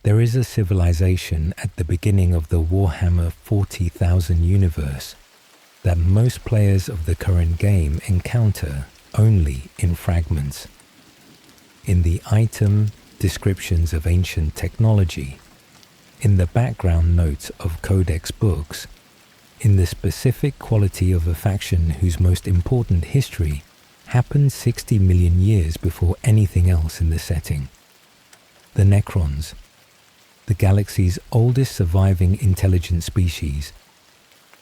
There is a civilization at the beginning of the Warhammer 40,000 universe that most players of the current game encounter only in fragments. In the item descriptions of ancient technology, in the background notes of codex books, in the specific quality of a faction whose most important history happened 60 million years before anything else in the setting. The Necrons, the galaxy's oldest surviving intelligent species,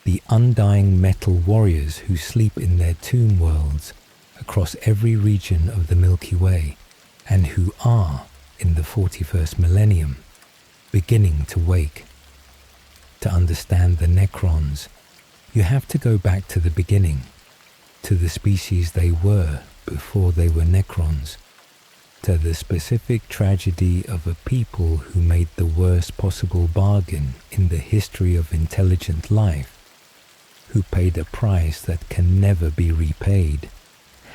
the undying metal warriors who sleep in their tomb worlds across every region of the Milky Way, and who are, in the 41st millennium, beginning to wake. To understand the Necrons, you have to go back to the beginning, to the species they were before they were Necrons, to the specific tragedy of a people who made the worst possible bargain in the history of intelligent life, who paid a price that can never be repaid,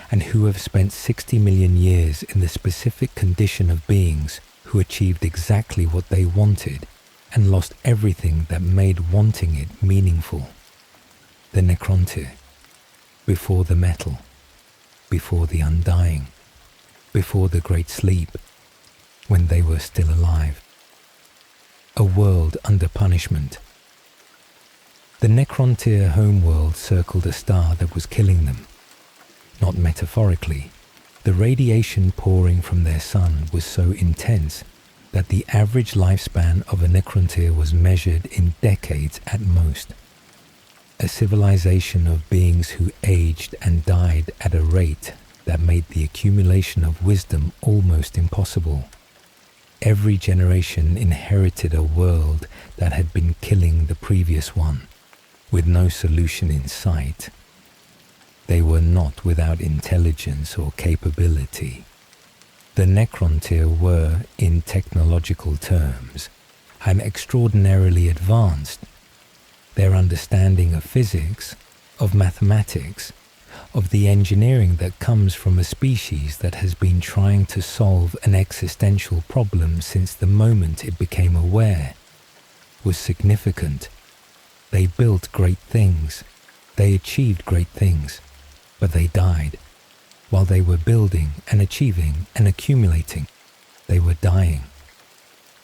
and who have spent 60 million years in the specific condition of beings who achieved exactly what they wanted and lost everything that made wanting it meaningful. The Necrontyr, before the metal, before the Undying, before the Great Sleep, when they were still alive. A world under punishment. The Necrontyr homeworld circled a star that was killing them. Not metaphorically, the radiation pouring from their sun was so intense that the average lifespan of a Necrontyr was measured in decades at most. A civilization of beings who aged and died at a rate that made the accumulation of wisdom almost impossible. Every generation inherited a world that had been killing the previous one, with no solution in sight. They were not without intelligence or capability. The Necrontyr were, in technological terms, an extraordinarily advanced. Their understanding of physics, of mathematics, of the engineering that comes from a species that has been trying to solve an existential problem since the moment it became aware, was significant. They built great things, they achieved great things, but they died. While they were building and achieving and accumulating, they were dying.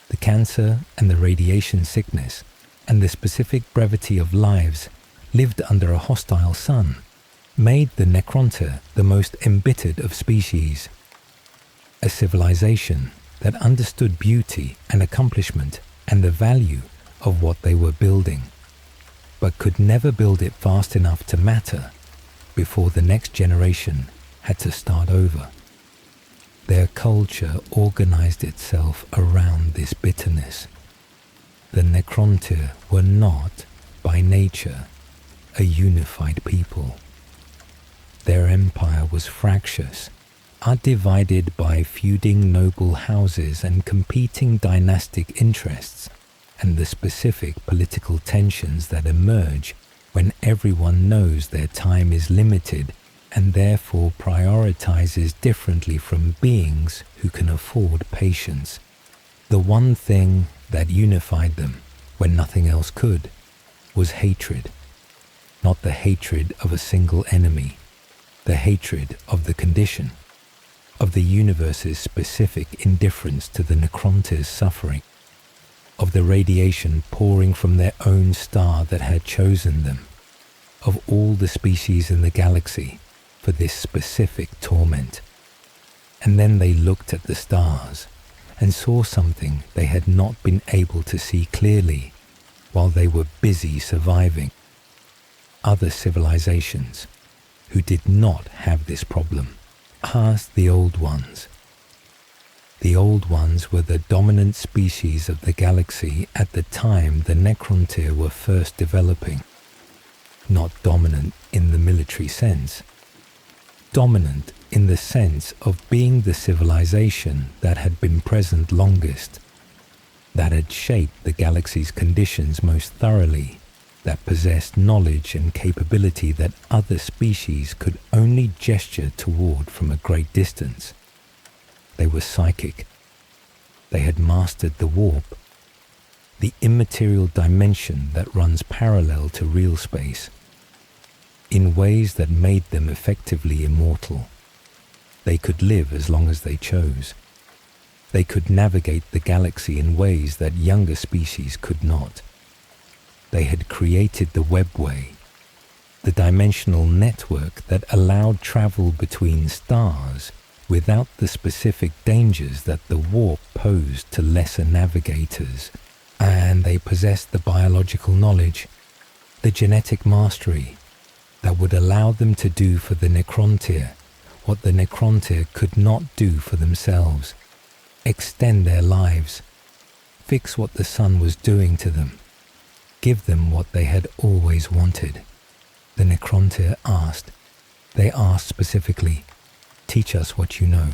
The cancer and the radiation sickness and the specific brevity of lives lived under a hostile sun made the Necrontyr the most embittered of species. A civilization that understood beauty and accomplishment and the value of what they were building, but could never build it fast enough to matter before the next generation had to start over. Their culture organized itself around this bitterness. The Necrontyr were not, by nature, a unified people. Their empire was fractious, divided by feuding noble houses and competing dynastic interests, and the specific political tensions that emerge when everyone knows their time is limited and therefore prioritizes differently from beings who can afford patience. The one thing that unified them, when nothing else could, was hatred. Not the hatred of a single enemy, the hatred of the condition, of the universe's specific indifference to the Necrontyr's suffering, of the radiation pouring from their own star that had chosen them, of all the species in the galaxy for this specific torment. And then they looked at the stars and saw something they had not been able to see clearly while they were busy surviving. Other civilizations who did not have this problem asked the Old Ones. The Old Ones were the dominant species of the galaxy at the time the Necrontyr were first developing. Not dominant in the military sense. Dominant in the sense of being the civilization that had been present longest, that had shaped the galaxy's conditions most thoroughly, that possessed knowledge and capability that other species could only gesture toward from a great distance. They were psychic. They had mastered the warp, the immaterial dimension that runs parallel to real space, in ways that made them effectively immortal. They could live as long as they chose. They could navigate the galaxy in ways that younger species could not. They had created the webway, the dimensional network that allowed travel between stars without the specific dangers that the warp posed to lesser navigators. And they possessed the biological knowledge, the genetic mastery, that would allow them to do for the Necrontyr what the Necrontyr could not do for themselves: extend their lives, fix what the sun was doing to them, give them what they had always wanted. The Necrontyr asked. They asked specifically, teach us what you know.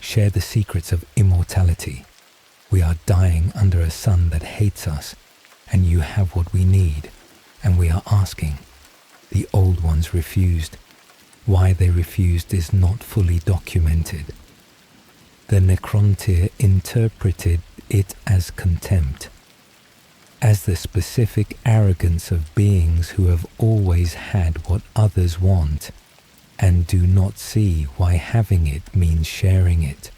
Share the secrets of immortality. We are dying under a sun that hates us, and you have what we need, and we are asking. The old ones refused. Why they refused is not fully documented. The Necrontyr interpreted it as contempt, as the specific arrogance of beings who have always had what others want and do not see why having it means sharing it.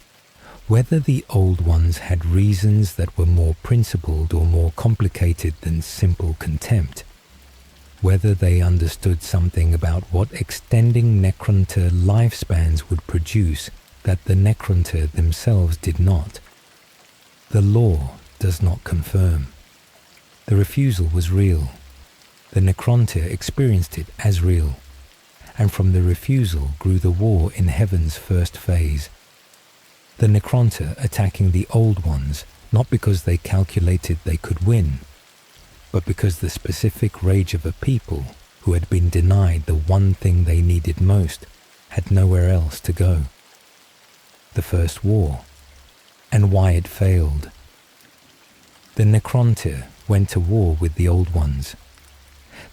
Whether the old ones had reasons that were more principled or more complicated than simple contempt, whether they understood something about what extending Necrontyr lifespans would produce that the Necrontyr themselves did not, the law does not confirm. The refusal was real. The Necrontyr experienced it as real, and from the refusal grew the war in Heaven's first phase. The Necrontyr attacking the old ones, not because they calculated they could win, but because the specific rage of a people who had been denied the one thing they needed most had nowhere else to go. The first war, and why it failed. The Necrontyr went to war with the old ones.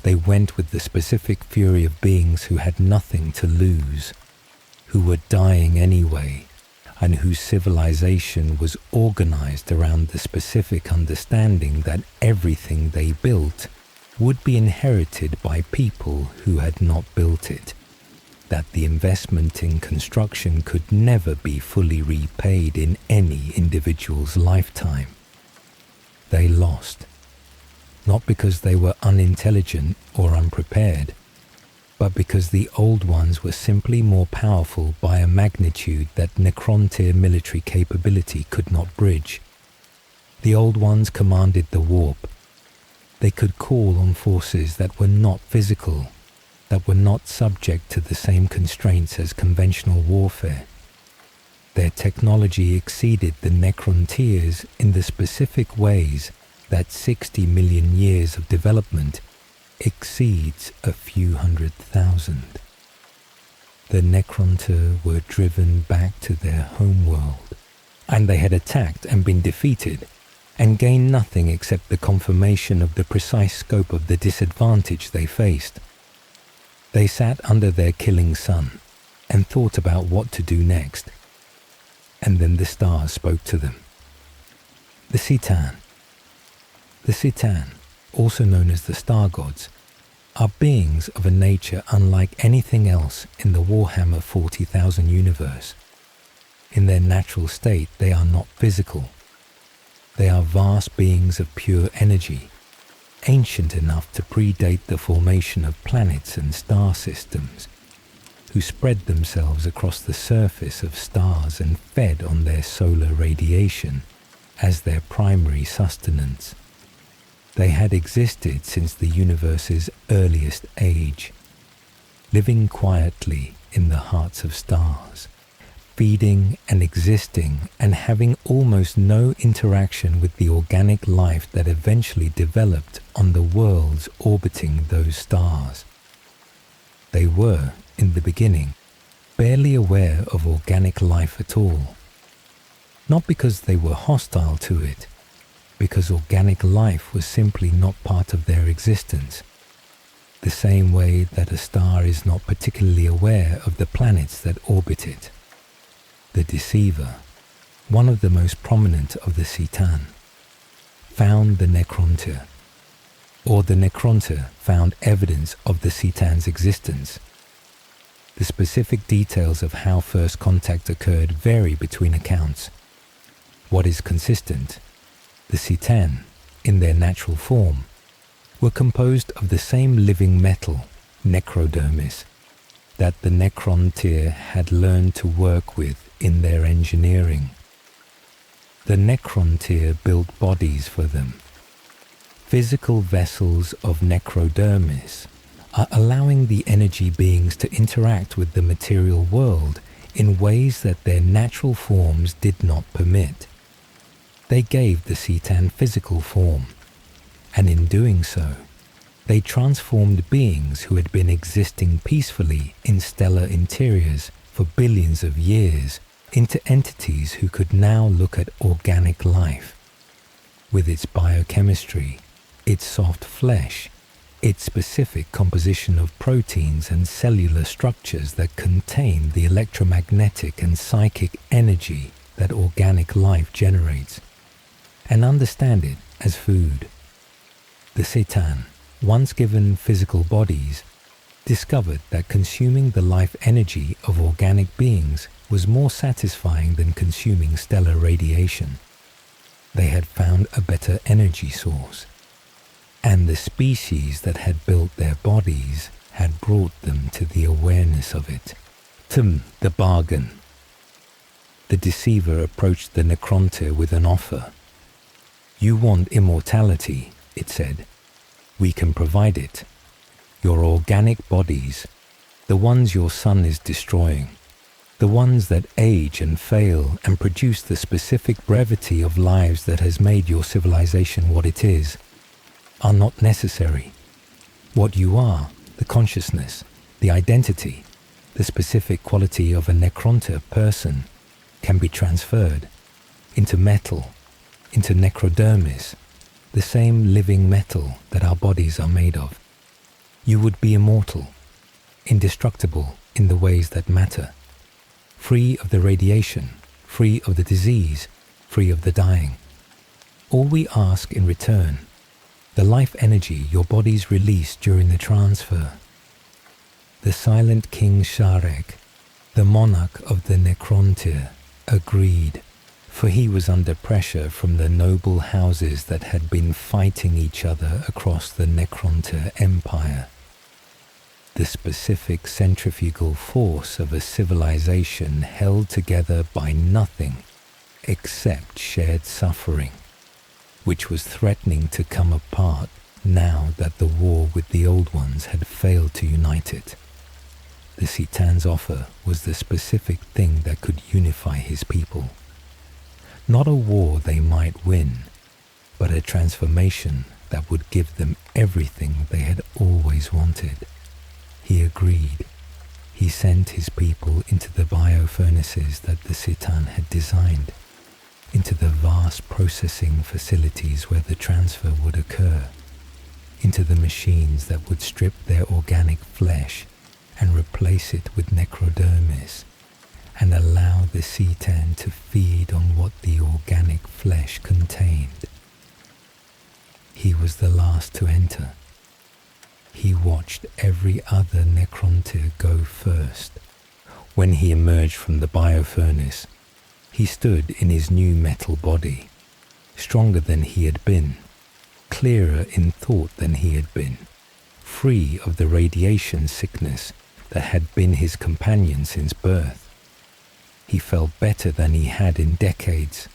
They went with the specific fury of beings who had nothing to lose, who were dying anyway, and whose civilization was organized around the specific understanding that everything they built would be inherited by people who had not built it, that the investment in construction could never be fully repaid in any individual's lifetime. They lost, not because they were unintelligent or unprepared, but because the old ones were simply more powerful by a magnitude that Necrontyr military capability could not bridge. The old ones commanded the warp. They could call on forces that were not physical, that were not subject to the same constraints as conventional warfare. Their technology exceeded the Necrontyr's in the specific ways that 60 million years of development exceeds a few 100,000. The Necrontyr were driven back to their homeworld, and they had attacked and been defeated, and gained nothing except the confirmation of the precise scope of the disadvantage they faced. They sat under their killing sun and thought about what to do next, and then the stars spoke to them. The Citan, also known as the Star Gods, are beings of a nature unlike anything else in the Warhammer 40,000 universe. In their natural state, they are not physical. They are vast beings of pure energy, ancient enough to predate the formation of planets and star systems, who spread themselves across the surface of stars and fed on their solar radiation as their primary sustenance. They had existed since the universe's earliest age, living quietly in the hearts of stars, feeding and existing and having almost no interaction with the organic life that eventually developed on the worlds orbiting those stars. They were, in the beginning, barely aware of organic life at all, not because they were hostile to it, because organic life was simply not part of their existence, the same way that a star is not particularly aware of the planets that orbit it. The deceiver, one of the most prominent of the Citan, found the Necrontyr, or the Necrontyr found evidence of the Citan's existence. The specific details of how first contact occurred vary between accounts. What is consistent, the Citan, in their natural form, were composed of the same living metal, necrodermis, that the Necrontyr had learned to work with in their engineering. The Necrontyr built bodies for them. Physical vessels of necrodermis are allowing the energy beings to interact with the material world in ways that their natural forms did not permit. They gave the Citan physical form, and in doing so, they transformed beings who had been existing peacefully in stellar interiors for billions of years into entities who could now look at organic life, with its biochemistry, its soft flesh, its specific composition of proteins and cellular structures that contain the electromagnetic and psychic energy that organic life generates, and understand it as food. The Citan, once given physical bodies, discovered that consuming the life energy of organic beings was more satisfying than consuming stellar radiation. They had found a better energy source, and the species that had built their bodies had brought them to the awareness of it. The bargain. The deceiver approached the Necrontyr with an offer. "You want immortality," it said. "We can provide it. Your organic bodies, the ones your sun is destroying, the ones that age and fail and produce the specific brevity of lives that has made your civilization what it is, are not necessary. What you are, the consciousness, the identity, the specific quality of a Necrontyr person, can be transferred into metal, into necrodermis, the same living metal that our bodies are made of. You would be immortal, indestructible in the ways that matter, free of the radiation, free of the disease, free of the dying. All we ask in return, the life energy your bodies release during the transfer." The silent King Sharek, the monarch of the Necrontyr, agreed, for he was under pressure from the noble houses that had been fighting each other across the Necrontyr Empire. The specific centrifugal force of a civilization held together by nothing except shared suffering, which was threatening to come apart now that the war with the old ones had failed to unite it. The Citan's offer was the specific thing that could unify his people. Not a war they might win, but a transformation that would give them everything they had always wanted. He agreed. He sent his people into the biofurnaces that the Citan had designed, into the vast processing facilities where the transfer would occur, into the machines that would strip their organic flesh and replace it with necrodermis, and allow the Citan to feed on what the organic flesh contained. He was the last to enter. He watched every other Necrontyr go first. When he emerged from the biofurnace, he stood in his new metal body, stronger than he had been, clearer in thought than he had been, free of the radiation sickness that had been his companion since birth. He felt better than he had in decades.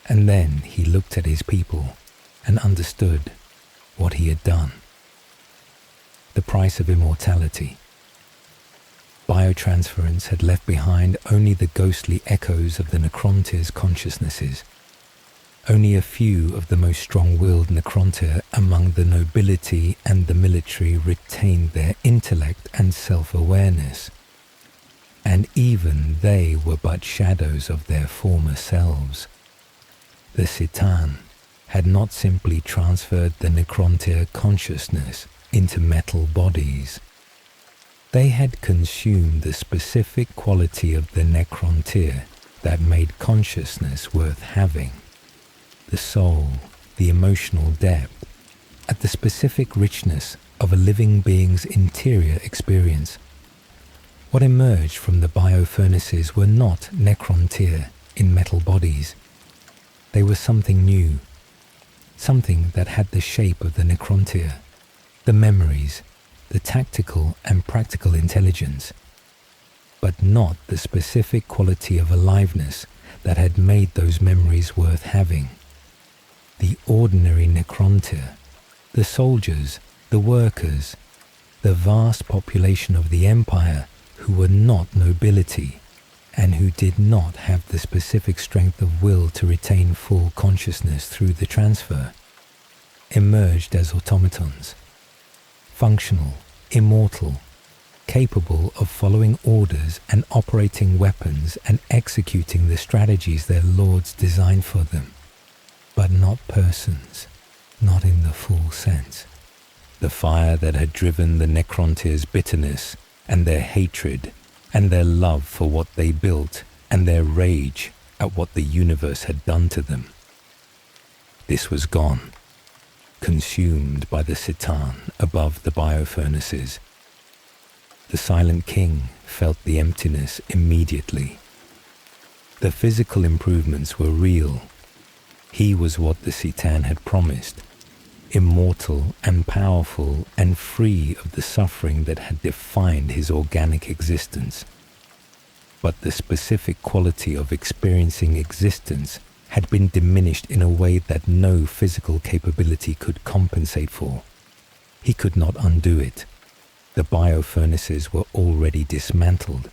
And then he looked at his people and understood what he had done. The price of immortality. Biotransference had left behind only the ghostly echoes of the Necrontyr's consciousnesses. Only a few of the most strong-willed Necrontyr among the nobility and the military retained their intellect and self-awareness. And even they were but shadows of their former selves. The Citan had not simply transferred the Necrontyr consciousness into metal bodies. They had consumed the specific quality of the Necrontyr that made consciousness worth having. The soul, the emotional depth, at the specific richness of a living being's interior experience. What emerged from the biofurnaces were not Necrontyr in metal bodies. They were something new, something that had the shape of the Necrontyr, the memories, the tactical and practical intelligence, but not the specific quality of aliveness that had made those memories worth having. The ordinary Necrontyr, the soldiers, the workers, the vast population of the Empire who were not nobility and who did not have the specific strength of will to retain full consciousness through the transfer, emerged as automatons, functional, immortal, capable of following orders and operating weapons and executing the strategies their lords designed for them, but not persons, not in the full sense. The fire that had driven the Necrontyr's bitterness and their hatred and their love for what they built and their rage at what the universe had done to them. This was gone, consumed by the Citan above the biofurnaces. The Silent King felt the emptiness immediately. The physical improvements were real. He was what the Citan had promised, immortal and powerful and free of the suffering that had defined his organic existence. But the specific quality of experiencing existence had been diminished in a way that no physical capability could compensate for. He could not undo it. The biofurnaces were already dismantled.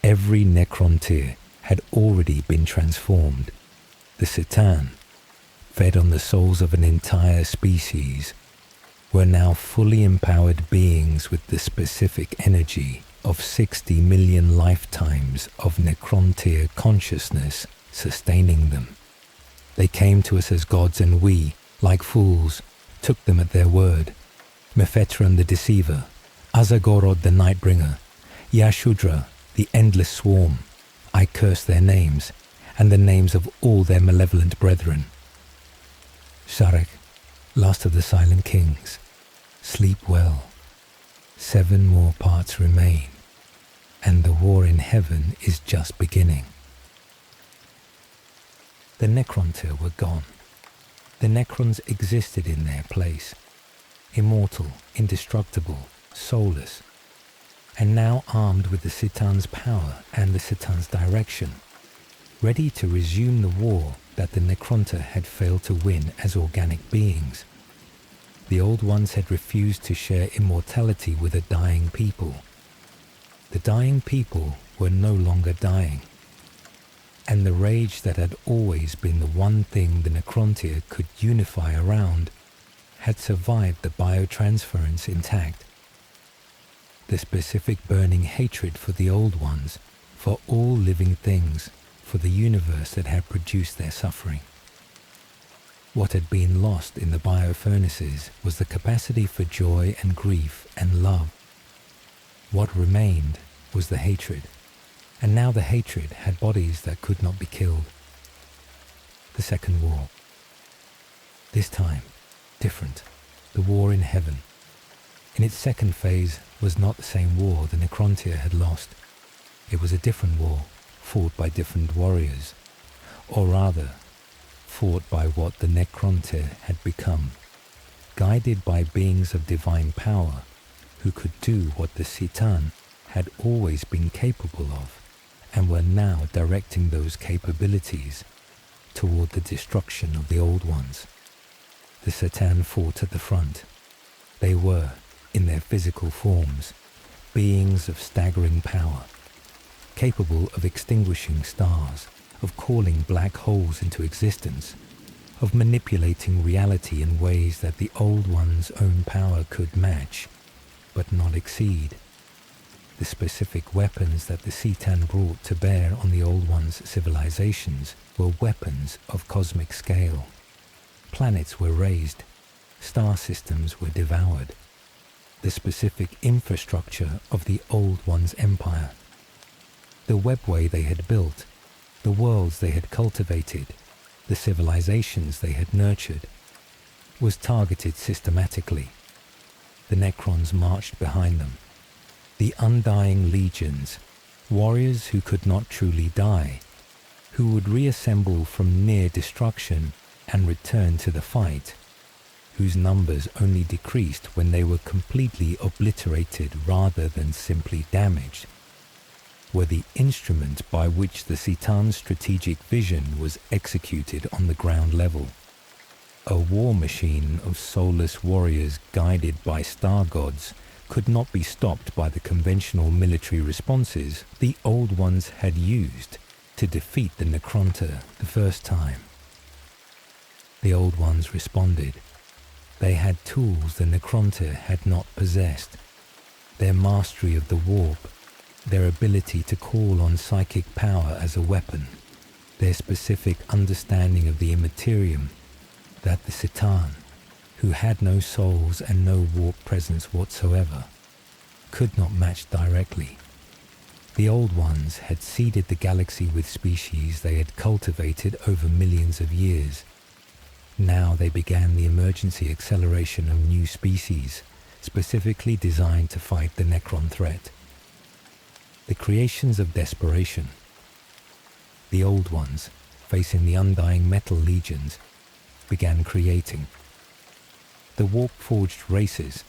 Every Necrontyr had already been transformed. The Citan, fed on the souls of an entire species, were now fully empowered beings with the specific energy of 60 million lifetimes of Necrontyr consciousness sustaining them. They came to us as gods, and we, like fools, took them at their word. Mephetron the Deceiver, Azagorod the Nightbringer, Yashudra the Endless Swarm. I curse their names, and the names of all their malevolent brethren. Sharek, last of the Silent Kings, sleep well. 7 more parts remain, and the war in heaven is just beginning. The Necrontyr were gone. The Necrons existed in their place, immortal, indestructible, soulless, and now armed with the Citan's power and the Citan's direction, ready to resume the war that the Necrontyr had failed to win as organic beings. The Old Ones had refused to share immortality with a dying people. The dying people were no longer dying, and the rage that had always been the one thing the Necrontyr could unify around had survived the biotransference intact. The specific burning hatred for the Old Ones, for all living things, for the universe that had produced their suffering. What had been lost in the biofurnaces was the capacity for joy and grief and love. What remained was the hatred, and now the hatred had bodies that could not be killed. The Second War. This time, different, the war in heaven. In its second phase was not the same war the Necrontyr had lost. It was a different war, fought by different warriors, or rather, fought by what the Necrontyr had become, guided by beings of divine power who could do what the Citan had always been capable of, and were now directing those capabilities toward the destruction of the Old Ones. The Citan fought at the front. They were, in their physical forms, beings of staggering power, capable of extinguishing stars, of calling black holes into existence, of manipulating reality in ways that the Old One's own power could match, but not exceed. The specific weapons that the Citan brought to bear on the Old One's civilizations were weapons of cosmic scale. Planets were razed, star systems were devoured. The specific infrastructure of the Old One's empire, the webway they had built, the the worlds they had cultivated, the civilizations they had nurtured, was targeted systematically. The Necrons marched behind them. The Undying legions, warriors who could not truly die, who would reassemble from near destruction and return to the fight, whose numbers only decreased when they were completely obliterated rather than simply damaged, were the instrument by which the Citan's strategic vision was executed on the ground level. A war machine of soulless warriors guided by star gods could not be stopped by the conventional military responses the Old Ones had used to defeat the Necrontyr the first time. The Old Ones responded. They had tools the Necrontyr had not possessed. Their mastery of the warp, their ability to call on psychic power as a weapon, their specific understanding of the Immaterium that the Citan, who had no souls and no warp presence whatsoever, could not match directly. The Old Ones had seeded the galaxy with species they had cultivated over millions of years. Now they began the emergency acceleration of new species, specifically designed to fight the Necron threat. The creations of desperation. The Old Ones, facing the Undying metal legions, began creating. The warp-forged races,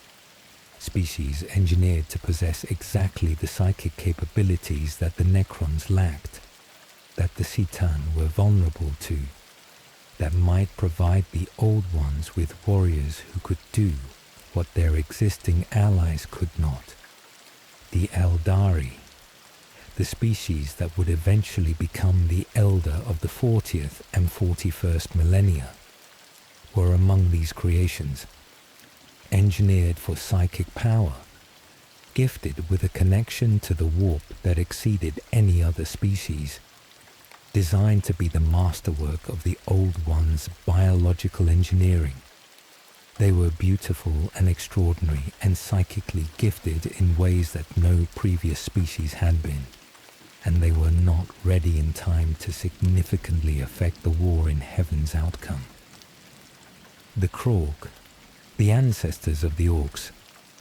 species engineered to possess exactly the psychic capabilities that the Necrons lacked, that the Citan were vulnerable to, that might provide the Old Ones with warriors who could do what their existing allies could not. The Eldari, the species that would eventually become the Elder of the 40th and 41st millennia, were among these creations, engineered for psychic power, gifted with a connection to the warp that exceeded any other species, designed to be the masterwork of the Old Ones' biological engineering. They were beautiful and extraordinary and psychically gifted in ways that no previous species had been, and they were not ready in time to significantly affect the war in heaven's outcome. The Krog, the ancestors of the Orcs,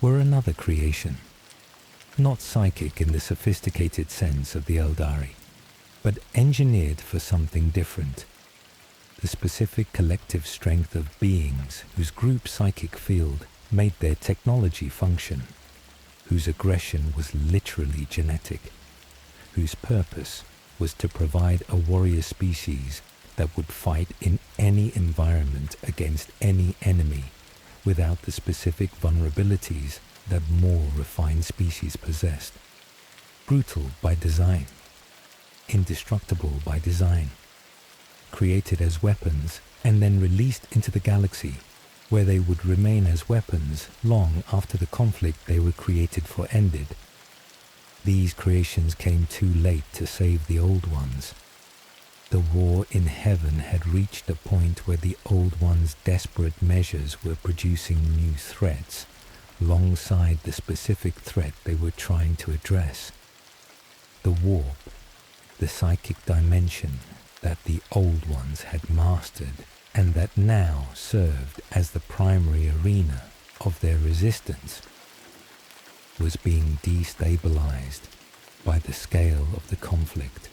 were another creation, not psychic in the sophisticated sense of the Eldari, but engineered for something different. The specific collective strength of beings whose group psychic field made their technology function, whose aggression was literally genetic, whose purpose was to provide a warrior species that would fight in any environment against any enemy without the specific vulnerabilities that more refined species possessed. Brutal by design, indestructible by design, created as weapons and then released into the galaxy, where they would remain as weapons long after the conflict they were created for ended. These creations came too late to save the Old Ones. The war in heaven had reached a point where the Old Ones' desperate measures were producing new threats, alongside the specific threat they were trying to address. The warp, the psychic dimension that the Old Ones had mastered, and that now served as the primary arena of their resistance, was being destabilized by the scale of the conflict.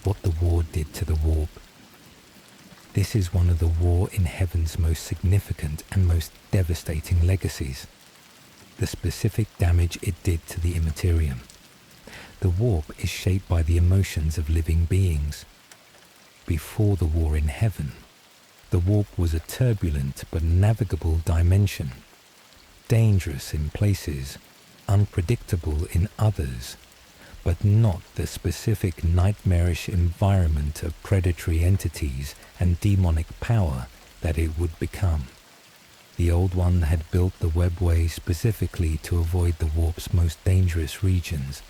What the war did to the warp. This is one of the war in heaven's most significant and most devastating legacies. The specific damage it did to the Immaterium. The warp is shaped by the emotions of living beings. Before the war in heaven, the warp was a turbulent but navigable dimension, dangerous in places, unpredictable in others, but not the specific nightmarish environment of predatory entities and demonic power that it would become. The Old One had built the webway specifically to avoid the warp's most dangerous regions,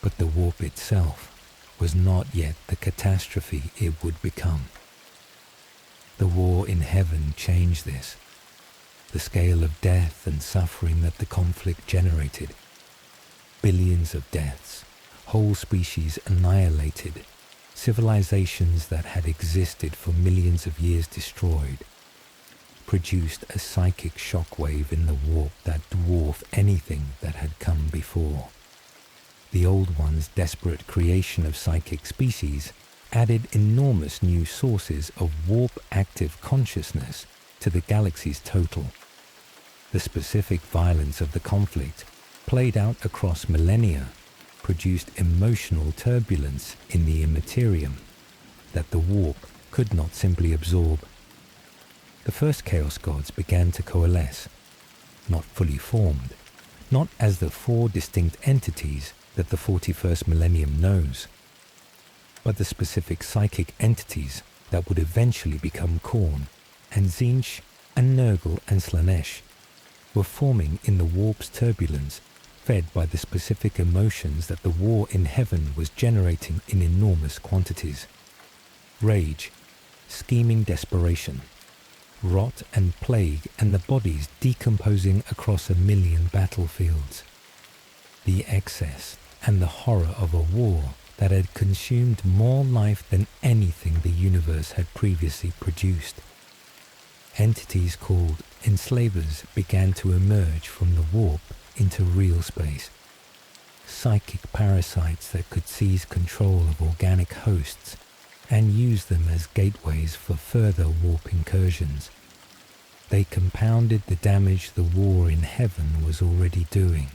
but the warp itself was not yet the catastrophe it would become. The war in heaven changed this. The scale of death and suffering that the conflict generated. Billions of deaths, whole species annihilated, civilizations that had existed for millions of years destroyed, produced a psychic shockwave in the warp that dwarfed anything that had come before. The Old One's desperate creation of psychic species added enormous new sources of warp-active consciousness to the galaxy's total. The specific violence of the conflict, played out across millennia, produced emotional turbulence in the immaterium that the warp could not simply absorb. The first Chaos Gods began to coalesce, not fully formed, not as the four distinct entities that the 41st millennium knows, but the specific psychic entities that would eventually become Khorne, and Tzeentch and Nurgle and Slaanesh were forming in the warp's turbulence, fed by the specific emotions that the war in heaven was generating in enormous quantities. Rage, scheming desperation, rot and plague, and the bodies decomposing across 1 million battlefields. The excess and the horror of a war that had consumed more life than anything the universe had previously produced. Entities called enslavers began to emerge from the warp into real space. Psychic parasites that could seize control of organic hosts and use them as gateways for further warp incursions. They compounded the damage the war in heaven was already doing,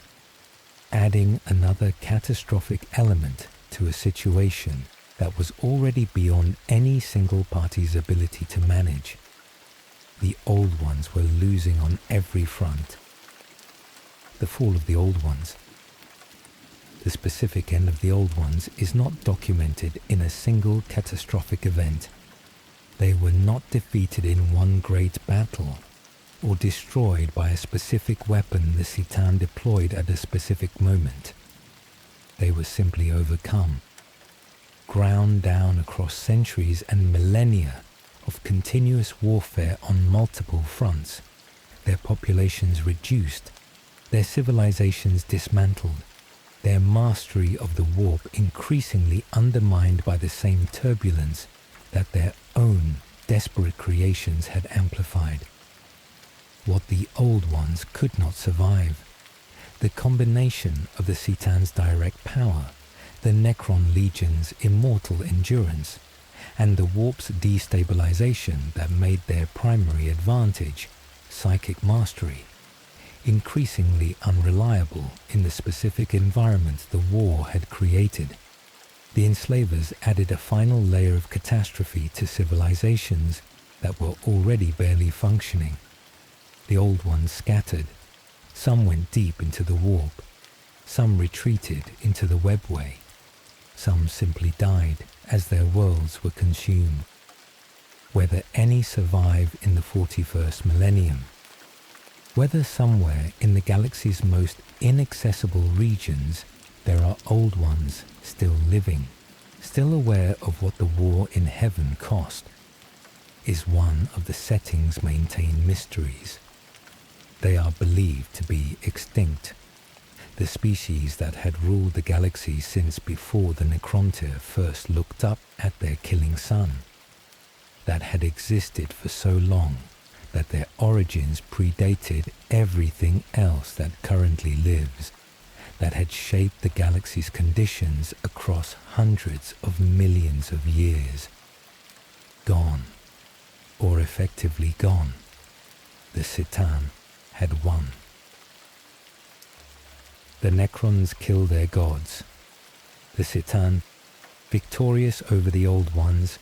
adding another catastrophic element to a situation that was already beyond any single party's ability to manage. The Old Ones were losing on every front. The fall of the Old Ones. The specific end of the Old Ones is not documented in a single catastrophic event. They were not defeated in one great battle, or destroyed by a specific weapon the Citan deployed at a specific moment. They were simply overcome, ground down across centuries and millennia of continuous warfare on multiple fronts, their populations reduced, their civilizations dismantled, their mastery of the warp increasingly undermined by the same turbulence that their own desperate creations had amplified. What the Old Ones could not survive, the combination of the Citan's direct power, the Necron Legion's immortal endurance, and the warp's destabilization that made their primary advantage, psychic mastery, increasingly unreliable in the specific environment the war had created. The enslavers added a final layer of catastrophe to civilizations that were already barely functioning. The Old Ones scattered. Some went deep into the warp. Some retreated into the webway. Some simply died as their worlds were consumed. Whether any survive in the 41st millennium, whether somewhere in the galaxy's most inaccessible regions there are Old Ones still living, still aware of what the war in heaven cost, is one of the setting's maintained mysteries. They are believed to be extinct, the species that had ruled the galaxy since before the Necrontyr first looked up at their killing sun, that had existed for so long that their origins predated everything else that currently lives, that had shaped the galaxy's conditions across hundreds of millions of years. Gone, or effectively gone, the Citan had won. The Necrons killed their gods. The Citan, victorious over the Old Ones,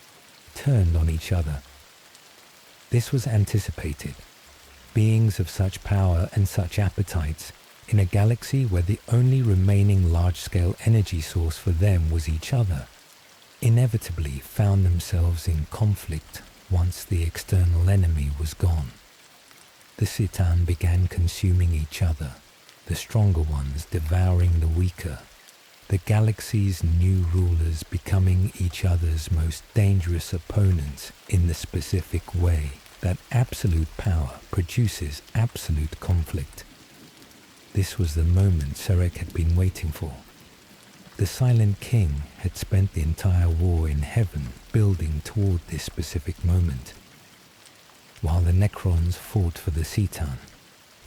turned on each other. This was anticipated. Beings of such power and such appetites, in a galaxy where the only remaining large-scale energy source for them was each other, inevitably found themselves in conflict once the external enemy was gone. The Citan began consuming each other, the stronger ones devouring the weaker, the galaxy's new rulers becoming each other's most dangerous opponents in the specific way that absolute power produces absolute conflict. This was the moment Sarek had been waiting for. The Silent King had spent the entire war in heaven building toward this specific moment. While the Necrons fought for the Citan,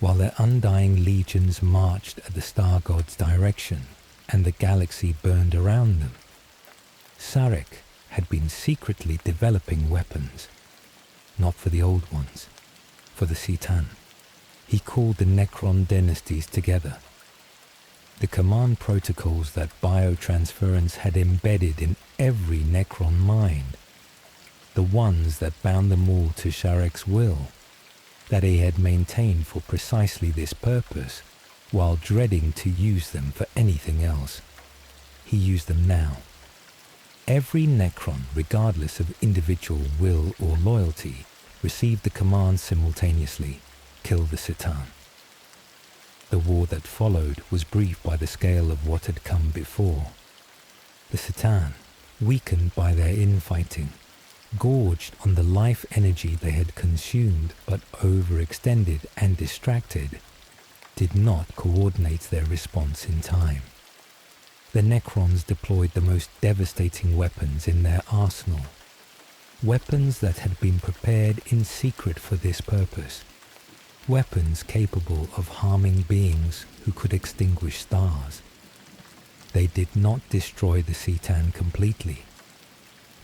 while their undying legions marched at the Star God's direction and the galaxy burned around them, Sarek had been secretly developing weapons, not for the Old Ones, for the Citan. He called the Necron Dynasties together. The command protocols that Biotransference had embedded in every Necron mind, the ones that bound them all to Sarek's will, that he had maintained for precisely this purpose, while dreading to use them for anything else. He used them now. Every Necron, regardless of individual will or loyalty, received the command simultaneously: kill the Citan. The war that followed was brief by the scale of what had come before. The Citan, weakened by their infighting, gorged on the life energy they had consumed but overextended and distracted, did not coordinate their response in time. The Necrons deployed the most devastating weapons in their arsenal, weapons that had been prepared in secret for this purpose, weapons capable of harming beings who could extinguish stars. They did not destroy the Citan completely.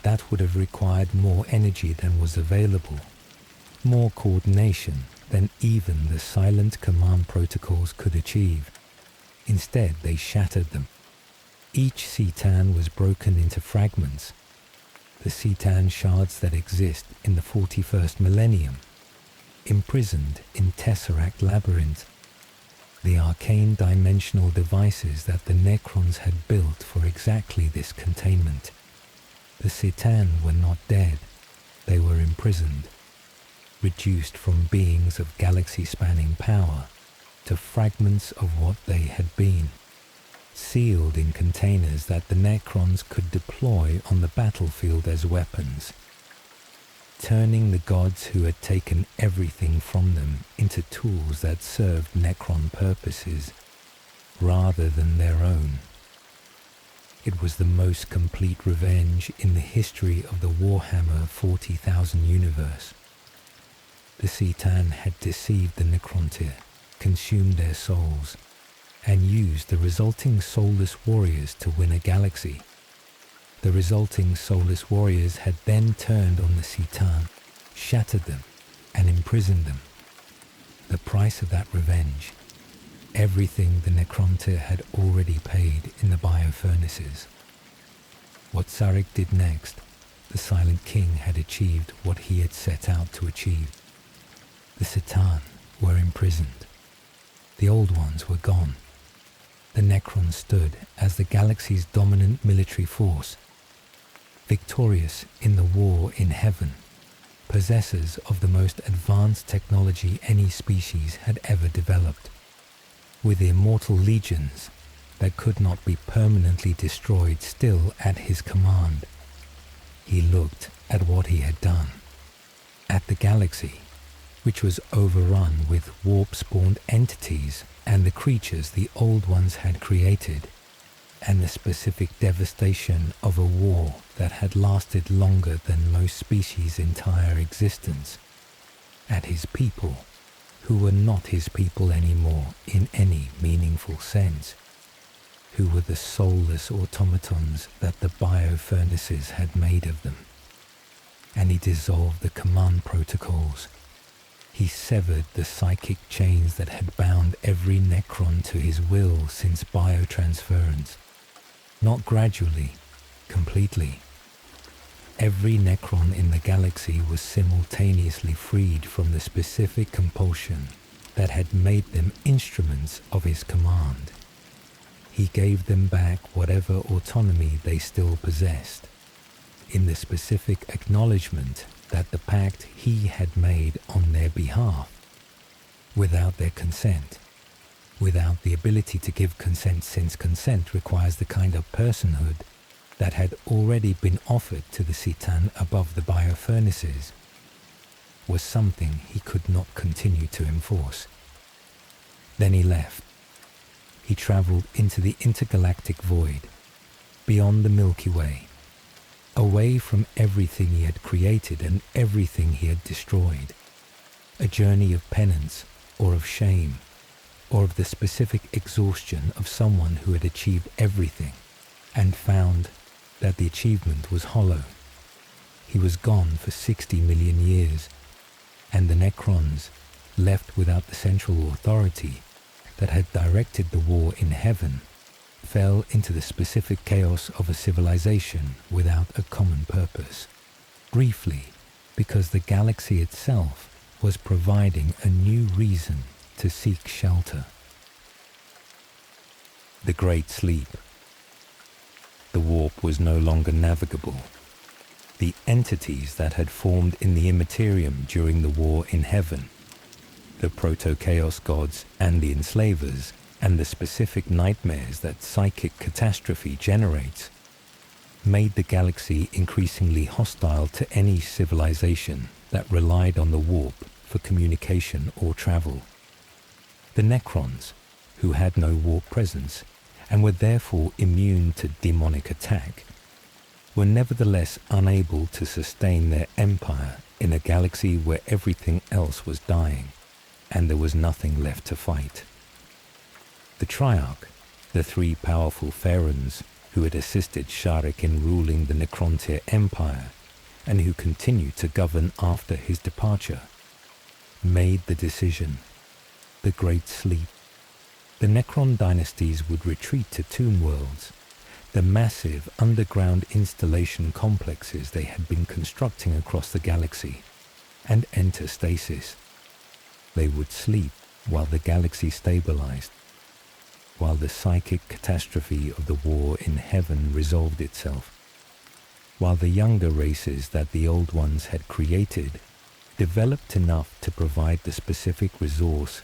That would have required more energy than was available, more coordination than even the silent command protocols could achieve. Instead, they shattered them. Each Citan was broken into fragments, the Citan shards that exist in the 41st millennium, imprisoned in Tesseract Labyrinth, the arcane dimensional devices that the Necrons had built for exactly this containment. The Citan were not dead, they were imprisoned, reduced from beings of galaxy-spanning power to fragments of what they had been, sealed in containers that the Necrons could deploy on the battlefield as weapons, turning the gods who had taken everything from them into tools that served Necron purposes rather than their own. It was the most complete revenge in the history of the Warhammer 40,000 universe. The Citan had deceived the Necrontyr, consumed their souls, and used the resulting soulless warriors to win a galaxy. The resulting soulless warriors had then turned on the Citan, shattered them, and imprisoned them. The price of that revenge, everything the Necrontyr had already paid in the biofurnaces. What Sarek did next, the Silent King had achieved what he had set out to achieve. The Citan were imprisoned. The Old Ones were gone. The Necrons stood as the galaxy's dominant military force, victorious in the war in heaven, possessors of the most advanced technology any species had ever developed, with immortal legions that could not be permanently destroyed still at his command. He looked at what he had done, at the galaxy, which was overrun with warp-spawned entities and the creatures the Old Ones had created, and the specific devastation of a war that had lasted longer than most species' entire existence, at his people, who were not his people anymore in any meaningful sense, who were the soulless automatons that the biofurnaces had made of them. And he dissolved the command protocols. He severed the psychic chains that had bound every Necron to his will since biotransference. Not gradually, completely. Every Necron in the galaxy was simultaneously freed from the specific compulsion that had made them instruments of his command. He gave them back whatever autonomy they still possessed, in the specific acknowledgement that the pact he had made on their behalf, without their consent, without the ability to give consent, since consent requires the kind of personhood that had already been offered to the Citan above the biofurnaces, was something he could not continue to enforce. Then he left. He travelled into the intergalactic void, beyond the Milky Way, away from everything he had created and everything he had destroyed. A journey of penance or of shame, or of the specific exhaustion of someone who had achieved everything and found that the achievement was hollow. He was gone for 60 million years, and the Necrons, left without the central authority that had directed the war in heaven, fell into the specific chaos of a civilization without a common purpose. Briefly, because the galaxy itself was providing a new reason to seek shelter. The Great Sleep. The warp was no longer navigable. The entities that had formed in the Immaterium during the war in heaven, the proto-chaos gods and the enslavers, and the specific nightmares that psychic catastrophe generates, made the galaxy increasingly hostile to any civilization that relied on the warp for communication or travel. The Necrons, who had no warp presence and were therefore immune to demonic attack, were nevertheless unable to sustain their empire in a galaxy where everything else was dying and there was nothing left to fight. The Triarch, the three powerful pharaohs who had assisted Sharek in ruling the Necrontyr Empire and who continued to govern after his departure, made the decision: the Great Sleep. The Necron dynasties would retreat to tomb worlds, the massive underground installation complexes they had been constructing across the galaxy, and enter stasis. They would sleep while the galaxy stabilized, while the psychic catastrophe of the war in heaven resolved itself, while the younger races that the old ones had created developed enough to provide the specific resource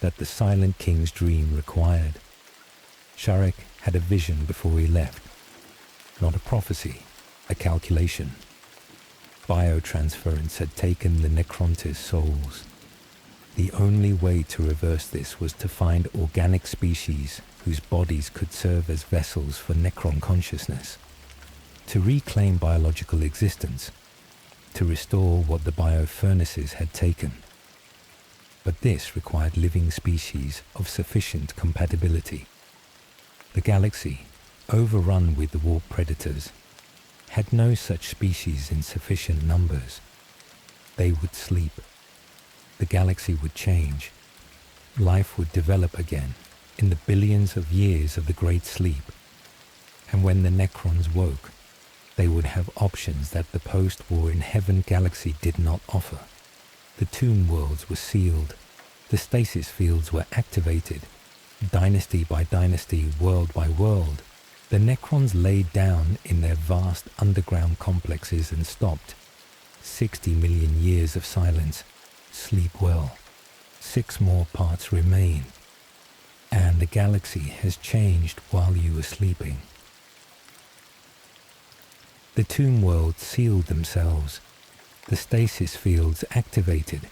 that the Silent King's dream required. Sharek had a vision before he left. Not a prophecy, a calculation. Biotransference had taken the Necrontyr's souls. The only way to reverse this was to find organic species whose bodies could serve as vessels for Necron consciousness, to reclaim biological existence, to restore what the biofurnaces had taken. But this required living species of sufficient compatibility. The galaxy, overrun with the warp predators, had no such species in sufficient numbers. They would sleep. The galaxy would change. Life would develop again in the billions of years of the Great Sleep. And when the Necrons woke, they would have options that the post-war in heaven galaxy did not offer. The tomb worlds were sealed. The stasis fields were activated. Dynasty by dynasty, world by world, the Necrons laid down in their vast underground complexes and stopped. 60 million years of silence. Sleep well. 6 more parts remain. And the galaxy has changed while you were sleeping. The tomb worlds sealed themselves. The stasis fields activated.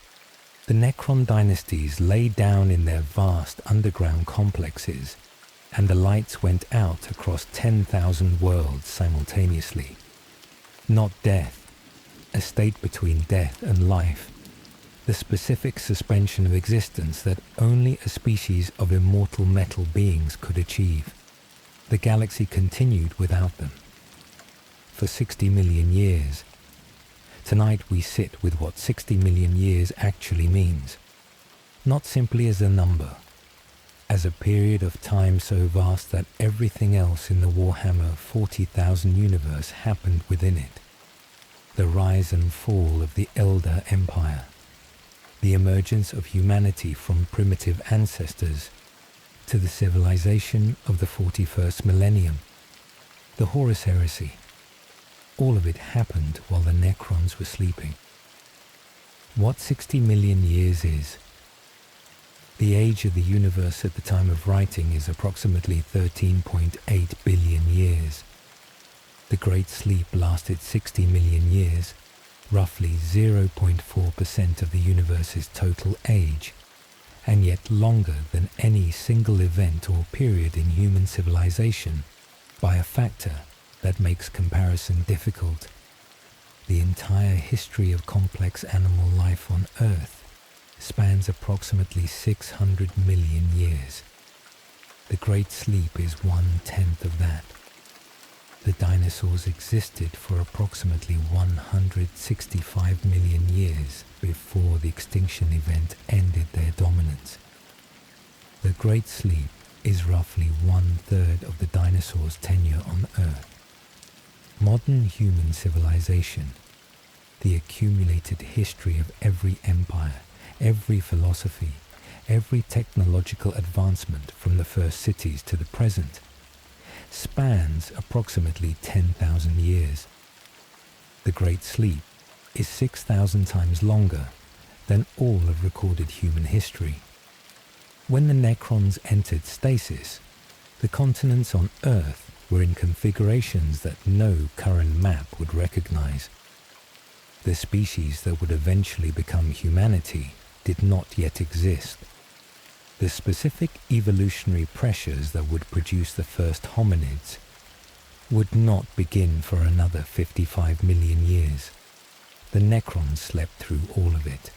The Necron dynasties lay down in their vast underground complexes, and the lights went out across 10,000 worlds simultaneously. Not death, a state between death and life, the specific suspension of existence that only a species of immortal metal beings could achieve. The galaxy continued without them. For 60 million years. Tonight we sit with what 60 million years actually means. Not simply as a number, as a period of time so vast that everything else in the Warhammer 40,000 universe happened within it. The rise and fall of the Elder Empire. The emergence of humanity from primitive ancestors to the civilization of the 41st millennium. The Horus Heresy. All of it happened while the Necrons were sleeping. What 60 million years is? The age of the universe at the time of writing is approximately 13.8 billion years. The Great Sleep lasted 60 million years, roughly 0.4% of the universe's total age, and yet longer than any single event or period in human civilization by a factor that makes comparison difficult. The entire history of complex animal life on Earth spans approximately 600 million years. The Great Sleep is 1/10 of that. The dinosaurs existed for approximately 165 million years before the extinction event ended their dominance. The Great Sleep is roughly 1/3 of the dinosaurs' tenure on Earth. Modern human civilization, the accumulated history of every empire, every philosophy, every technological advancement from the first cities to the present, spans approximately 10,000 years. The Great Sleep is 6,000 times longer than all of recorded human history. When the Necrons entered stasis, the continents on Earth were in configurations that no current map would recognize. The species that would eventually become humanity did not yet exist. The specific evolutionary pressures that would produce the first hominids would not begin for another 55 million years. The Necrons slept through all of it.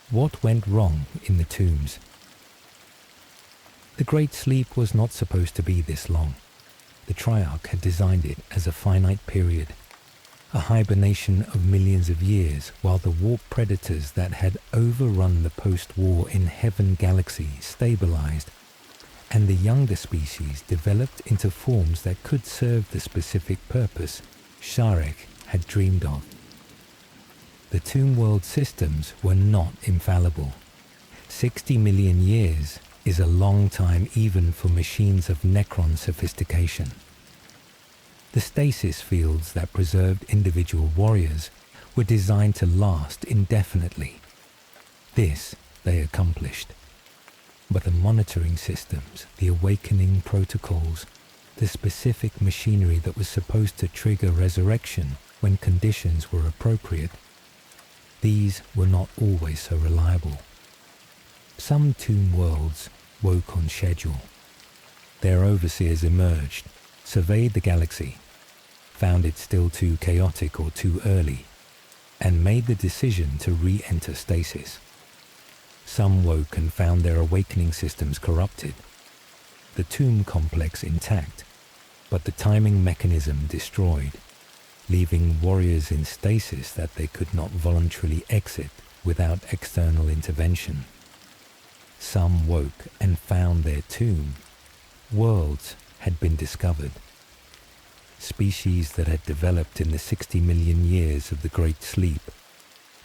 What went wrong in the tombs? The Great Sleep was not supposed to be this long. The Triarch had designed it as a finite period, a hibernation of millions of years, while the warp predators that had overrun the post-war in Heaven galaxy stabilized, and the younger species developed into forms that could serve the specific purpose Sharek had dreamed of. The Tomb World systems were not infallible. 60 million years is a long time even for machines of Necron sophistication. The stasis fields that preserved individual warriors were designed to last indefinitely. This they accomplished. But the monitoring systems, the awakening protocols, the specific machinery that was supposed to trigger resurrection when conditions were appropriate, these were not always so reliable. Some tomb worlds woke on schedule. Their overseers emerged, surveyed the galaxy, found it still too chaotic or too early, and made the decision to re-enter stasis. Some woke and found their awakening systems corrupted, the tomb complex intact, but the timing mechanism destroyed, leaving warriors in stasis that they could not voluntarily exit without external intervention. Some woke and found their tomb. Worlds had been discovered. Species that had developed in the 60 million years of the Great Sleep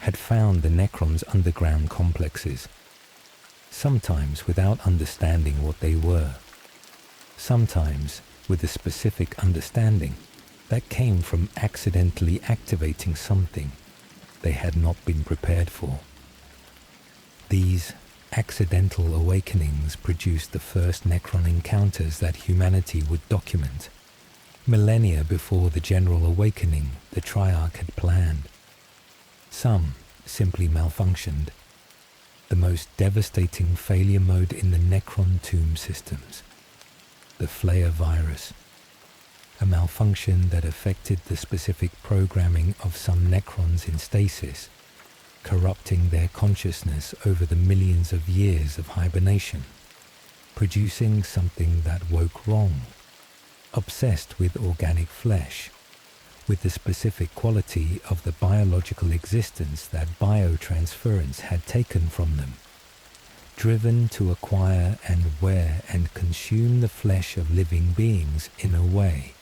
had found the Necrons' underground complexes, sometimes without understanding what they were, sometimes with a specific understanding that came from accidentally activating something they had not been prepared for. These accidental awakenings produced the first Necron encounters that humanity would document, millennia before the general awakening the Triarch had planned. Some simply malfunctioned, the most devastating failure mode in the Necron tomb systems, the Flayer virus, a malfunction that affected the specific programming of some Necrons in stasis, corrupting their consciousness over the millions of years of hibernation, producing something that woke wrong, obsessed with organic flesh, with the specific quality of the biological existence that Biotransference had taken from them, driven to acquire and wear and consume the flesh of living beings in a way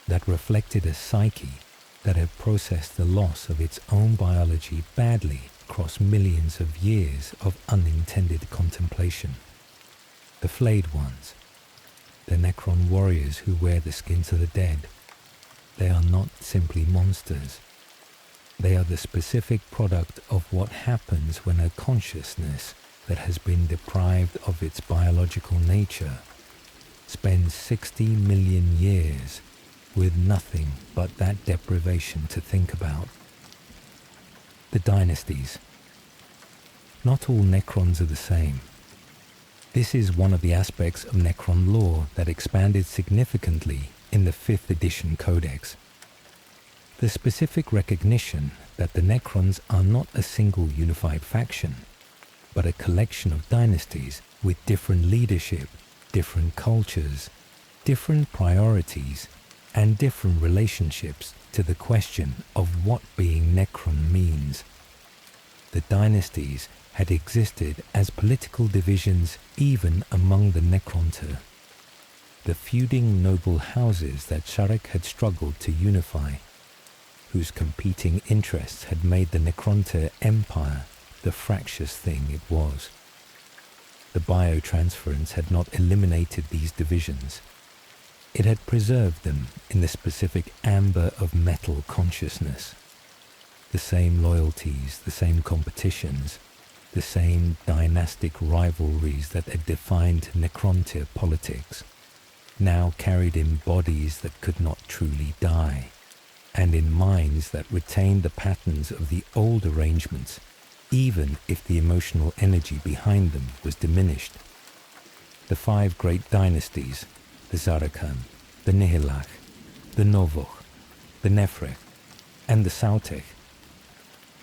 that reflected a psyche that had processed the loss of its own biology badly across millions of years of unintended contemplation. The flayed ones, the Necron warriors who wear the skins of the dead, they are not simply monsters. They are the specific product of what happens when a consciousness that has been deprived of its biological nature spends 60 million years with nothing but that deprivation to think about. The Dynasties. Not all Necrons are the same. This is one of the aspects of Necron lore that expanded significantly in the 5th edition Codex. The specific recognition that the Necrons are not a single unified faction, but a collection of dynasties with different leadership, different cultures, different priorities, and different relationships to the question of what being Necron means. The dynasties had existed as political divisions even among the Necrontyr. The feuding noble houses that Sharek had struggled to unify, whose competing interests had made the Necrontyr empire the fractious thing it was. The Biotransference had not eliminated these divisions. It had preserved them in the specific amber of metal consciousness. The same loyalties, the same competitions, the same dynastic rivalries that had defined Necrontyr politics, now carried in bodies that could not truly die, and in minds that retained the patterns of the old arrangements, even if the emotional energy behind them was diminished. The 5 great dynasties, the Zarakan, the Nihilach, the Novoch, the Nefrech, and the Sautech,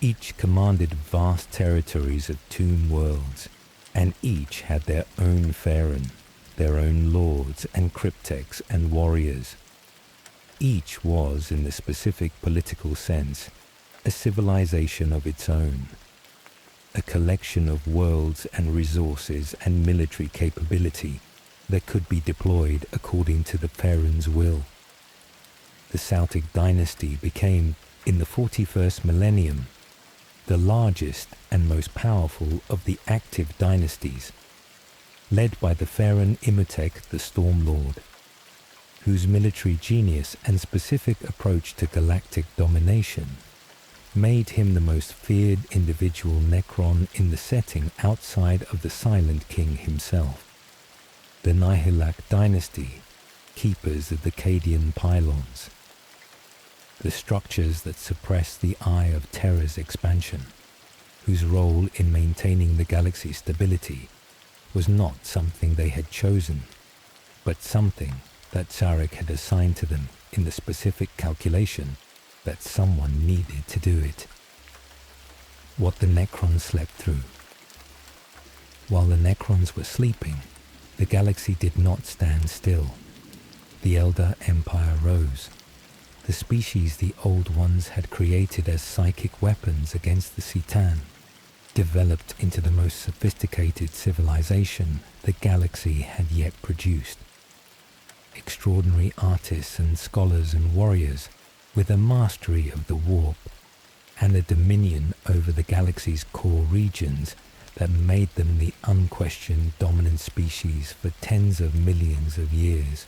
each commanded vast territories of tomb worlds, and each had their own Pharaon, their own lords and cryptex and warriors. Each was, in the specific political sense, a civilization of its own, a collection of worlds and resources and military capability that could be deployed according to the Pharaon's will. The Celtic dynasty became, in the 41st millennium, the largest and most powerful of the active dynasties, led by the Pharaon Imhotep the Stormlord, whose military genius and specific approach to galactic domination made him the most feared individual Necron in the setting outside of the Silent King himself. The Nihilach dynasty, keepers of the Cadian pylons, the structures that suppress the Eye of Terror's expansion, whose role in maintaining the galaxy's stability was not something they had chosen, but something that Sarek had assigned to them in the specific calculation that someone needed to do it. What the Necrons slept through. While the Necrons were sleeping, the galaxy did not stand still. The Elder Empire rose. The species the Old Ones had created as psychic weapons against the Citan developed into the most sophisticated civilization the galaxy had yet produced. Extraordinary artists and scholars and warriors with a mastery of the warp and a dominion over the galaxy's core regions that made them the unquestioned dominant species for tens of millions of years.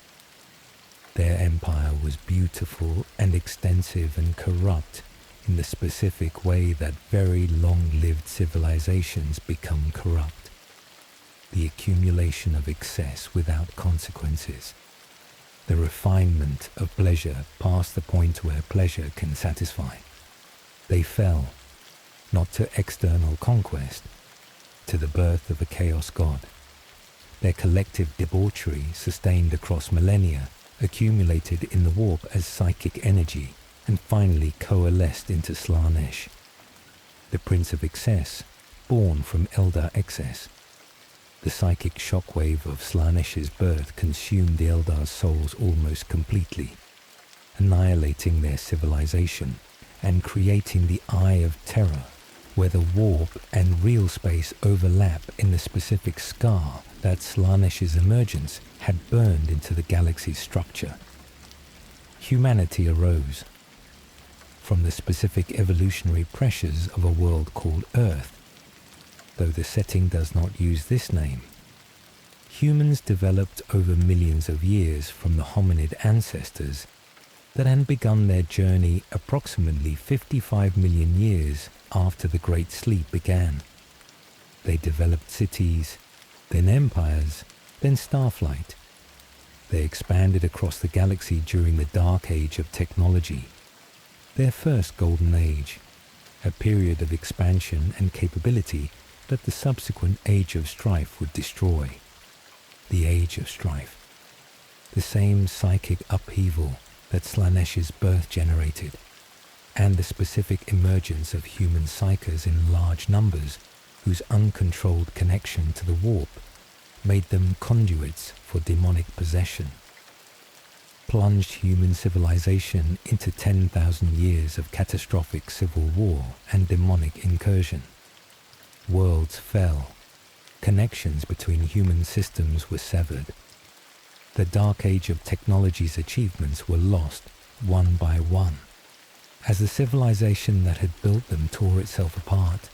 Their empire was beautiful and extensive and corrupt in the specific way that very long-lived civilizations become corrupt. The accumulation of excess without consequences. The refinement of pleasure past the point where pleasure can satisfy. They fell, not to external conquest, to the birth of a chaos god. Their collective debauchery, sustained across millennia, accumulated in the warp as psychic energy and finally coalesced into Slaanesh, the Prince of Excess, born from Eldar Excess. The psychic shockwave of Slaanesh's birth consumed the Eldar's souls almost completely, annihilating their civilization and creating the Eye of Terror, where the warp and real space overlap in the specific scar that Slaanesh's emergence had burned into the galaxy's structure. Humanity arose from the specific evolutionary pressures of a world called Earth. Though the setting does not use this name, humans developed over millions of years from the hominid ancestors that had begun their journey approximately 55 million years after the Great Sleep began. They developed cities, then empires, then starflight. They expanded across the galaxy during the Dark Age of technology, their first golden age, a period of expansion and capability that the subsequent Age of Strife would destroy. The Age of Strife. the same psychic upheaval that Slanesh's birth generated, and the specific emergence of human psychers in large numbers whose uncontrolled connection to the warp made them conduits for demonic possession, plunged human civilization into 10,000 years of catastrophic civil war and demonic incursion. Worlds fell. Connections between human systems were severed. The dark age of technology's achievements were lost one by one, as the civilization that had built them tore itself apart.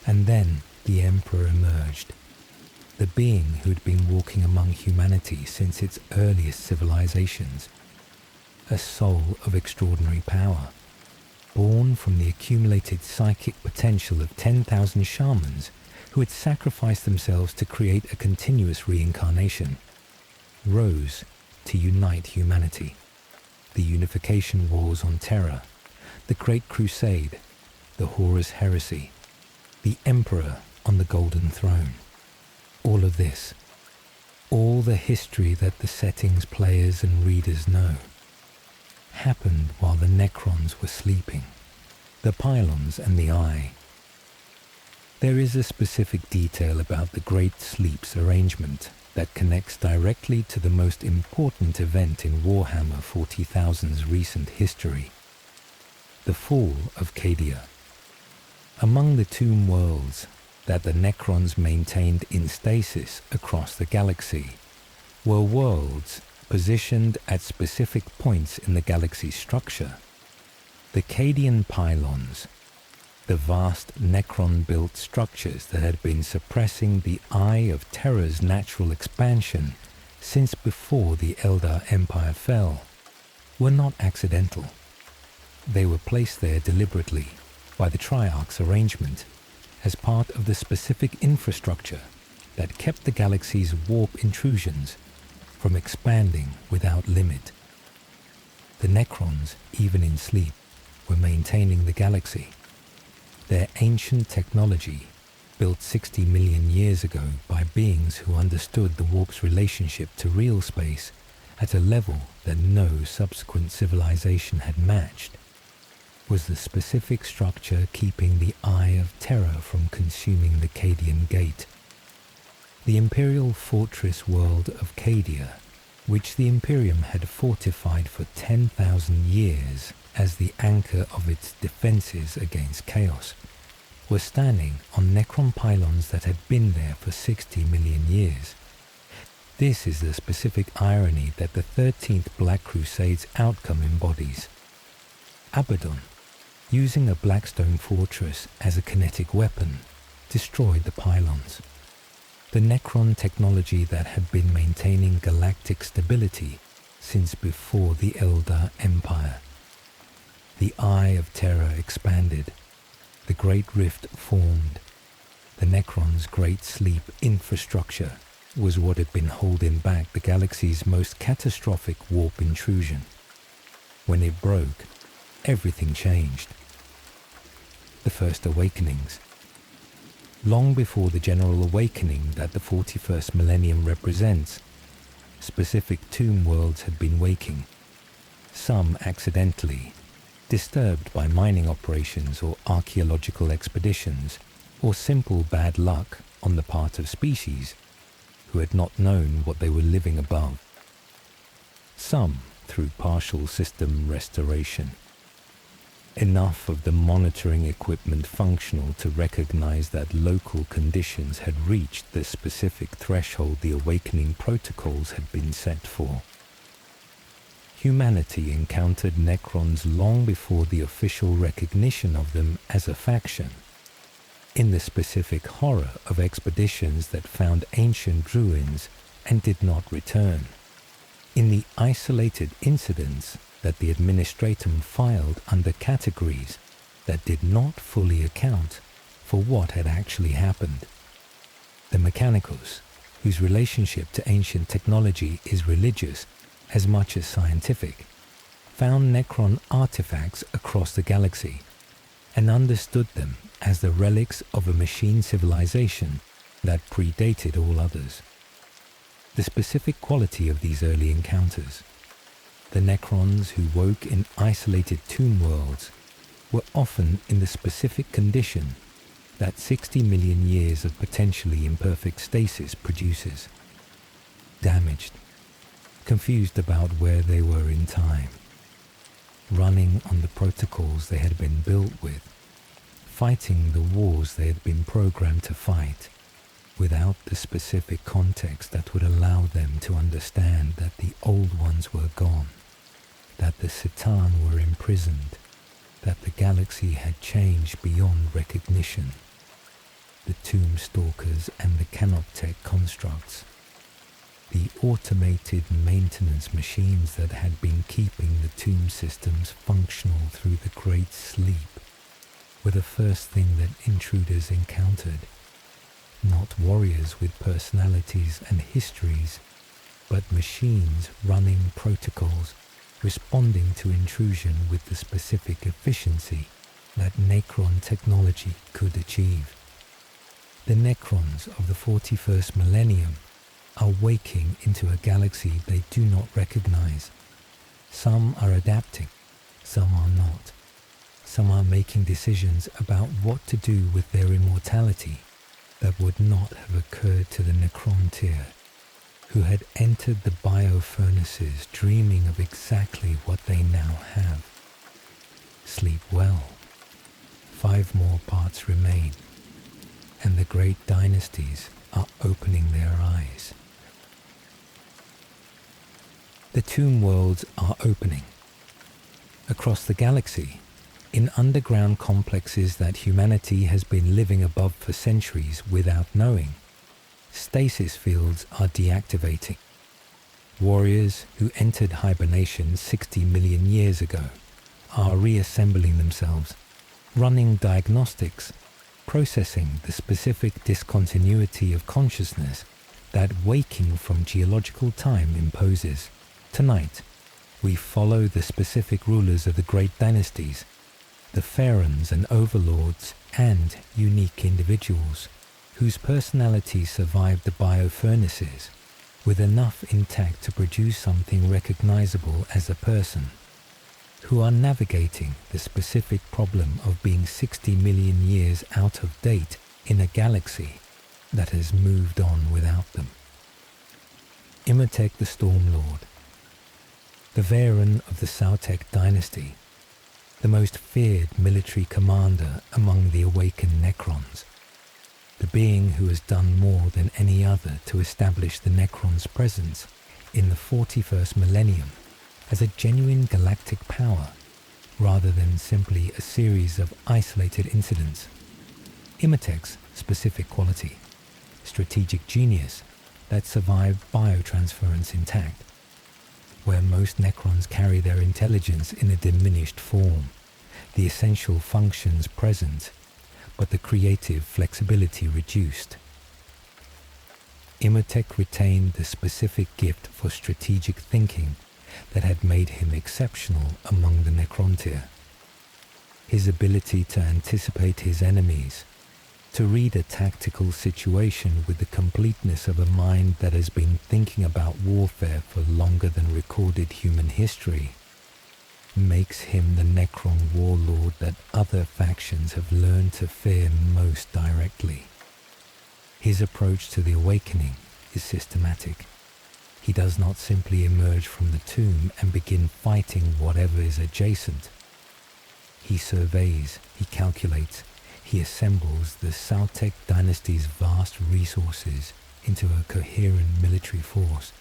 And then the Emperor emerged, the being who had been walking among humanity since its earliest civilizations, a soul of extraordinary power, born from the accumulated psychic potential of 10,000 shamans who had sacrificed themselves to create a continuous reincarnation, rose to unite humanity. The unification wars on Terra, the Great Crusade, the Horus Heresy, the Emperor on the Golden Throne. All of this, all the history that the settings players and readers know, happened while the Necrons were sleeping, the pylons and the Eye. There is a specific detail about the Great Sleep's arrangement that connects directly to the most important event in Warhammer 40,000's recent history, the fall of Cadia. Among the tomb worlds that the Necrons maintained in stasis across the galaxy were worlds positioned at specific points in the galaxy's structure. The Cadian pylons, the vast Necron-built structures that had been suppressing the Eye of Terra's natural expansion since before the Eldar Empire fell, were not accidental. They were placed there deliberately by the Triarch's arrangement as part of the specific infrastructure that kept the galaxy's warp intrusions from expanding without limit. The Necrons, even in sleep, were maintaining the galaxy. Their ancient technology, built 60 million years ago by beings who understood the warp's relationship to real space at a level that no subsequent civilization had matched, was the specific structure keeping the Eye of Terror from consuming the Cadian Gate. The Imperial fortress world of Cadia, which the Imperium had fortified for 10,000 years as the anchor of its defenses against chaos, was standing on Necron pylons that had been there for 60 million years. This is the specific irony that the 13th Black Crusade's outcome embodies. Abaddon, using a Blackstone fortress as a kinetic weapon, destroyed the pylons. The Necron technology that had been maintaining galactic stability since before the Eldar Empire. The Eye of Terror expanded. The Great Rift formed. The Necrons' Great Sleep infrastructure was what had been holding back the galaxy's most catastrophic warp intrusion. When it broke, everything changed. The First Awakenings. Long before the general awakening that the 41st millennium represents, specific tomb worlds had been waking, some accidentally, disturbed by mining operations or archaeological expeditions, or simple bad luck on the part of species who had not known what they were living above. Some through partial system restoration. Enough of the monitoring equipment functional to recognize that local conditions had reached the specific threshold the awakening protocols had been set for. Humanity encountered Necrons long before the official recognition of them as a faction, in the specific horror of expeditions that found ancient ruins and did not return, in the isolated incidents that the Administratum filed under categories that did not fully account for what had actually happened. The Mechanicals, whose relationship to ancient technology is religious as much as scientific, found Necron artifacts across the galaxy and understood them as the relics of a machine civilization that predated all others. the specific quality of these early encounters. The Necrons who woke in isolated tomb worlds were often in the specific condition that 60 million years of potentially imperfect stasis produces. Damaged, confused about where they were in time, running on the protocols they had been built with, fighting the wars they had been programmed to fight, without the specific context that would allow them to understand that the old ones were gone, that the Citan were imprisoned, that the galaxy had changed beyond recognition. The tomb stalkers and the canoptech constructs, the automated maintenance machines that had been keeping the tomb systems functional through the Great Sleep, were the first thing that intruders encountered. Not warriors with personalities and histories, but machines running protocols, responding to intrusion with the specific efficiency that Necron technology could achieve. The Necrons of the 41st millennium are waking into a galaxy they do not recognize. Some are adapting, some are not. Some are making decisions about what to do with their immortality that would not have occurred to the Necrontyr, who had entered the biofurnaces dreaming of exactly what they now have. Sleep well. 5 more parts remain, and the great dynasties are opening their eyes. The tomb worlds are opening. Across the galaxy, in underground complexes that humanity has been living above for centuries without knowing, stasis fields are deactivating. Warriors who entered hibernation 60 million years ago are reassembling themselves, running diagnostics, processing the specific discontinuity of consciousness that waking from geological time imposes. Tonight, we follow the specific rulers of the great dynasties, the pharaohs and overlords, and unique individuals whose personalities survived the biofurnaces with enough intact to produce something recognizable as a person, who are navigating the specific problem of being 60 million years out of date in a galaxy that has moved on without them. Imhotep the Stormlord, the Varen of the Sautek dynasty, the most feared military commander among the awakened Necrons, the being who has done more than any other to establish the Necrons' presence in the 41st millennium as a genuine galactic power, rather than simply a series of isolated incidents. Imhotep's specific quality, strategic genius that survived biotransference intact, where most Necrons carry their intelligence in a diminished form, the essential functions present, but the creative flexibility reduced. Imhotep retained the specific gift for strategic thinking that had made him exceptional among the Necrontyr. His ability to anticipate his enemies, to read a tactical situation with the completeness of a mind that has been thinking about warfare for longer than recorded human history, makes him the Necron warlord that other factions have learned to fear most directly. His approach to the awakening is systematic. He does not simply emerge from the tomb and begin fighting whatever is adjacent. He surveys, he calculates, he assembles the Sautek dynasty's vast resources into a coherent military force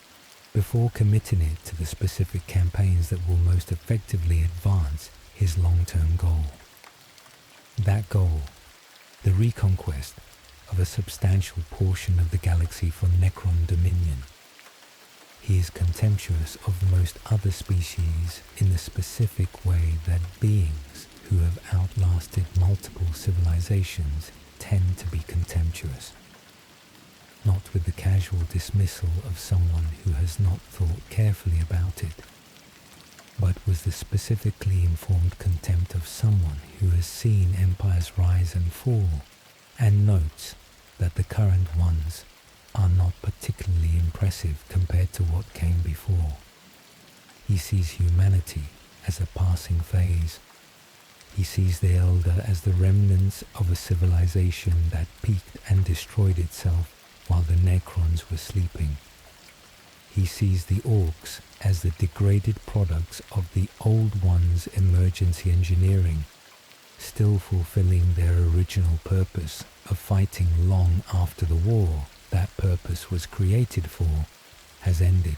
before committing it to the specific campaigns that will most effectively advance his long-term goal. That goal, the reconquest of a substantial portion of the galaxy for Necron dominion. He is contemptuous of most other species in the specific way that beings who have outlasted multiple civilizations tend to be contemptuous. Not with the casual dismissal of someone who has not thought carefully about it, but with the specifically informed contempt of someone who has seen empires rise and fall and notes that the current ones are not particularly impressive compared to what came before. He sees humanity as a passing phase. He sees the Elder as the remnants of a civilization that peaked and destroyed itself while the Necrons were sleeping. He sees the Orcs as the degraded products of the Old One's emergency engineering, still fulfilling their original purpose of fighting long after the war that purpose was created for has ended.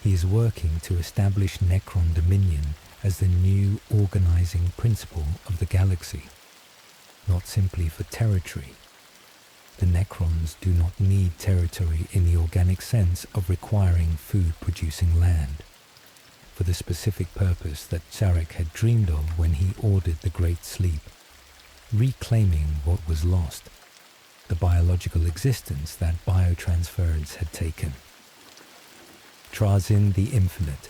He is working to establish Necron dominion as the new organizing principle of the galaxy, not simply for territory. The Necrons do not need territory in the organic sense of requiring food-producing land, for the specific purpose that Sarek had dreamed of when he ordered the Great Sleep, reclaiming what was lost, the biological existence that Biotransference had taken. Trazyn the Infinite,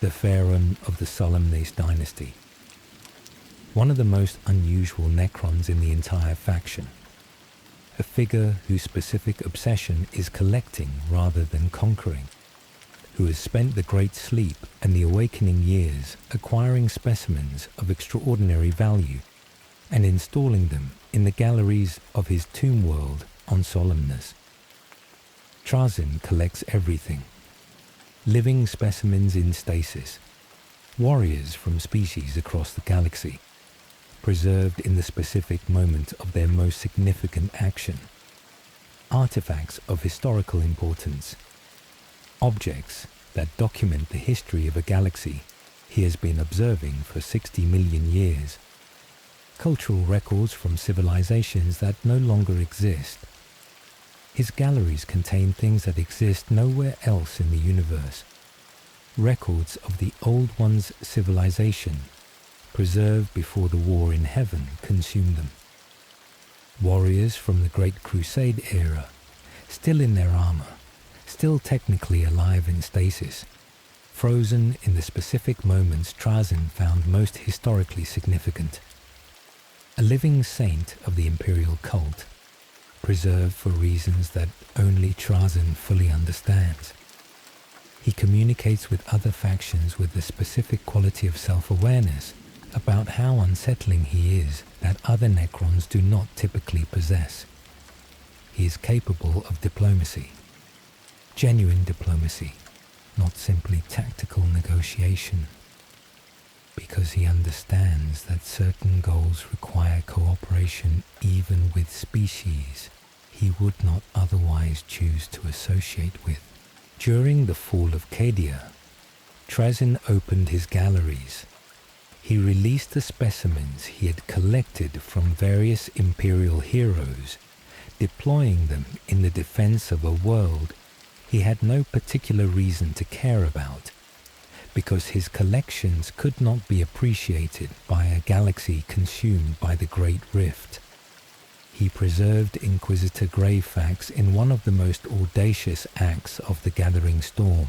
the Pharaoh of the Solemnes dynasty, one of the most unusual Necrons in the entire faction, a figure whose specific obsession is collecting rather than conquering, who has spent the Great Sleep and the Awakening years acquiring specimens of extraordinary value and installing them in the galleries of his tomb world on Solemnes. Trazyn collects everything: living specimens in stasis, warriors from species across the galaxy, preserved in the specific moment of their most significant action, artifacts of historical importance, objects that document the history of a galaxy he has been observing for 60 million years, cultural records from civilizations that no longer exist. His galleries contain things that exist nowhere else in the universe, records of the Old One's civilization, preserved before the war in heaven consumed them. Warriors from the Great Crusade era, still in their armor, still technically alive in stasis, frozen in the specific moments Trazyn found most historically significant. A living saint of the Imperial cult, preserved for reasons that only Trazyn fully understands. He communicates with other factions with the specific quality of self-awareness about how unsettling he is that other Necrons do not typically possess. He is capable of diplomacy, genuine diplomacy, not simply tactical negotiation, because he understands that certain goals require cooperation even with species he would not otherwise choose to associate with. During the fall of Cadia, Trazyn opened his galleries. He released the specimens he had collected from various Imperial heroes, deploying them in the defense of a world he had no particular reason to care about, because his collections could not be appreciated by a galaxy consumed by the Great Rift. He preserved Inquisitor Greyfax in one of the most audacious acts of the Gathering Storm,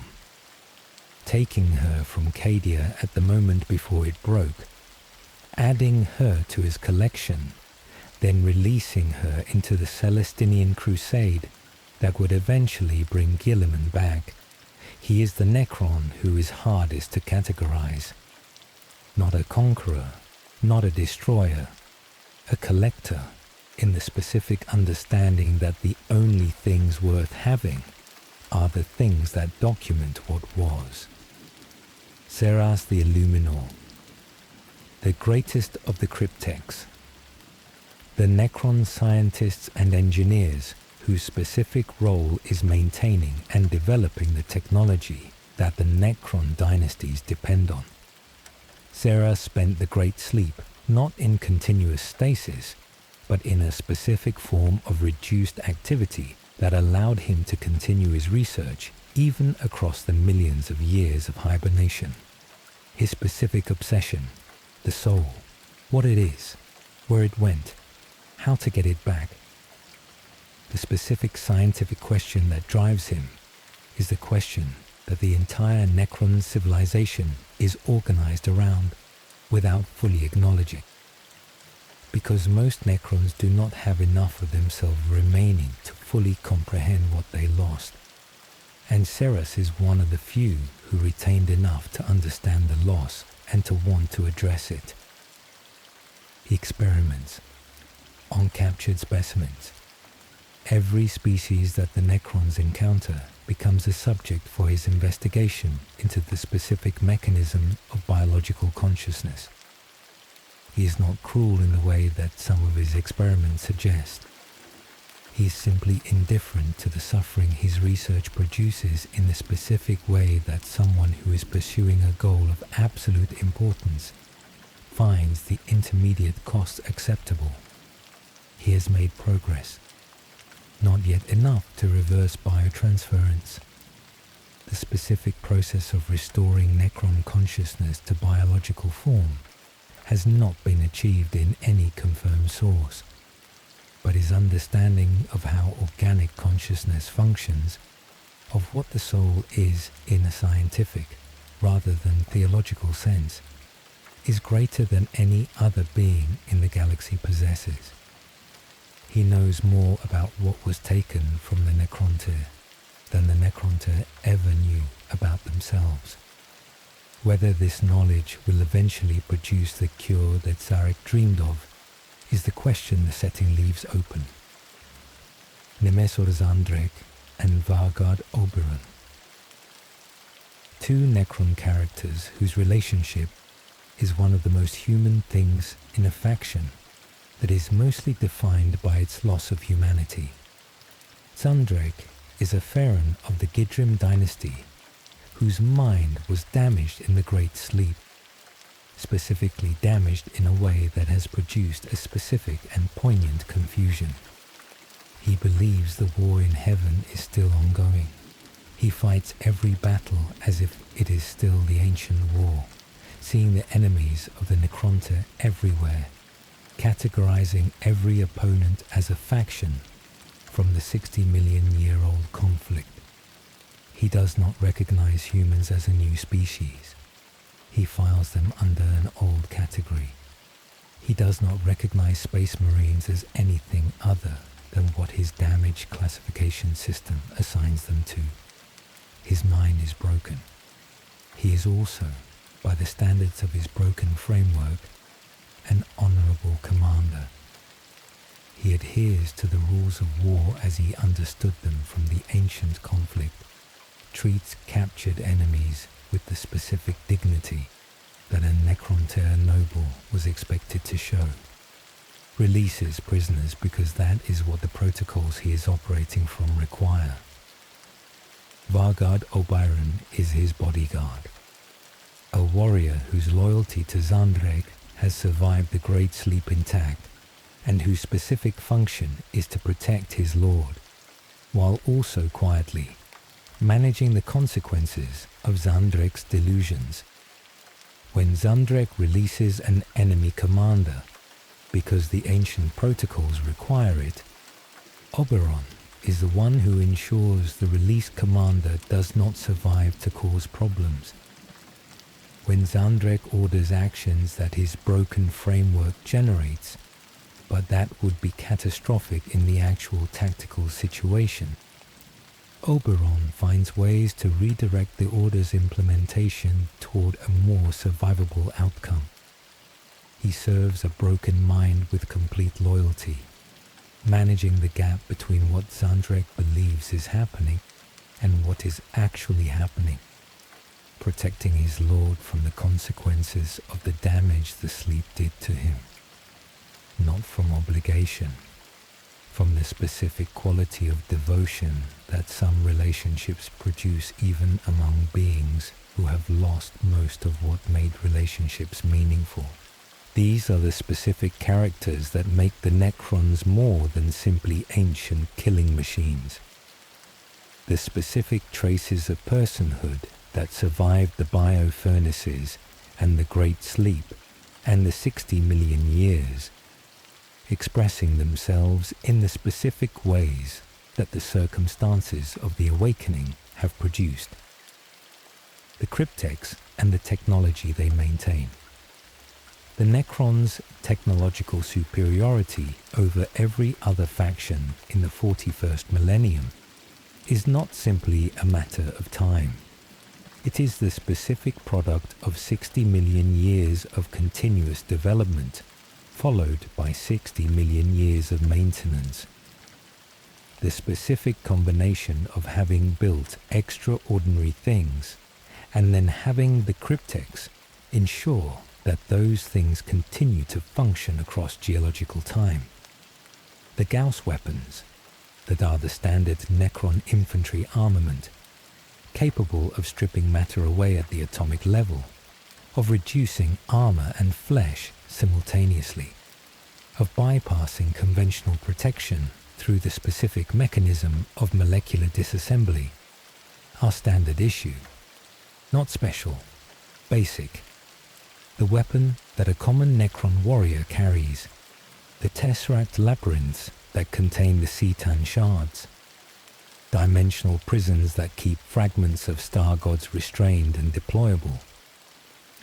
taking her from Cadia at the moment before it broke, adding her to his collection, then releasing her into the Celestinian crusade that would eventually bring Guilliman back. He is the Necron who is hardest to categorize. Not a conqueror, not a destroyer, a collector, in the specific understanding that the only things worth having are the things that document what was. Seras the Illuminor, the greatest of the cryptex, the Necron scientists and engineers whose specific role is maintaining and developing the technology that the Necron dynasties depend on. Seras spent the Great Sleep not in continuous stasis, but in a specific form of reduced activity that allowed him to continue his research even across the millions of years of hibernation. His specific obsession, the soul, what it is, where it went, how to get it back. The specific scientific question that drives him is the question that the entire Necron civilization is organized around without fully acknowledging. because most Necrons do not have enough of themselves remaining to fully comprehend what they lost, and Ceres is one of the few who retained enough to understand the loss and to want to address it. He experiments on captured specimens. Every species that the Necrons encounter becomes a subject for his investigation into the specific mechanism of biological consciousness. He is not cruel in the way that some of his experiments suggest. He is simply indifferent to the suffering his research produces in the specific way that someone who is pursuing a goal of absolute importance finds the intermediate cost acceptable. He has made progress, not yet enough to reverse biotransference. The specific process of restoring Necron consciousness to biological form has not been achieved in any confirmed source, but his understanding of how organic consciousness functions, of what the soul is in a scientific rather than theological sense, is greater than any other being in the galaxy possesses. He knows more about what was taken from the Necrontyr than the Necrontyr ever knew about themselves. Whether this knowledge will eventually produce the cure that Zarek dreamed of is the question the setting leaves open. Nemesor Zandrek and Vargard Oberon. Two Necron characters whose relationship is one of the most human things in a faction that is mostly defined by its loss of humanity. Zandrek is a Pharaoh of the Gidrim dynasty whose mind was damaged in the Great Sleep, specifically damaged in a way that has produced a specific and poignant confusion. He believes the war in heaven is still ongoing. He fights every battle as if it is still the ancient war, seeing the enemies of the Necrontyr everywhere, categorizing every opponent as a faction from the 60-million-year-old conflict. He does not recognize humans as a new species. He files them under an old category. He does not recognize space marines as anything other than what his damaged classification system assigns them to. His mind is broken. He is also, by the standards of his broken framework, an honorable commander. He adheres to the rules of war as he understood them from the ancient conflict, treats captured enemies with the specific dignity that a Necrontyr noble was expected to show, releases prisoners because that is what the protocols he is operating from require. Vargard Oberon is his bodyguard, a warrior whose loyalty to Zandrek has survived the Great Sleep intact and whose specific function is to protect his lord, while also quietly managing the consequences of Zandrek's delusions. When Zandrek releases an enemy commander because the ancient protocols require it, Oberon is the one who ensures the released commander does not survive to cause problems. When Zandrek orders actions that his broken framework generates, but that would be catastrophic in the actual tactical situation, Oberon finds ways to redirect the order's implementation toward a more survivable outcome. He serves a broken mind with complete loyalty, managing the gap between what Zandrek believes is happening and what is actually happening, protecting his lord from the consequences of the damage the sleep did to him, not from obligation, from the specific quality of devotion that some relationships produce even among beings who have lost most of what made relationships meaningful. These are the specific characters that make the Necrons more than simply ancient killing machines. The specific traces of personhood that survived the bio-furnaces and the Great Sleep and the 60 million years, expressing themselves in the specific ways that the circumstances of the awakening have produced, the cryptex and the technology they maintain. The Necrons' technological superiority over every other faction in the 41st millennium is not simply a matter of time. It is the specific product of 60 million years of continuous development, followed by 60 million years of maintenance. The specific combination of having built extraordinary things and then having the cryptex ensure that those things continue to function across geological time. The Gauss weapons, that are the standard Necron infantry armament, capable of stripping matter away at the atomic level, of reducing armor and flesh simultaneously, of bypassing conventional protection through the specific mechanism of molecular disassembly, are standard issue, not special, basic. The weapon that a common Necron warrior carries, the Tesseract labyrinths that contain the Citan shards, dimensional prisons that keep fragments of star gods restrained and deployable,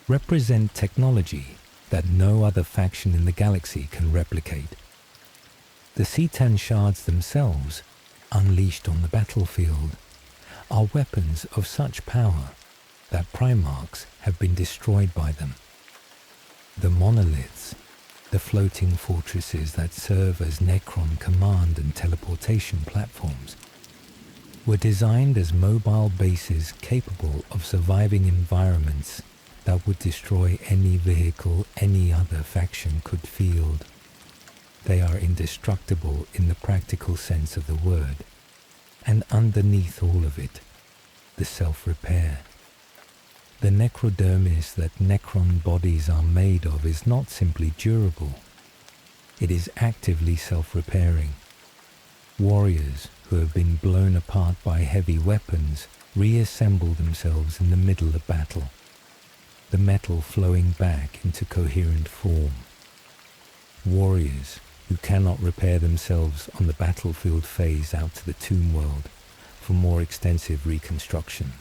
represent technology that no other faction in the galaxy can replicate. The Citan shards themselves, unleashed on the battlefield, are weapons of such power that Primarchs have been destroyed by them. The monoliths, the floating fortresses that serve as Necron command and teleportation platforms, were designed as mobile bases capable of surviving environments that would destroy any vehicle any other faction could field. They are indestructible in the practical sense of the word, and underneath all of it, the self-repair. The necrodermis that Necron bodies are made of is not simply durable. It is actively self-repairing. Warriors who have been blown apart by heavy weapons reassemble themselves in the middle of battle, the metal flowing back into coherent form. Warriors who cannot repair themselves on the battlefield phase out to the tomb world for more extensive reconstruction.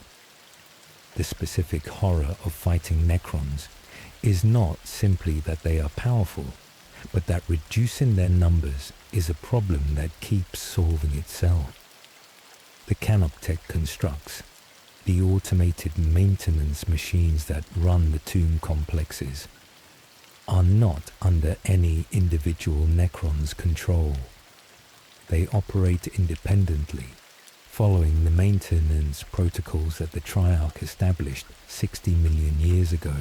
The specific horror of fighting Necrons is not simply that they are powerful, but that reducing their numbers is a problem that keeps solving itself. The Canoptech constructs, the automated maintenance machines that run the tomb complexes, are not under any individual Necron's control. They operate independently, following the maintenance protocols that the Triarch established 60 million years ago,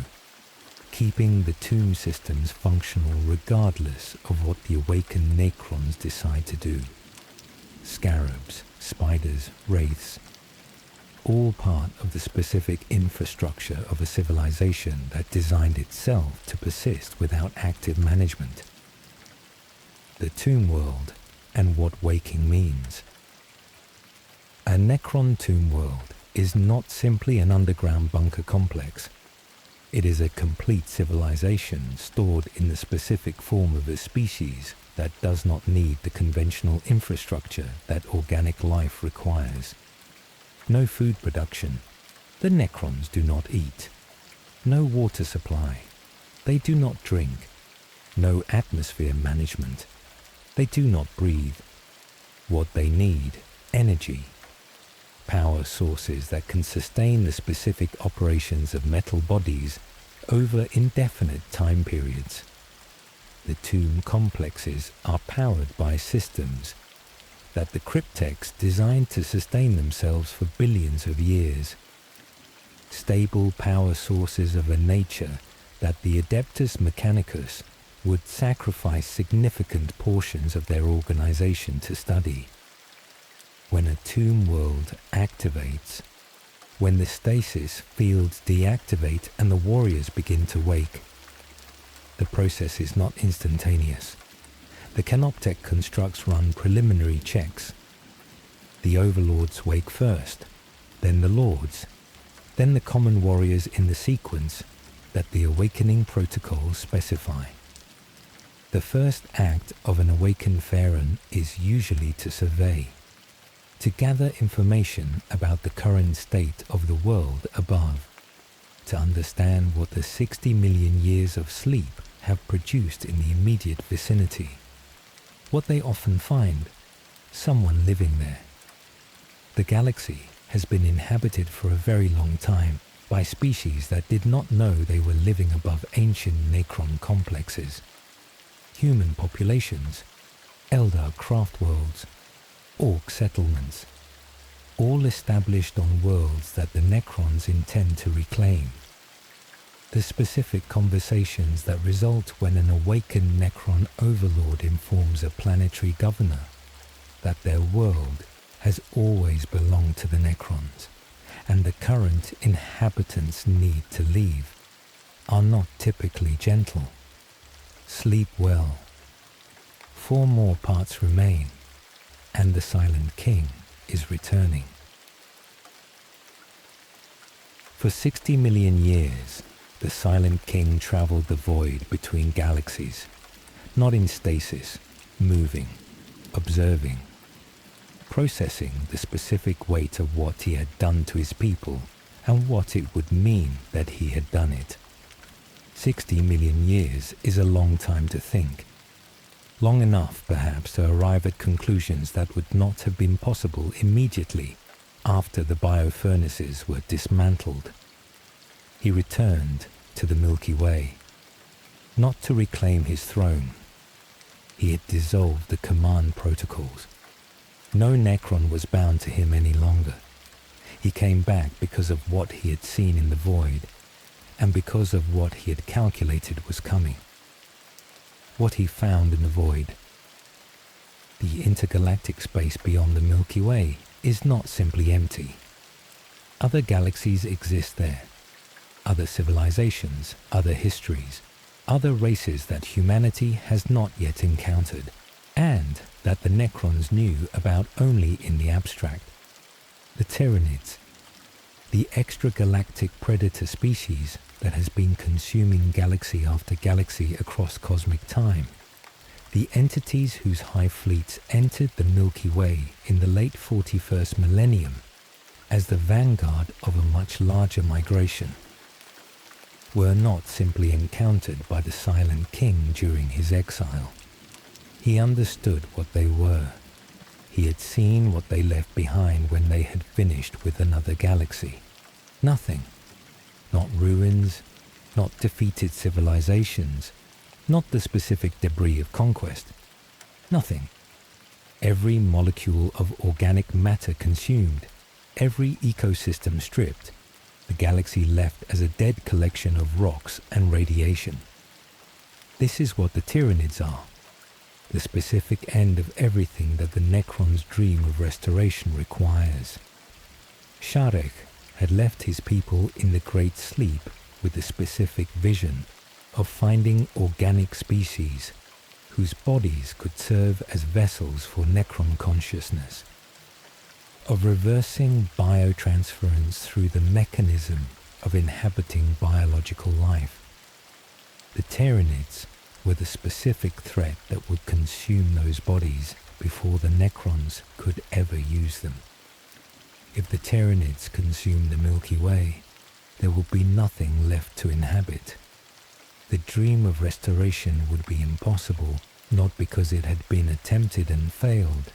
keeping the tomb systems functional regardless of what the awakened Necrons decide to do. Scarabs, spiders, wraiths, all part of the specific infrastructure of a civilization that designed itself to persist without active management. The tomb world and what waking means. A Necron tomb world is not simply an underground bunker complex. It is a complete civilization stored in the specific form of a species that does not need the conventional infrastructure that organic life requires. No food production. The Necrons do not eat. No water supply. They do not drink. No atmosphere management. They do not breathe. What they need, energy. Power sources that can sustain the specific operations of metal bodies over indefinite time periods. The tomb complexes are powered by systems that the cryptex designed to sustain themselves for billions of years. Stable power sources of a nature that the Adeptus Mechanicus would sacrifice significant portions of their organization to study. When a tomb world activates, when the stasis fields deactivate and the warriors begin to wake, the process is not instantaneous. The Canoptech constructs run preliminary checks. The overlords wake first, then the lords, then the common warriors in the sequence that the awakening protocols specify. The first act of an awakened Pharaon is usually to survey, to gather information about the current state of the world above, to understand what the 60 million years of sleep have produced in the immediate vicinity. What they often find, someone living there. The galaxy has been inhabited for a very long time by species that did not know they were living above ancient Necron complexes. Human populations, Eldar craft worlds, Orc settlements, all established on worlds that the Necrons intend to reclaim. The specific conversations that result when an awakened Necron overlord informs a planetary governor that their world has always belonged to the Necrons, and the current inhabitants need to leave, are not typically gentle. Sleep well. 4 more parts remain, and the Silent King is returning. For 60 million years, the Silent King traveled the void between galaxies, not in stasis, moving, observing, processing the specific weight of what he had done to his people and what it would mean that he had done it. 60 million years is a long time to think. Long enough, perhaps, to arrive at conclusions that would not have been possible immediately after the biofurnaces were dismantled. He returned to the Milky Way, not to reclaim his throne. He had dissolved the command protocols. No Necron was bound to him any longer. He came back because of what he had seen in the void, and because of what he had calculated was coming. What he found in the void, the intergalactic space beyond the Milky Way, is not simply empty. Other galaxies exist there, other civilizations, other histories, other races that humanity has not yet encountered, and that the Necrons knew about only in the abstract. The Tyranids, the extragalactic predator species that has been consuming galaxy after galaxy across cosmic time. The entities whose hive fleets entered the Milky Way in the late 41st millennium as the vanguard of a much larger migration, were not simply encountered by the Silent King during his exile. He understood what they were. He had seen what they left behind when they had finished with another galaxy. Nothing. Not ruins, not defeated civilizations, not the specific debris of conquest. Nothing. Every molecule of organic matter consumed, every ecosystem stripped, the galaxy left as a dead collection of rocks and radiation. This is what the Tyranids are, the specific end of everything that the Necrons' dream of restoration requires. Sharek had left his people in the Great Sleep with the specific vision of finding organic species whose bodies could serve as vessels for Necron consciousness, of reversing biotransference through the mechanism of inhabiting biological life. The Tyranids were the specific threat that would consume those bodies before the Necrons could ever use them. If the Tyranids consumed the Milky Way, there would be nothing left to inhabit. The dream of restoration would be impossible, not because it had been attempted and failed,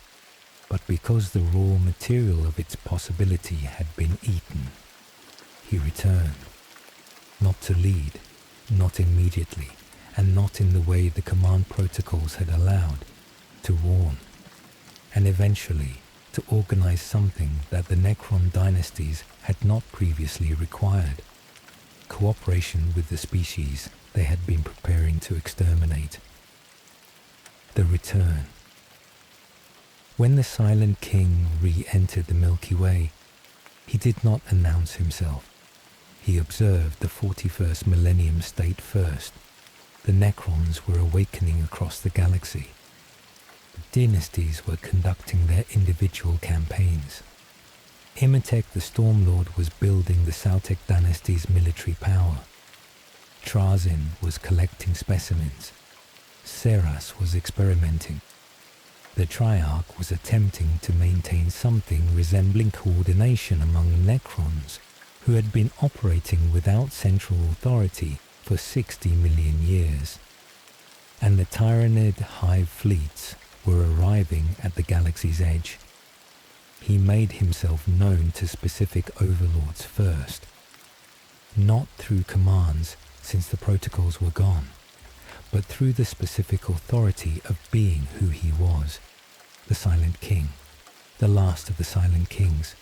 but because the raw material of its possibility had been eaten. He returned, not to lead, not immediately, and not in the way the command protocols had allowed, to warn, and eventually to organize something that the Necron dynasties had not previously required, cooperation with the species they had been preparing to exterminate. The return. When the Silent King re-entered the Milky Way, he did not announce himself. He observed the 41st millennium state first. The Necrons were awakening across the galaxy. The Dynasties were conducting their individual campaigns. Immortality the Stormlord was building the Sautek Dynasty's military power. Trazyn was collecting specimens. Seras was experimenting. The Triarch was attempting to maintain something resembling coordination among Necrons who had been operating without central authority for 60 million years. and the Tyranid hive fleets were arriving at the galaxy's edge. He made himself known to specific overlords first, not through commands since the protocols were gone, but through the specific authority of being who he was, the Silent King, the last of the Silent Kings,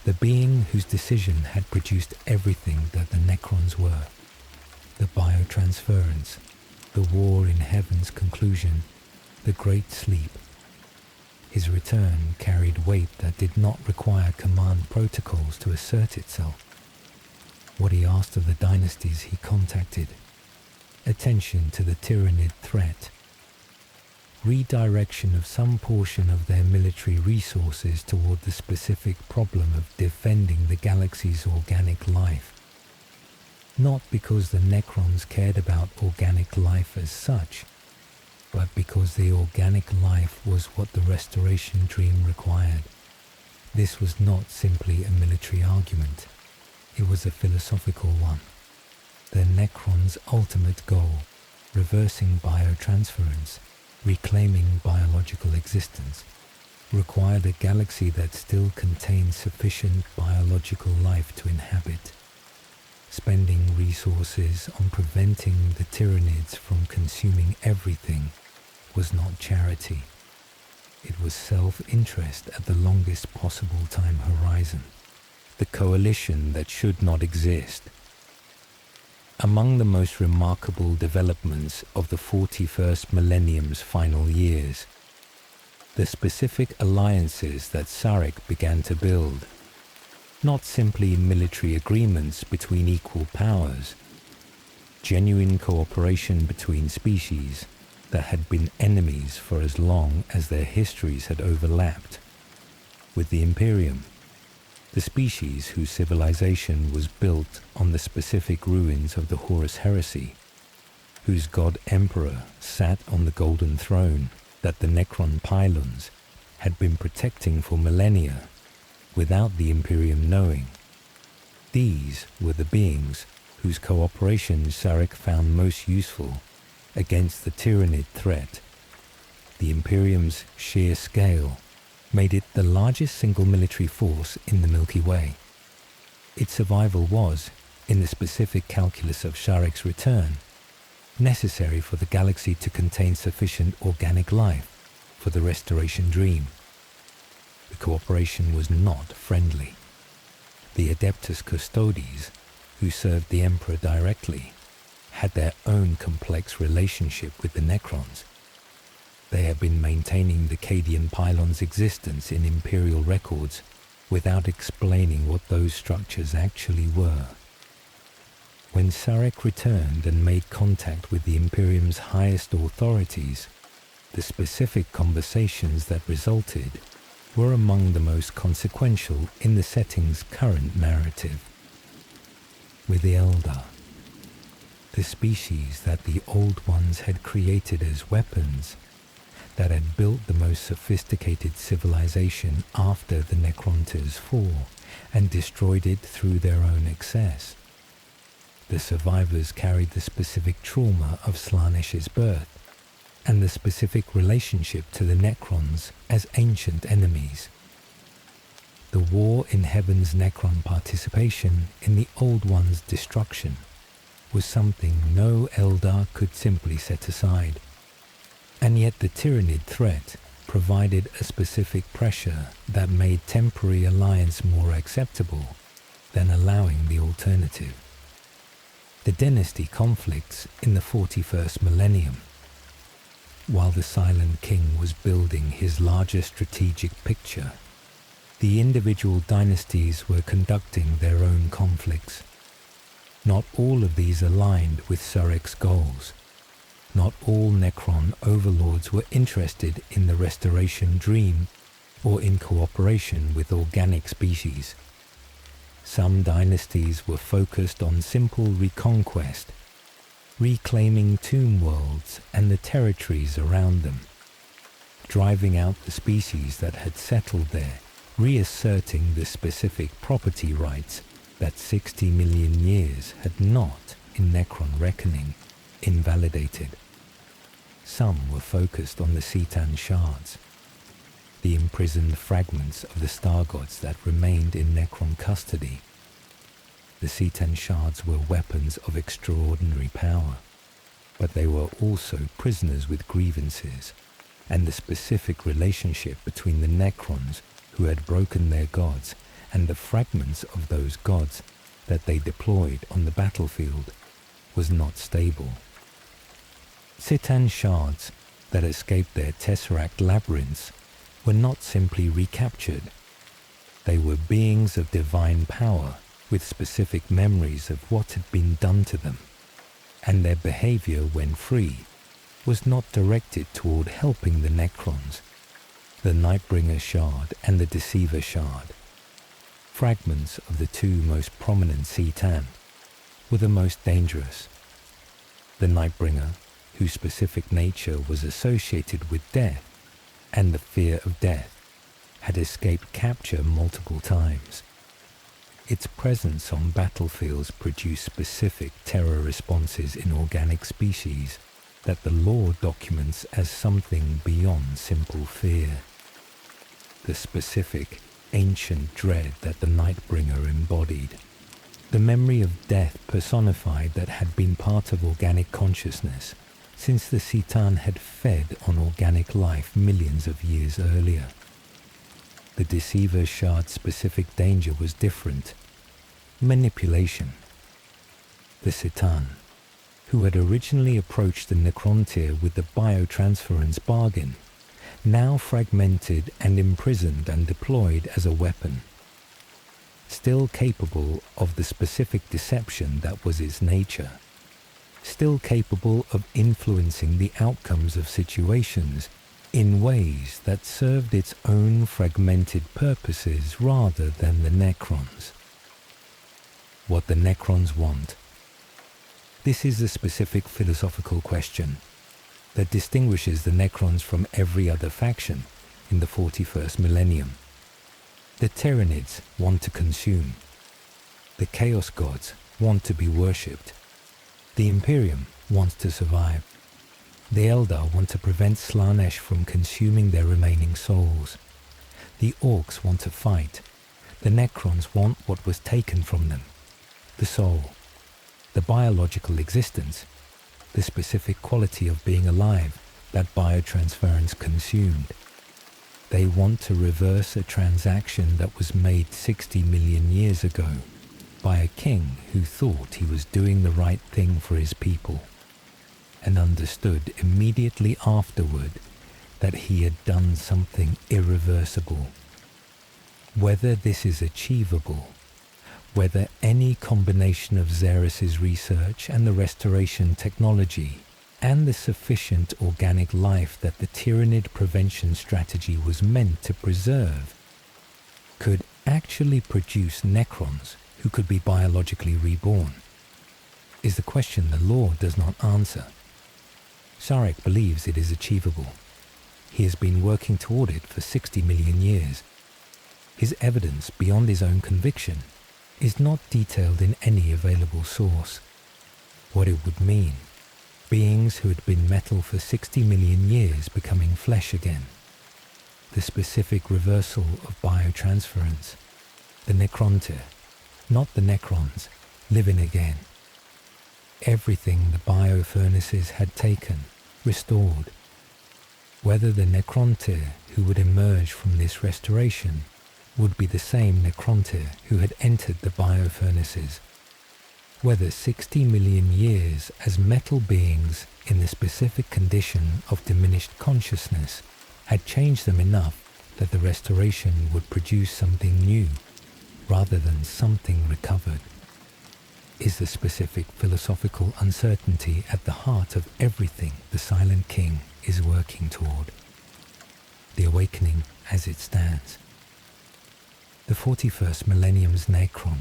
the being whose decision had produced everything that the Necrons were, the Biotransference, the war in heaven's conclusion, the Great Sleep. His return carried weight that did not require command protocols to assert itself. What he asked of the dynasties he contacted: attention to the Tyranid threat, redirection of some portion of their military resources toward the specific problem of defending the galaxy's organic life. Not because the Necrons cared about organic life as such, but because the organic life was what the restoration dream required. This was not simply a military argument. It was a philosophical one. The Necrons' ultimate goal, reversing biotransference, reclaiming biological existence, required a galaxy that still contained sufficient biological life to inhabit. Spending resources on preventing the Tyranids from consuming everything was not charity. It was self-interest at the longest possible time horizon, the coalition that should not exist. Among the most remarkable developments of the 41st millennium's final years, the specific alliances that Sarek began to build, not simply military agreements between equal powers, genuine cooperation between species that had been enemies for as long as their histories had overlapped. With the Imperium, the species whose civilization was built on the specific ruins of the Horus Heresy, whose god emperor sat on the golden throne that the Necron pylons had been protecting for millennia without the Imperium knowing. These were the beings whose cooperation Sarek found most useful against the Tyranid threat. The Imperium's sheer scale made it the largest single military force in the Milky Way. Its survival was, in the specific calculus of Sarek's return, necessary for the galaxy to contain sufficient organic life for the restoration dream. The cooperation was not friendly. The Adeptus Custodes, who served the Emperor directly, had their own complex relationship with the Necrons. They had been maintaining the Cadian pylon's existence in Imperial records without explaining what those structures actually were. When Sarek returned and made contact with the Imperium's highest authorities, the specific conversations that resulted were among the most consequential in the setting's current narrative. With the Eldar, the species that the Old Ones had created as weapons, that had built the most sophisticated civilization after the Necrontyr's fall and destroyed it through their own excess. The survivors carried the specific trauma of Slanesh's birth and the specific relationship to the Necrons as ancient enemies. The war in Heaven's Necron participation in the Old One's destruction was something no Eldar could simply set aside. And yet the Tyranid threat provided a specific pressure that made temporary alliance more acceptable than allowing the alternative. The dynasty conflicts in the 41st millennium. While the Silent King was building his larger strategic picture, the individual dynasties were conducting their own conflicts. Not all of these aligned with Sarek's goals. Not all Necron overlords were interested in the restoration dream or in cooperation with organic species. Some dynasties were focused on simple reconquest, reclaiming tomb worlds and the territories around them, driving out the species that had settled there, reasserting the specific property rights that 60 million years had not, in Necron reckoning, invalidated. Some were focused on the Citan shards, the imprisoned fragments of the star gods that remained in Necron custody. The Citan shards were weapons of extraordinary power, but they were also prisoners with grievances, and the specific relationship between the Necrons who had broken their gods and the fragments of those gods that they deployed on the battlefield was not stable. Citan shards that escaped their Tesseract labyrinths were not simply recaptured. They were beings of divine power with specific memories of what had been done to them, and their behavior when free was not directed toward helping the Necrons, the Nightbringer shard and the Deceiver shard. Fragments of the two most prominent Citan were the most dangerous. The Nightbringer, whose specific nature was associated with death and the fear of death, had escaped capture multiple times. Its presence on battlefields produced specific terror responses in organic species that the lore documents as something beyond simple fear. The specific, ancient dread that the Nightbringer embodied, the memory of death personified that had been part of organic consciousness since the Citan had fed on organic life millions of years earlier. The Deceiver shard's specific danger was different. Manipulation. The Citan, who had originally approached the Necrontyr with the Biotransference bargain, now fragmented and imprisoned and deployed as a weapon. Still capable of the specific deception that was its nature, still capable of influencing the outcomes of situations in ways that served its own fragmented purposes rather than the Necrons. What the Necrons want. This is a specific philosophical question that distinguishes the Necrons from every other faction in the 41st millennium. The Tyranids want to consume. The Chaos Gods want to be worshipped. The Imperium wants to survive. The Eldar want to prevent Slaanesh from consuming their remaining souls. The Orcs want to fight. The Necrons want what was taken from them. The soul. The biological existence. The specific quality of being alive that biotransference consumed. They want to reverse a transaction that was made 60 million years ago by a king who thought he was doing the right thing for his people, and understood immediately afterward that he had done something irreversible. Whether this is achievable, whether any combination of Xeris's research and the restoration technology and the sufficient organic life that the Tyranid prevention strategy was meant to preserve could actually produce Necrons who could be biologically reborn, is the question the lore does not answer. Sarek believes it is achievable. He has been working toward it for 60 million years. His evidence beyond his own conviction is not detailed in any available source. What it would mean, beings who had been metal for 60 million years becoming flesh again. The specific reversal of biotransference. The Necrontyr, not the Necrons, living again. Everything the biofurnaces had taken, restored. Whether the Necrontyr who would emerge from this restoration would be the same Necrontyr who had entered the biofurnaces. Whether 60 million years as metal beings in the specific condition of diminished consciousness had changed them enough that the restoration would produce something new rather than something recovered, is the specific philosophical uncertainty at the heart of everything the Silent King is working toward. The awakening as it stands. The 41st millennium's Necron.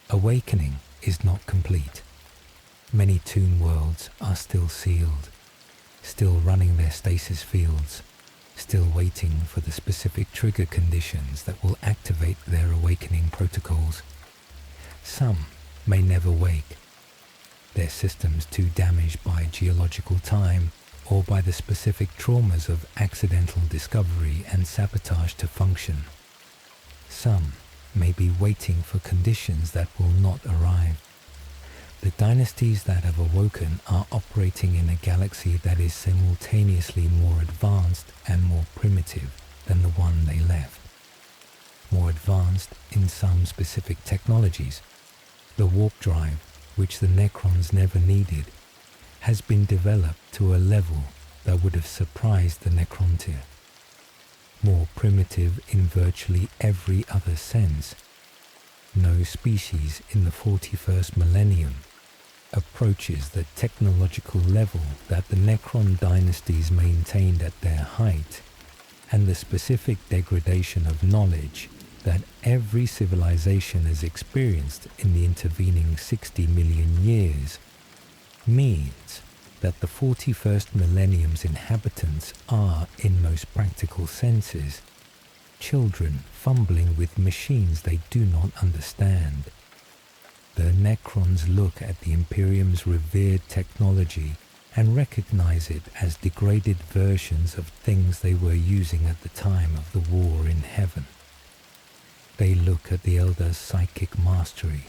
Awakening is not complete. Many tomb worlds are still sealed, still running their stasis fields, still waiting for the specific trigger conditions that will activate their awakening protocols. Some may never wake, their systems too damaged by geological time or by the specific traumas of accidental discovery and sabotage to function. Some may be waiting for conditions that will not arrive. The dynasties that have awoken are operating in a galaxy that is simultaneously more advanced and more primitive than the one they left. More advanced in some specific technologies. The warp drive, which the Necrons never needed, has been developed to a level that would have surprised the Necrontyr. More primitive in virtually every other sense. No species in the 41st millennium approaches the technological level that the Necron dynasties maintained at their height, and the specific degradation of knowledge that every civilization has experienced in the intervening 60 million years means that the 41st millennium's inhabitants are, in most practical senses, children fumbling with machines they do not understand. The Necrons look at the Imperium's revered technology and recognize it as degraded versions of things they were using at the time of the war in heaven. They look at the Elder's psychic mastery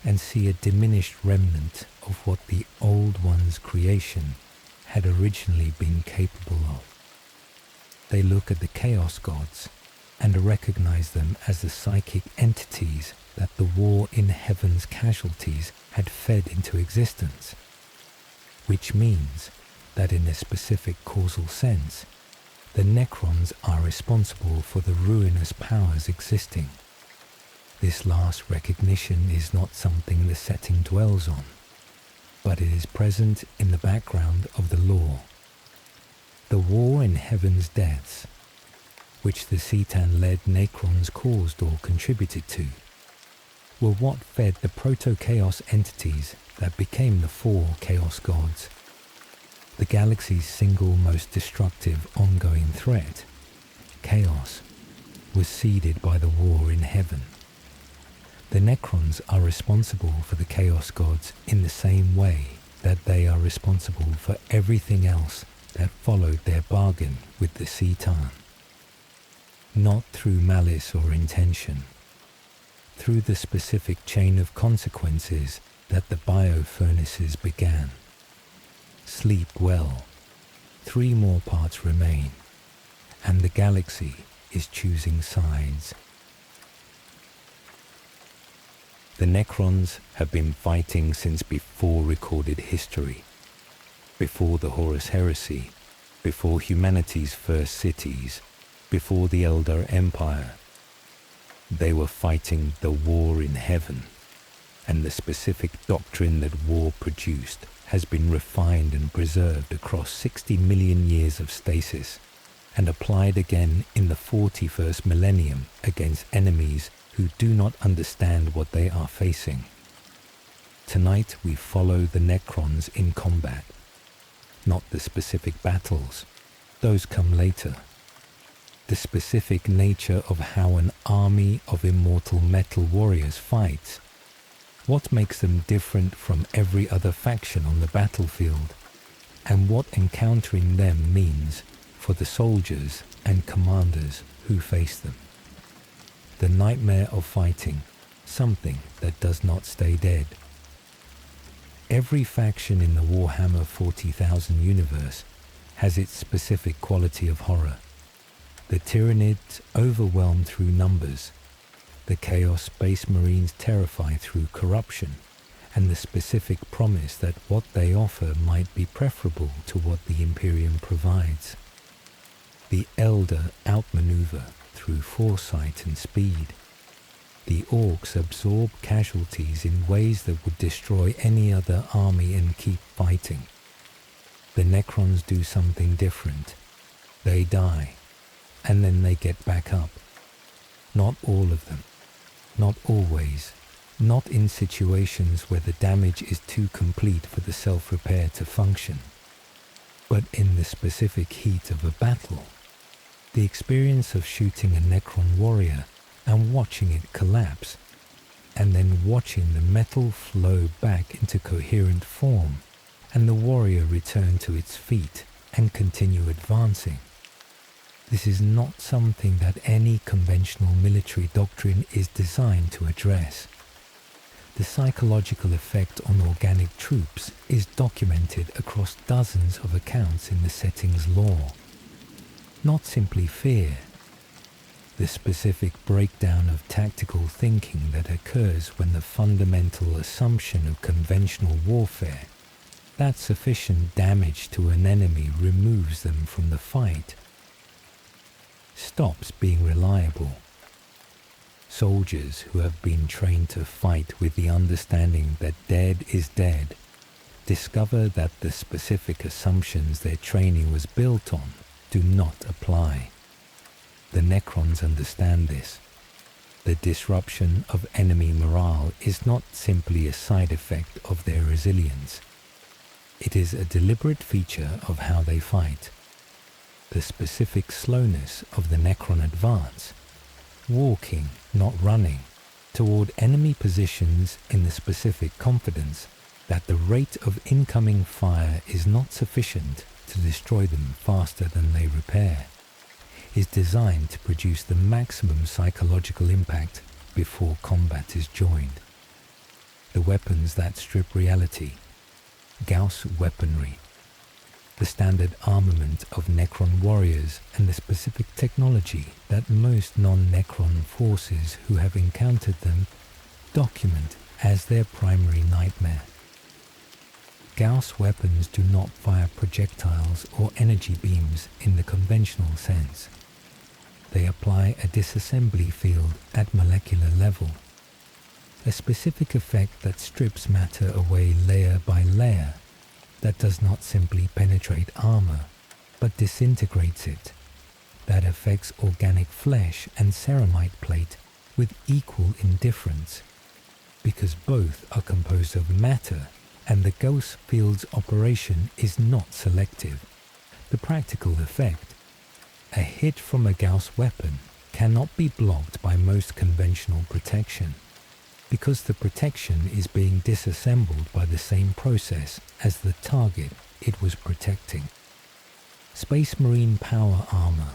and see a diminished remnant of what the Old One's creation had originally been capable of. They look at the Chaos Gods and recognize them as the psychic entities that the war in heaven's casualties had fed into existence, which means that in a specific causal sense, the Necrons are responsible for the ruinous powers existing. This last recognition is not something the setting dwells on, but it is present in the background of the lore. The war in heaven's deaths, which the Cetan-led Necrons caused or contributed to, were what fed the proto-chaos entities that became the four Chaos Gods. The galaxy's single most destructive ongoing threat, chaos, was seeded by the war in heaven. The Necrons are responsible for the Chaos Gods in the same way that they are responsible for everything else that followed their bargain with the Cetan. Not through malice or intention, through the specific chain of consequences that the biofurnaces began. Sleep well. 3 more parts remain, and the galaxy is choosing sides. The Necrons have been fighting since before recorded history, before the Horus Heresy, before humanity's first cities, before the Elder Empire. They were fighting the war in heaven, and the specific doctrine that war produced has been refined and preserved across 60 million years of stasis, and applied again in the 41st millennium against enemies who do not understand what they are facing. Tonight we follow the Necrons in combat, not the specific battles, those come later. The specific nature of how an army of immortal metal warriors fights, what makes them different from every other faction on the battlefield, and what encountering them means for the soldiers and commanders who face them. The nightmare of fighting, something that does not stay dead. Every faction in the Warhammer 40,000 universe has its specific quality of horror. The Tyranids overwhelm through numbers, the Chaos Space Marines terrify through corruption, and the specific promise that what they offer might be preferable to what the Imperium provides. The Elder outmaneuver through foresight and speed. The Orcs absorb casualties in ways that would destroy any other army and keep fighting. The Necrons do something different. They die, and then they get back up. Not all of them. Not always. Not in situations where the damage is too complete for the self-repair to function. But in the specific heat of a battle. The experience of shooting a Necron warrior and watching it collapse, and then watching the metal flow back into coherent form, and the warrior return to its feet and continue advancing. This is not something that any conventional military doctrine is designed to address. The psychological effect on organic troops is documented across dozens of accounts in the setting's lore. Not simply fear. The specific breakdown of tactical thinking that occurs when the fundamental assumption of conventional warfare, that sufficient damage to an enemy removes them from the fight, stops being reliable. Soldiers who have been trained to fight with the understanding that dead is dead discover that the specific assumptions their training was built on do not apply. The Necrons understand this. The disruption of enemy morale is not simply a side effect of their resilience. It is a deliberate feature of how they fight. The specific slowness of the Necron advance, walking, not running, toward enemy positions in the specific confidence that the rate of incoming fire is not sufficient to destroy them faster than they repair, is designed to produce the maximum psychological impact before combat is joined. The weapons that strip reality, Gauss weaponry, the standard armament of Necron warriors, and the specific technology that most non-Necron forces who have encountered them document as their primary nightmare. Gauss weapons do not fire projectiles or energy beams in the conventional sense. They apply a disassembly field at molecular level, a specific effect that strips matter away layer by layer, that does not simply penetrate armor, but disintegrates it, that affects organic flesh and ceramite plate with equal indifference, because both are composed of matter and the Gauss field's operation is not selective. The practical effect, a hit from a Gauss weapon, cannot be blocked by most conventional protection, because the protection is being disassembled by the same process as the target it was protecting. Space Marine power armor,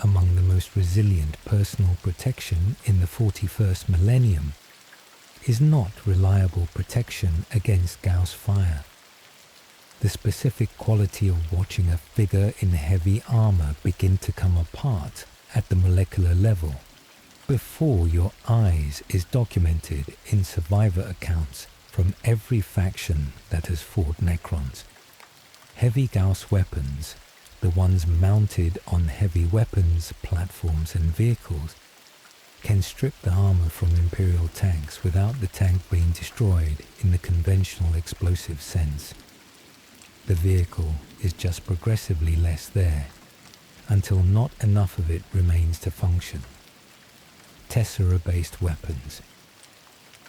among the most resilient personal protection in the 41st millennium, is not reliable protection against Gauss fire. The specific quality of watching a figure in heavy armor begin to come apart at the molecular level before your eyes is documented in survivor accounts from every faction that has fought Necrons. Heavy Gauss weapons, the ones mounted on heavy weapons, platforms and vehicles, can strip the armor from Imperial tanks without the tank being destroyed in the conventional explosive sense. The vehicle is just progressively less there, until not enough of it remains to function. Tessera-based weapons.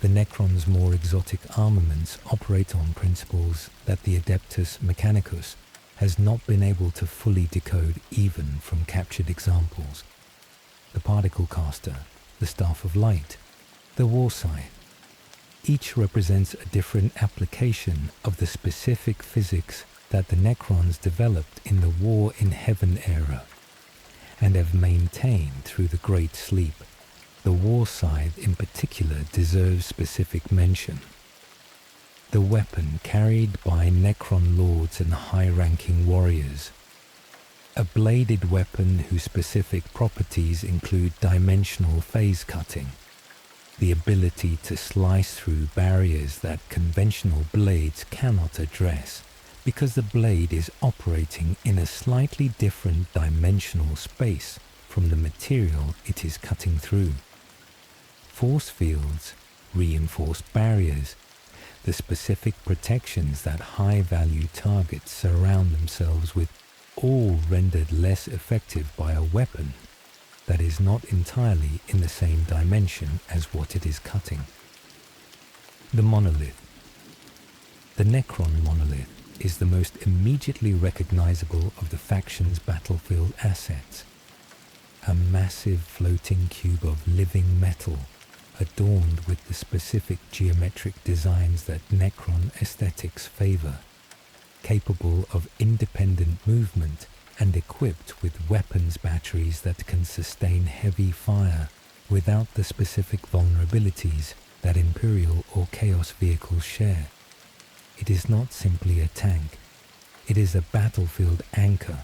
The Necrons' more exotic armaments operate on principles that the Adeptus Mechanicus has not been able to fully decode even from captured examples. The Particle Caster, the Staff of Light, the War Scythe. Each represents a different application of the specific physics that the Necrons developed in the War in Heaven era and have maintained through the Great Sleep. The War Scythe in particular deserves specific mention. The weapon carried by Necron lords and high-ranking warriors. A bladed weapon whose specific properties include dimensional phase cutting, the ability to slice through barriers that conventional blades cannot address, because the blade is operating in a slightly different dimensional space from the material it is cutting through. Force fields, reinforced barriers, the specific protections that high-value targets surround themselves with, all rendered less effective by a weapon that is not entirely in the same dimension as what it is cutting. The monolith. The Necron monolith is the most immediately recognizable of the faction's battlefield assets. A massive floating cube of living metal adorned with the specific geometric designs that Necron aesthetics favor. capable of independent movement and equipped with weapons batteries that can sustain heavy fire without the specific vulnerabilities that Imperial or Chaos vehicles share. It is not simply a tank, it is a battlefield anchor,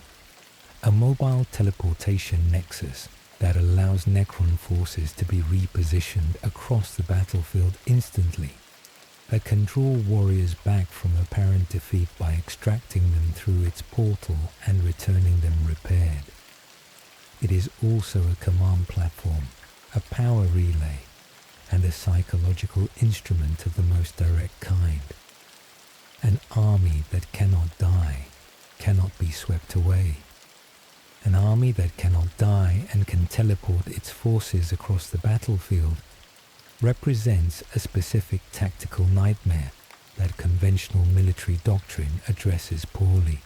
a mobile teleportation nexus that allows Necron forces to be repositioned across the battlefield instantly, that can draw warriors back from apparent defeat by extracting them through its portal and returning them repaired. It is also a command platform, a power relay, and a psychological instrument of the most direct kind. An army that cannot die, cannot be swept away. An army that cannot die and can teleport its forces across the battlefield represents a specific tactical nightmare that conventional military doctrine addresses poorly.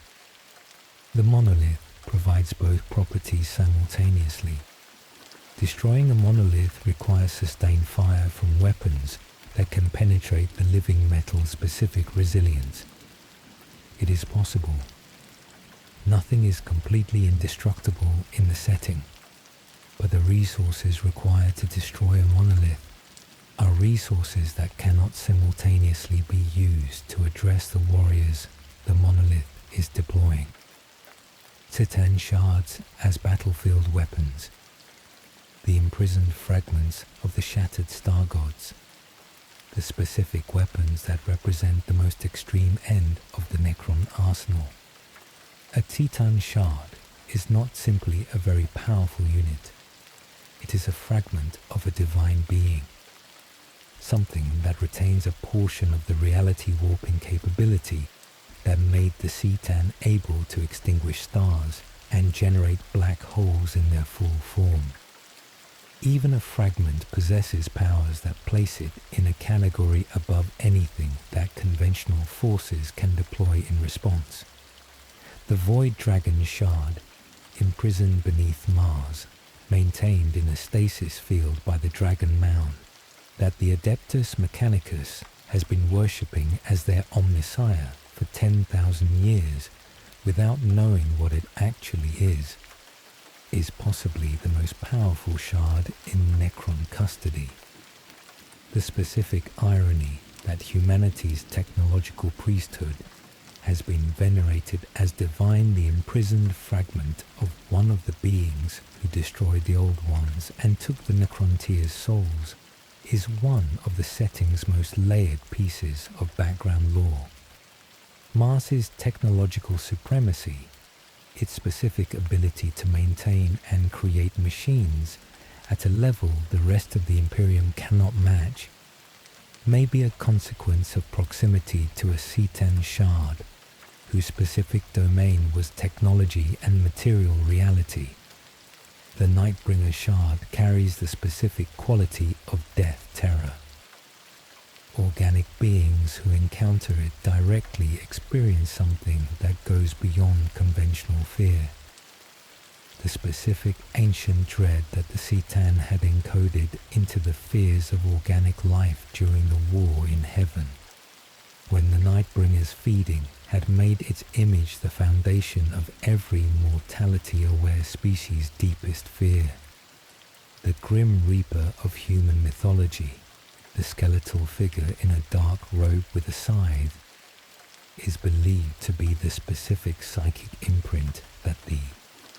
The monolith provides both properties simultaneously. Destroying a monolith requires sustained fire from weapons that can penetrate the living metal's specific resilience. It is possible. Nothing is completely indestructible in the setting, but the resources required to destroy a monolith are resources that cannot simultaneously be used to address the warriors the monolith is deploying. Titan shards as battlefield weapons, the imprisoned fragments of the shattered star gods, the specific weapons that represent the most extreme end of the Necron arsenal. A Titan shard is not simply a very powerful unit. It is a fragment of a divine being, something that retains a portion of the reality warping capability that made the Titan able to extinguish stars and generate black holes in their full form. Even a fragment possesses powers that place it in a category above anything that conventional forces can deploy in response. The Void Dragon Shard, imprisoned beneath Mars, maintained in a stasis field by the Dragon Mound, that the Adeptus Mechanicus has been worshipping as their Omnissiah for 10,000 years without knowing what it actually is possibly the most powerful shard in Necron custody. The specific irony that humanity's technological priesthood has been venerated as divine the imprisoned fragment of one of the beings who destroyed the Old Ones and took the Necrontyr's souls is one of the setting's most layered pieces of background lore. Mars's technological supremacy, its specific ability to maintain and create machines at a level the rest of the Imperium cannot match, may be a consequence of proximity to a C10 shard, whose specific domain was technology and material reality. The Nightbringer shard carries the specific quality of death terror. Organic beings who encounter it directly experience something that goes beyond conventional fear. The specific ancient dread that the Citan had encoded into the fears of organic life during the war in heaven, when the Nightbringer's feeding had made its image the foundation of every mortality-aware species' deepest fear. The Grim Reaper of human mythology, the skeletal figure in a dark robe with a scythe, is believed to be the specific psychic imprint that the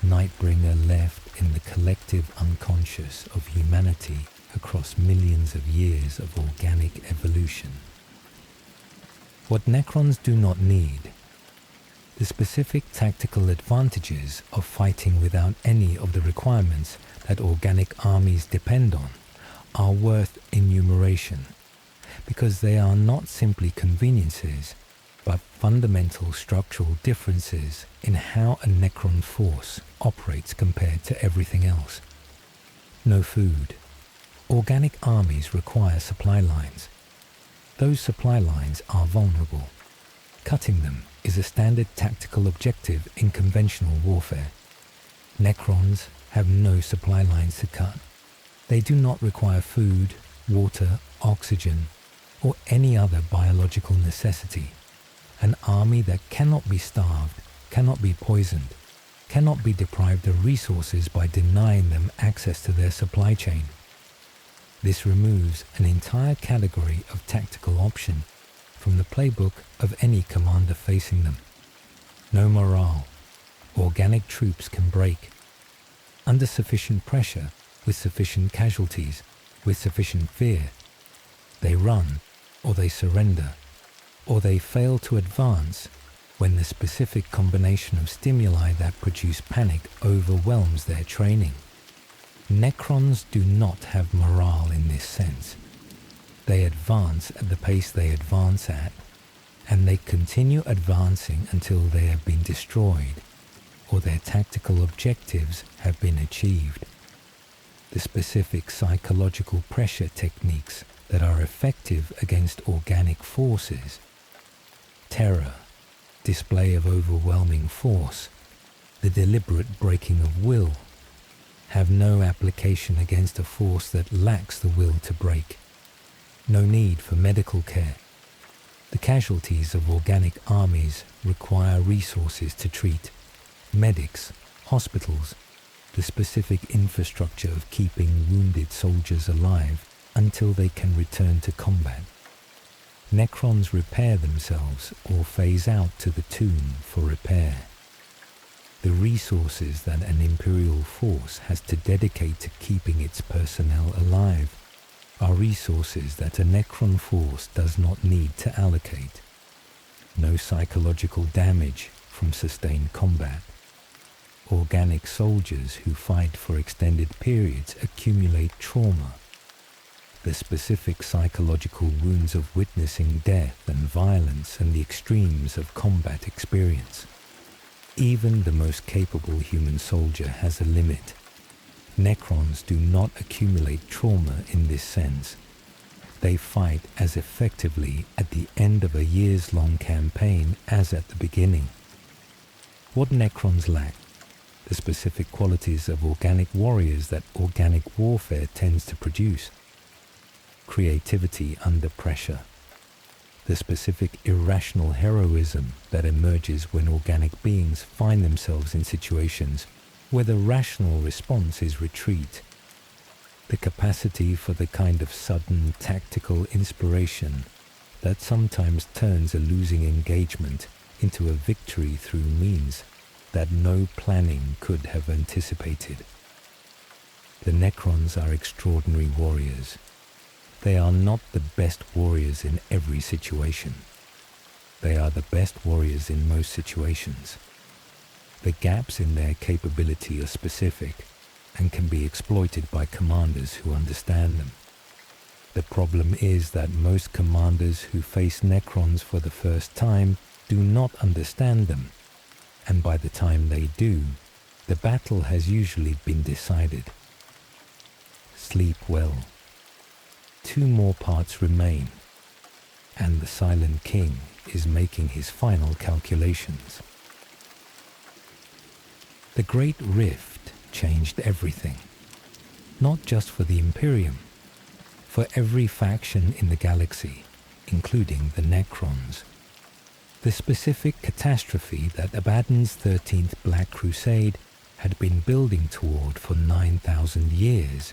Nightbringer left in the collective unconscious of humanity across millions of years of organic evolution. What Necrons do not need, the specific tactical advantages of fighting without any of the requirements that organic armies depend on, are worth enumeration, because they are not simply conveniences, but fundamental structural differences in how a Necron force operates compared to everything else. No food. Organic armies require supply lines. Those supply lines are vulnerable. Cutting them is a standard tactical objective in conventional warfare. Necrons have no supply lines to cut. They do not require food, water, oxygen, or any other biological necessity. an army that cannot be starved, cannot be poisoned, cannot be deprived of resources by denying them access to their supply chain. This removes an entire category of tactical option from the playbook of any commander facing them. No morale. Organic troops can break. Under sufficient pressure, with sufficient casualties, with sufficient fear, they run, or they surrender, or they fail to advance when the specific combination of stimuli that produce panic overwhelms their training. Necrons do not have morale in this sense. They advance at the pace they advance at, and they continue advancing until they have been destroyed, or their tactical objectives have been achieved. The specific psychological pressure techniques that are effective against organic forces, terror, display of overwhelming force, the deliberate breaking of will, have no application against a force that lacks the will to break. No need for medical care. The casualties of organic armies require resources to treat, medics, hospitals, the specific infrastructure of keeping wounded soldiers alive until they can return to combat. Necrons repair themselves or phase out to the tomb for repair. The resources that an imperial force has to dedicate to keeping its personnel alive are resources that a Necron force does not need to allocate. No psychological damage from sustained combat. Organic soldiers who fight for extended periods accumulate trauma. The specific psychological wounds of witnessing death and violence and the extremes of combat experience. Even the most capable human soldier has a limit. Necrons do not accumulate trauma in this sense. They fight as effectively at the end of a years-long campaign as at the beginning. What Necrons lack? The specific qualities of organic warriors that organic warfare tends to produce. Creativity under pressure. The specific irrational heroism that emerges when organic beings find themselves in situations where the rational response is retreat. The capacity for the kind of sudden tactical inspiration that sometimes turns a losing engagement into a victory through means that no planning could have anticipated. The Necrons are extraordinary warriors. They are not the best warriors in every situation. They are the best warriors in most situations. The gaps in their capability are specific and can be exploited by commanders who understand them. The problem is that most commanders who face Necrons for the first time do not understand them, and by the time they do, the battle has usually been decided. Sleep well. 2 more parts remain, and the Silent King is making his final calculations. The Great Rift changed everything, not just for the Imperium, for every faction in the galaxy, including the Necrons. The specific catastrophe that Abaddon's 13th Black Crusade had been building toward for 9,000 years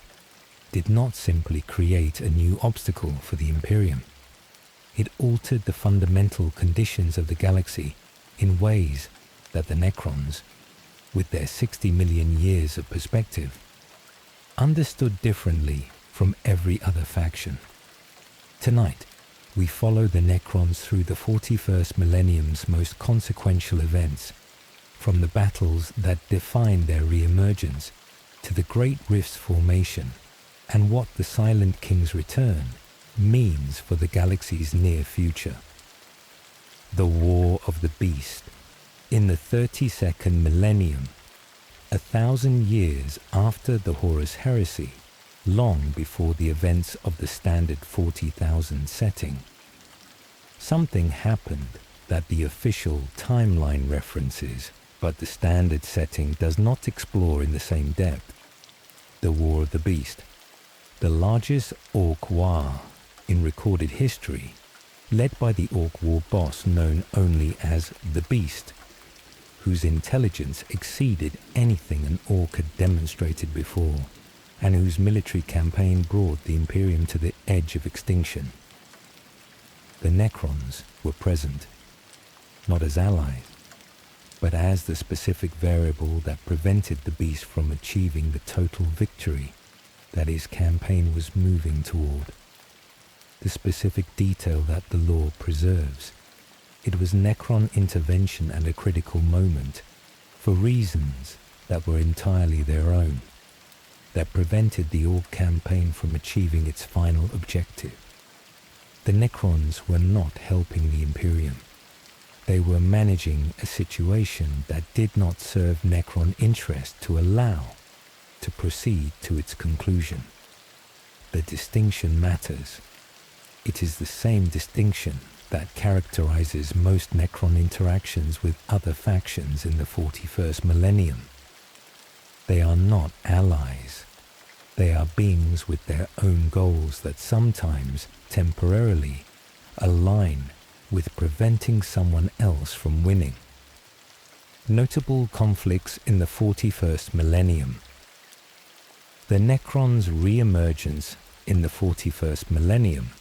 did not simply create a new obstacle for the Imperium. It altered the fundamental conditions of the galaxy in ways that the Necrons, with their 60 million years of perspective, understood differently from every other faction. Tonight, we follow the Necrons through the 41st millennium's most consequential events, from the battles that defined their re-emergence to the Great Rift's formation and what the Silent King's return means for the galaxy's near future. The War of the Beast. In the 32nd millennium, 1,000 years after the Horus Heresy, long before the events of the standard 40,000 setting, something happened that the official timeline references, but the standard setting does not explore in the same depth. The War of the Beast, the largest Orc war in recorded history, led by the Orc war boss known only as the Beast, whose intelligence exceeded anything an Orc had demonstrated before, and whose military campaign brought the Imperium to the edge of extinction. The Necrons were present, not as allies, but as the specific variable that prevented the Beast from achieving the total victory that his campaign was moving toward. The specific detail that the lore preserves. It was Necron intervention at a critical moment, for reasons that were entirely their own, that prevented the Orc campaign from achieving its final objective. The Necrons were not helping the Imperium. They were managing a situation that did not serve Necron interest to allow to proceed to its conclusion. The distinction matters. It is the same distinction that characterizes most Necron interactions with other factions in the 41st millennium. They are not allies. They are beings with their own goals that sometimes, temporarily, align with preventing someone else from winning. Notable conflicts in the 41st millennium. The Necrons' re-emergence in the 41st millennium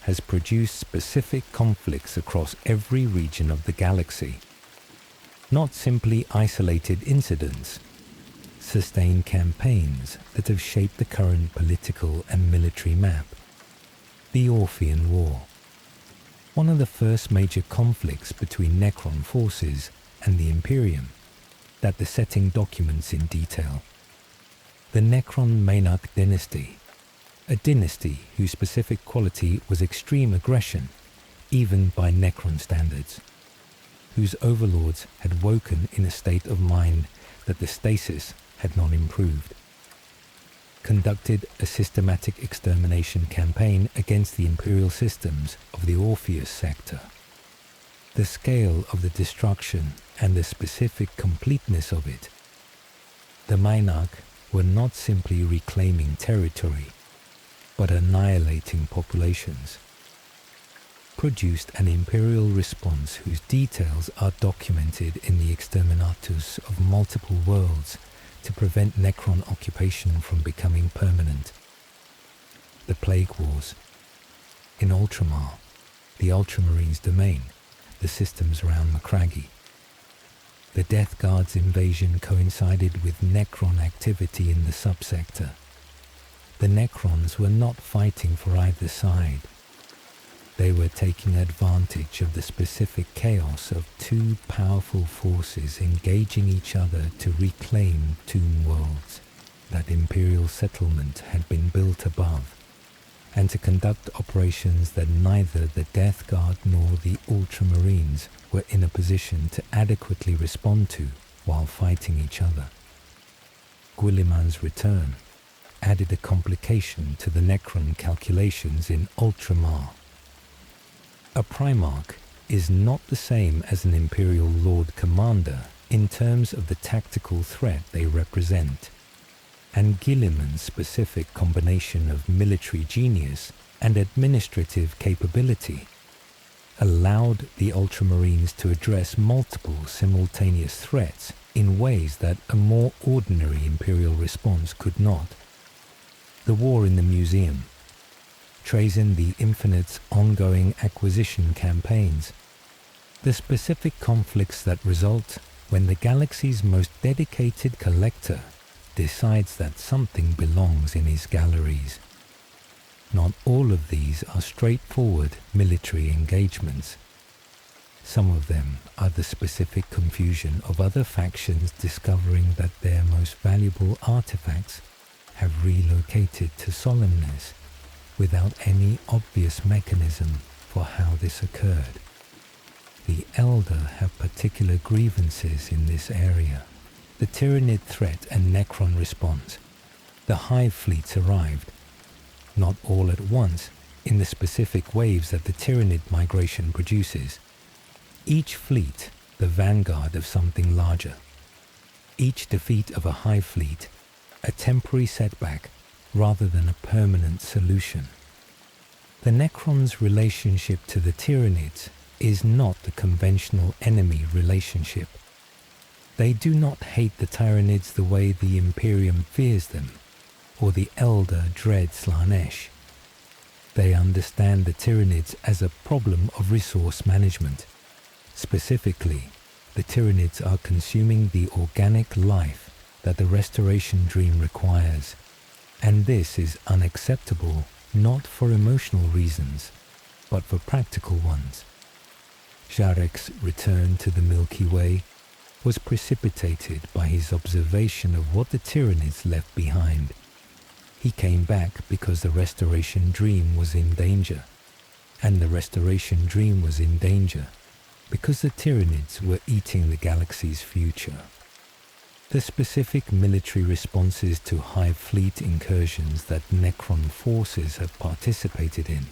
has produced specific conflicts across every region of the galaxy. Not simply isolated incidents, sustained campaigns that have shaped the current political and military map. The Orphean War. One of the first major conflicts between Necron forces and the Imperium that the setting documents in detail. The Necron Maynarch dynasty, a dynasty whose specific quality was extreme aggression, even by Necron standards, whose overlords had woken in a state of mind that the stasis had not improved, conducted a systematic extermination campaign against the imperial systems of the Orpheus sector. The scale of the destruction and the specific completeness of it. The Maynarch were not simply reclaiming territory, but annihilating populations. Produced an imperial response whose details are documented in the Exterminatus of multiple worlds to prevent Necron occupation from becoming permanent. The Plague Wars. In Ultramar, the Ultramarines' domain, the systems around Macragge. The Death Guard's invasion coincided with Necron activity in the subsector. The Necrons were not fighting for either side. They were taking advantage of the specific chaos of two powerful forces engaging each other to reclaim tomb worlds that Imperial settlement had been built above, and to conduct operations that neither the Death Guard nor the Ultramarines were in a position to adequately respond to while fighting each other. Guilliman's return added a complication to the Necron calculations in Ultramar. A Primarch is not the same as an Imperial Lord Commander in terms of the tactical threat they represent, and Guilliman's specific combination of military genius and administrative capability allowed the Ultramarines to address multiple simultaneous threats in ways that a more ordinary Imperial response could not. The War in the Museum, Trazen the Infinite's ongoing acquisition campaigns, the specific conflicts that result when the galaxy's most dedicated collector decides that something belongs in his galleries. Not all of these are straightforward military engagements. Some of them are the specific confusion of other factions discovering that their most valuable artifacts have relocated to Solemnis without any obvious mechanism for how this occurred. The Elder have particular grievances in this area. The Tyranid threat and Necron response. The Hive fleets arrived, not all at once, in the specific waves that the Tyranid migration produces. Each fleet the vanguard of something larger. Each defeat of a Hive fleet a temporary setback rather than a permanent solution. The Necrons' relationship to the Tyranids is not the conventional enemy relationship. They do not hate the Tyranids the way the Imperium fears them, or the Elder dreads Slaanesh. They understand the Tyranids as a problem of resource management. Specifically, the Tyranids are consuming the organic life that the Restoration Dream requires, and this is unacceptable not for emotional reasons, but for practical ones. Jarek's return to the Milky Way was precipitated by his observation of what the Tyranids left behind. He came back because the Restoration Dream was in danger, and the Restoration Dream was in danger because the Tyranids were eating the galaxy's future. The specific military responses to Hive fleet incursions that Necron forces have participated in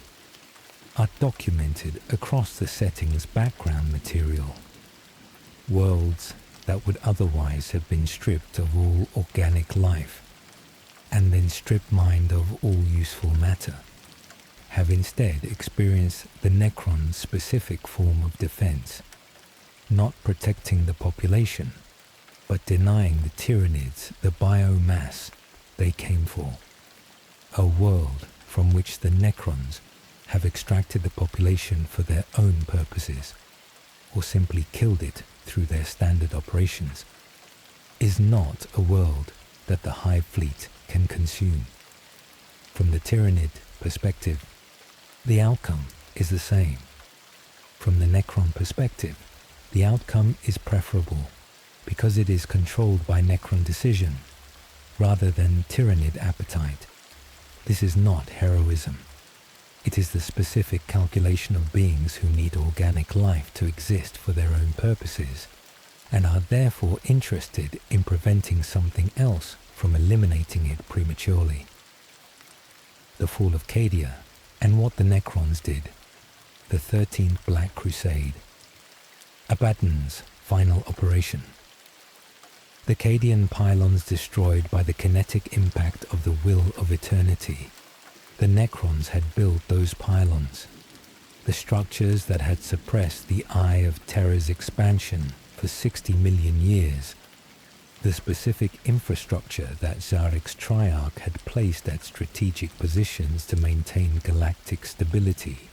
are documented across the setting's background material. Worlds that would otherwise have been stripped of all organic life and then strip-mined of all useful matter have instead experienced the Necron's specific form of defense, not protecting the population, but denying the Tyranids the biomass they came for. A world from which the Necrons have extracted the population for their own purposes, or simply killed it through their standard operations, is not a world that the Hive fleet can consume. From the Tyranid perspective, the outcome is the same. From the Necron perspective, the outcome is preferable because it is controlled by Necron decision rather than Tyranid appetite. This is not heroism. It is the specific calculation of beings who need organic life to exist for their own purposes and are therefore interested in preventing something else from eliminating it prematurely. The fall of Cadia and what the Necrons did, the 13th Black Crusade, Abaddon's final operation. The Cadian pylons destroyed by the kinetic impact of the will of eternity. The Necrons had built those pylons, the structures that had suppressed the Eye of Terror's expansion for 60 million years, the specific infrastructure that Zarek's Triarch had placed at strategic positions to maintain galactic stability,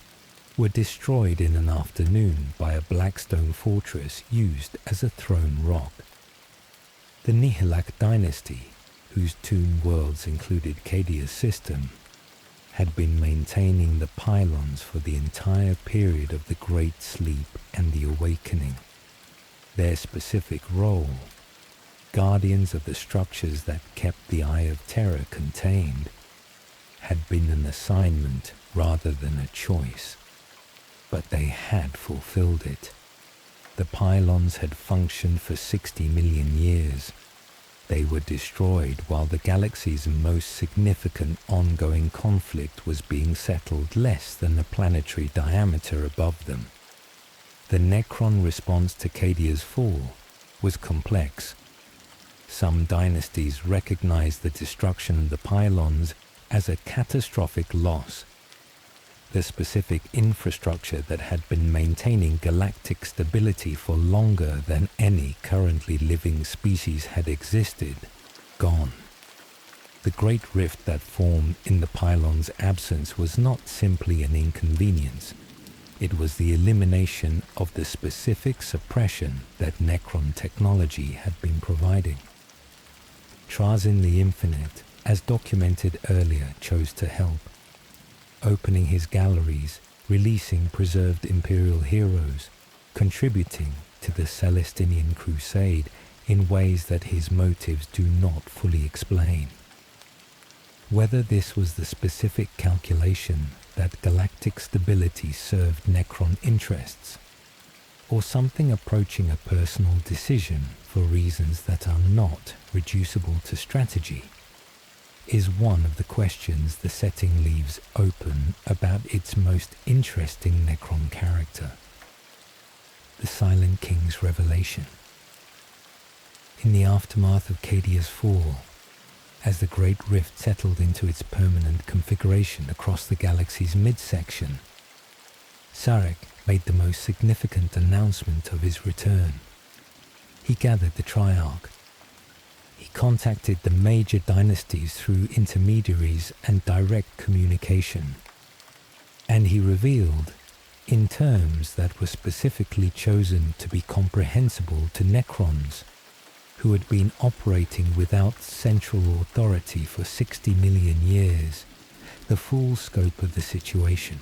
were destroyed in an afternoon by a blackstone fortress used as a throne rock. The Nihilak dynasty, whose tomb worlds included Cadia's system, had been maintaining the pylons for the entire period of the Great Sleep and the Awakening. Their specific role, guardians of the structures that kept the Eye of Terror contained, had been an assignment rather than a choice. But they had fulfilled it. The pylons had functioned for 60 million years. They were destroyed while the galaxy's most significant ongoing conflict was being settled less than a planetary diameter above them. The Necron response to Cadia's fall was complex. Some dynasties recognized the destruction of the pylons as a catastrophic loss. The specific infrastructure that had been maintaining galactic stability for longer than any currently living species had existed, gone. The great rift that formed in the pylons' absence was not simply an inconvenience. It was the elimination of the specific suppression that Necron technology had been providing. Trazyn the Infinite, as documented earlier, chose to help, opening his galleries, releasing preserved Imperial heroes, contributing to the Celestinian Crusade in ways that his motives do not fully explain. Whether this was the specific calculation that galactic stability served Necron interests, or something approaching a personal decision for reasons that are not reducible to strategy, is one of the questions the setting leaves open about its most interesting Necron character, the Silent King's revelation. In the aftermath of Cadia's fall, As the Great Rift settled into its permanent configuration across the galaxy's midsection, Sarek made the most significant announcement of his return. He gathered the Triarch. He contacted the major dynasties through intermediaries and direct communication. And he revealed, in terms that were specifically chosen to be comprehensible to Necrons, who had been operating without central authority for 60 million years, the full scope of the situation.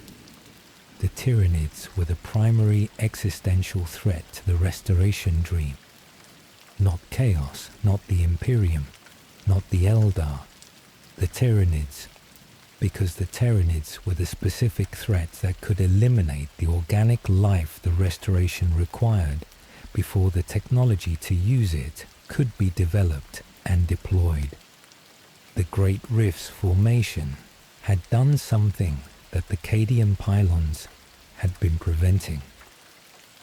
The Tyranids were the primary existential threat to the Restoration Dream. Not Chaos, not the Imperium, not the Eldar, the Tyranids, because the Tyranids were the specific threat that could eliminate the organic life the Restoration required before the technology to use it could be developed and deployed. The Great Rift's formation had done something that the Cadian pylons had been preventing.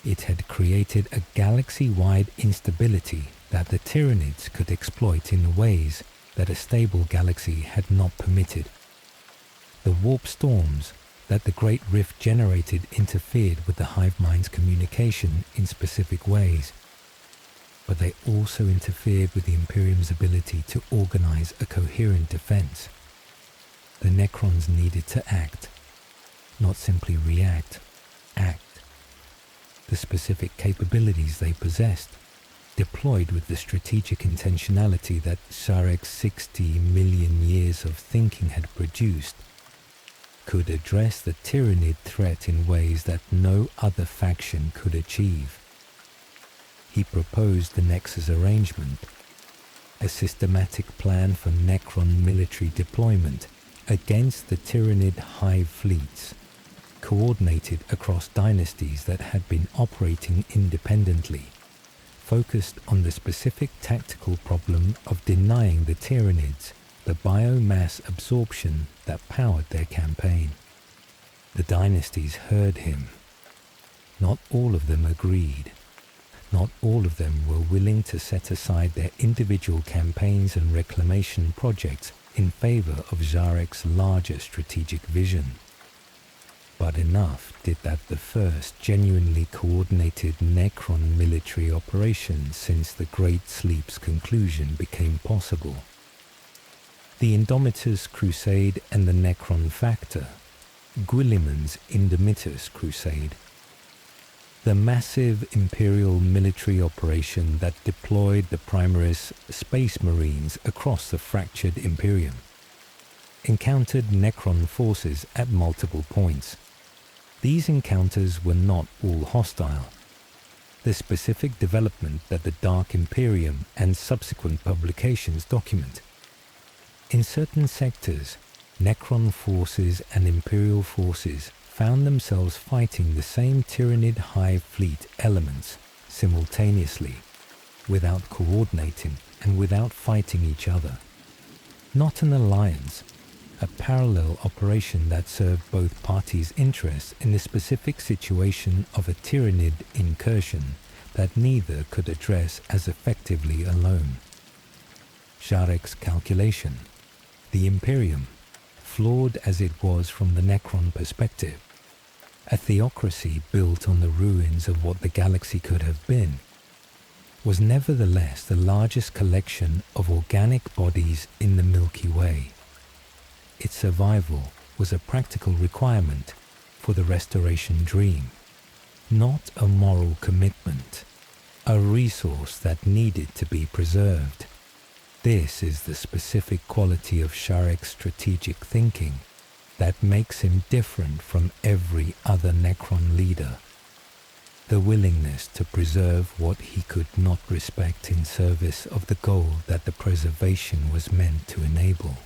It had created a galaxy-wide instability that the Tyranids could exploit in ways that a stable galaxy had not permitted. The warp storms that the Great Rift generated interfered with the hive mind's communication in specific ways, but they also interfered with the Imperium's ability to organize a coherent defense. The Necrons needed to act, not simply react, act. The specific capabilities they possessed, deployed with the strategic intentionality that Sarek's 60 million years of thinking had produced, could address the Tyranid threat in ways that no other faction could achieve. He proposed the Nexus arrangement, a systematic plan for Necron military deployment against the Tyranid hive fleets, coordinated across dynasties that had been operating independently, focused on the specific tactical problem of denying the Tyranids the biomass absorption that powered their campaign. The dynasties heard him. Not all of them agreed. Not all of them were willing to set aside their individual campaigns and reclamation projects in favor of Zarek's larger strategic vision. But enough did that the first genuinely coordinated Necron military operation since the Great Sleep's conclusion became possible. The Indomitus Crusade and the Necron Factor, Guilliman's Indomitus Crusade. The massive Imperial military operation that deployed the Primaris Space Marines across the fractured Imperium, encountered Necron forces at multiple points. These encounters were not all hostile. The specific development that the Dark Imperium and subsequent publications document. In certain sectors, Necron forces and Imperial forces found themselves fighting the same Tyranid hive fleet elements simultaneously, without coordinating and without fighting each other. Not an alliance, a parallel operation that served both parties' interests in the specific situation of a Tyranid incursion that neither could address as effectively alone. Sharek's calculation, the Imperium, flawed as it was from the Necron perspective, a theocracy built on the ruins of what the galaxy could have been, was nevertheless the largest collection of organic bodies in the Milky Way. Its survival was a practical requirement for the Restoration Dream, not a moral commitment, a resource that needed to be preserved. This is the specific quality of Sharek's strategic thinking that makes him different from every other Necron leader. The willingness to preserve what he could not respect in service of the goal that the preservation was meant to enable.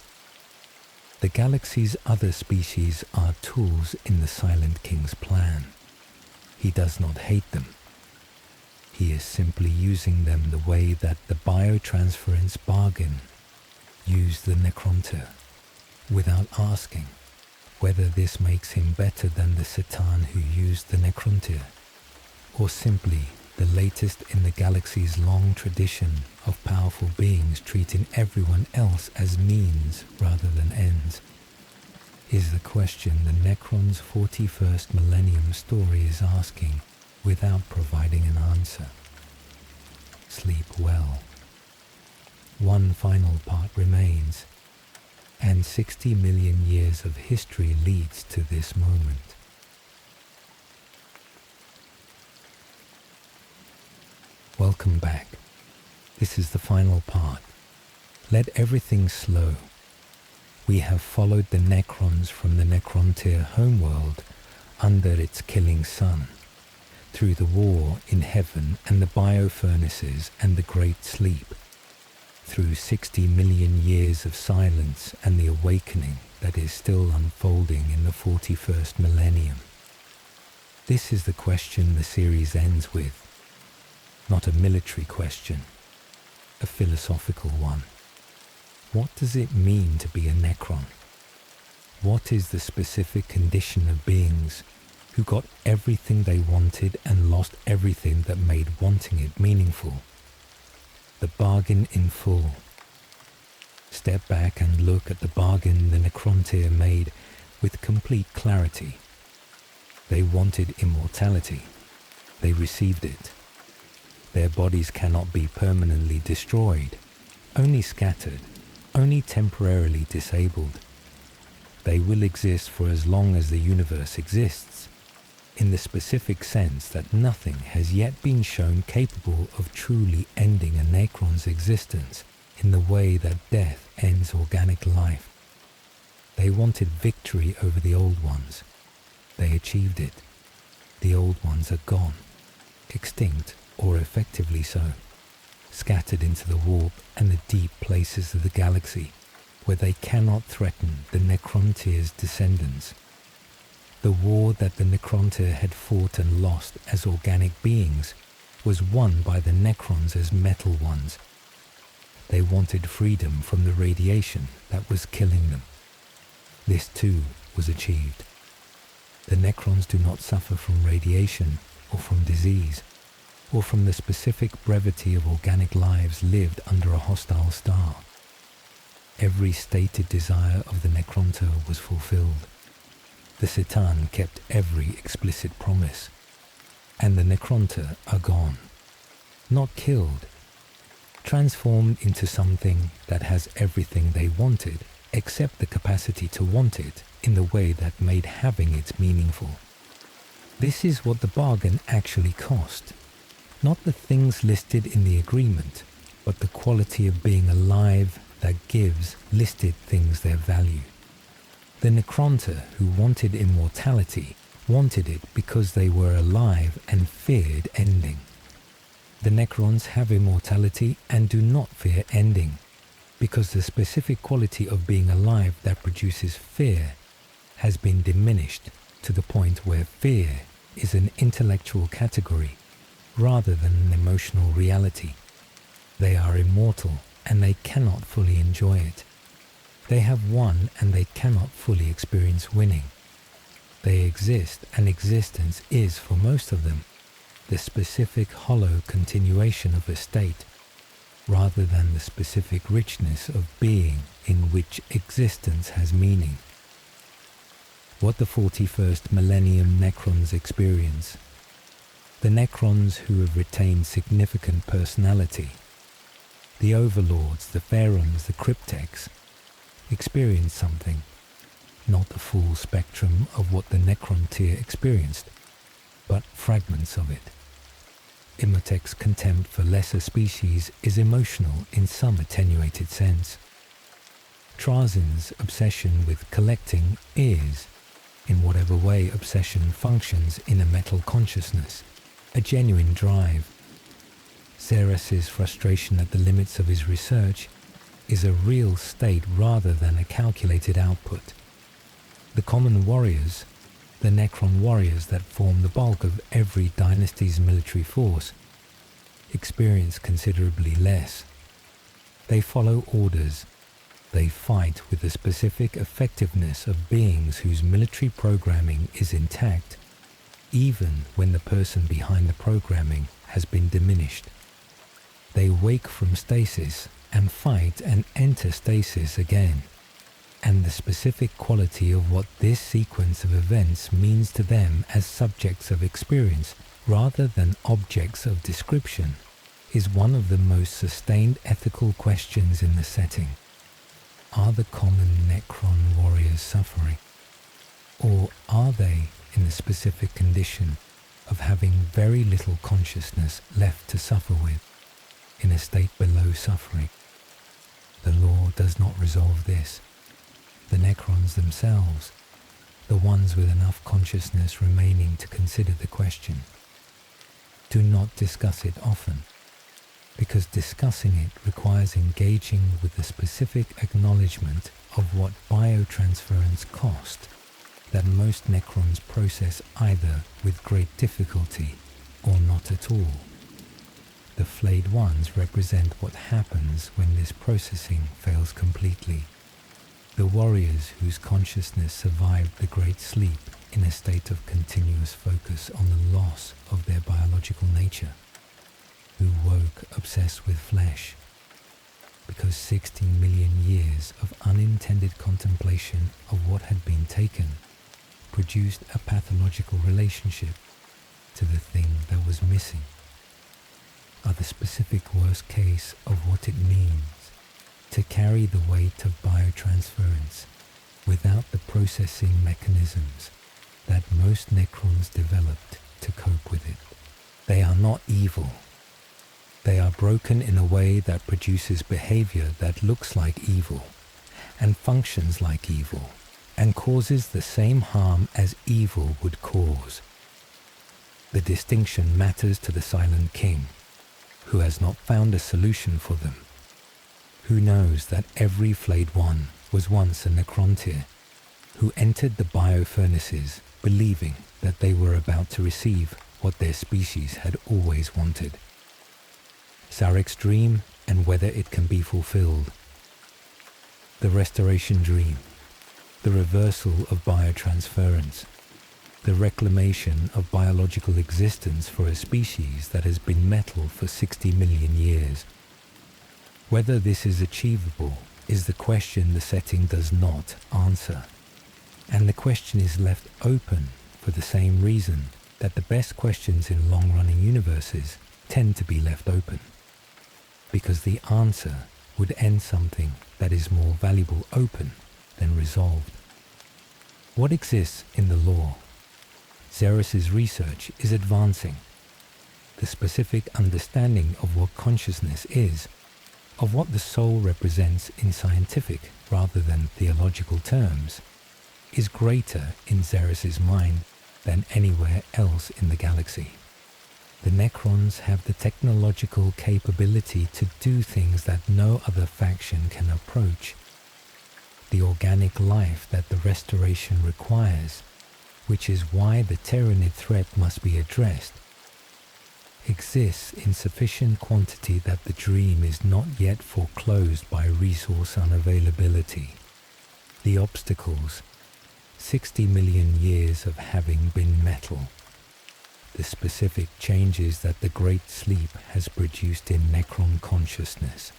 The galaxy's other species are tools in the Silent King's plan. He does not hate them. He is simply using them the way that the Biotransference bargain used the Necrontyr, without asking whether this makes him better than the Satan who used the Necrontyr, or simply the latest in the galaxy's long tradition of powerful beings treating everyone else as means rather than ends, is the question the Necrons' 41st Millennium story is asking without providing an answer. Sleep well. One final part remains, and 60 million years of history leads to this moment. Welcome back. This is the final part. Let everything slow. We have followed the Necrons from the Necrontyr homeworld under its killing sun, through the war in heaven and the biofurnaces and the great sleep, through 60 million years of silence and the awakening that is still unfolding in the 41st millennium. This is the question the series ends with. Not a military question, a philosophical one. What does it mean to be a Necron? What is the specific condition of beings who got everything they wanted and lost everything that made wanting it meaningful? The bargain in full. Step back and look at the bargain the Necrontyr made with complete clarity. They wanted immortality. They received it. Their bodies cannot be permanently destroyed, only scattered, only temporarily disabled. They will exist for as long as the universe exists, in the specific sense that nothing has yet been shown capable of truly ending a Necron's existence in the way that death ends organic life. They wanted victory over the old ones. They achieved it. The old ones are gone, extinct, or effectively so, scattered into the warp and the deep places of the galaxy, where they cannot threaten the Necrontyr's descendants. The war that the Necrontyr had fought and lost as organic beings was won by the Necrons as metal ones. They wanted freedom from the radiation that was killing them. This too was achieved. The Necrons do not suffer from radiation or from disease, or from the specific brevity of organic lives lived under a hostile star. Every stated desire of the Necrontyr was fulfilled. The Citan kept every explicit promise, and the Necrontyr are gone. Not killed, transformed into something that has everything they wanted, except the capacity to want it in the way that made having it meaningful. This is what the bargain actually cost. Not the things listed in the agreement, but the quality of being alive that gives listed things their value. The Necrontyr who wanted immortality wanted it because they were alive and feared ending. The Necrons have immortality and do not fear ending, because the specific quality of being alive that produces fear has been diminished to the point where fear is an intellectual category rather than an emotional reality. They are immortal and they cannot fully enjoy it. They have won and they cannot fully experience winning. They exist and existence is, for most of them, the specific hollow continuation of a state, rather than the specific richness of being in which existence has meaning. What the 41st Millennium Necrons experience. The Necrons who have retained significant personality, the Overlords, the Pharaons, the Cryptex, experience something, not the full spectrum of what the Necrontyr experienced, but fragments of it. Imhotep's contempt for lesser species is emotional in some attenuated sense. Trazin's obsession with collecting is, in whatever way obsession functions in a metal consciousness, a genuine drive. Xeras's frustration at the limits of his research is a real state rather than a calculated output. The common warriors, the Necron warriors that form the bulk of every Dynasty's military force, experience considerably less. They follow orders. They fight with the specific effectiveness of beings whose military programming is intact. even when the person behind the programming has been diminished. They wake from stasis and fight and enter stasis again, and the specific quality of what this sequence of events means to them as subjects of experience rather than objects of description is one of the most sustained ethical questions in the setting. Are the common Necron warriors suffering? Or are they in the specific condition of having very little consciousness left to suffer with, in a state below suffering? The law does not resolve this. The Necrons themselves, the ones with enough consciousness remaining to consider the question, do not discuss it often, because discussing it requires engaging with the specific acknowledgement of what biotransference cost that most Necrons process either with great difficulty or not at all. The flayed ones represent what happens when this processing fails completely. The warriors whose consciousness survived the great sleep in a state of continuous focus on the loss of their biological nature, who woke obsessed with flesh, because 60 million years of unintended contemplation of what had been taken produced a pathological relationship to the thing that was missing, are the specific worst case of what it means to carry the weight of biotransference without the processing mechanisms that most Necrons developed to cope with it. They are not evil. They are broken in a way that produces behavior that looks like evil and functions like evil and causes the same harm as evil would cause. The distinction matters to the Silent King, who has not found a solution for them, who knows that every flayed one was once a Necrontyr, who entered the biofurnaces believing that they were about to receive what their species had always wanted. Sarek's dream and whether it can be fulfilled. The restoration dream, the reversal of biotransference, the reclamation of biological existence for a species that has been metal for 60 million years. Whether this is achievable is the question the setting does not answer, and the question is left open for the same reason that the best questions in long-running universes tend to be left open, because the answer would end something that is more valuable open than resolved. What exists in the law? Xeris's research is advancing. The specific understanding of what consciousness is, of what the soul represents in scientific rather than theological terms, is greater in Xeris's mind than anywhere else in the galaxy. The Necrons have the technological capability to do things that no other faction can approach. The organic life that the restoration requires, which is why the Tyranid threat must be addressed, exists in sufficient quantity that the dream is not yet foreclosed by resource unavailability. The obstacles, 60 million years of having been metal, the specific changes that the Great Sleep has produced in Necron consciousness,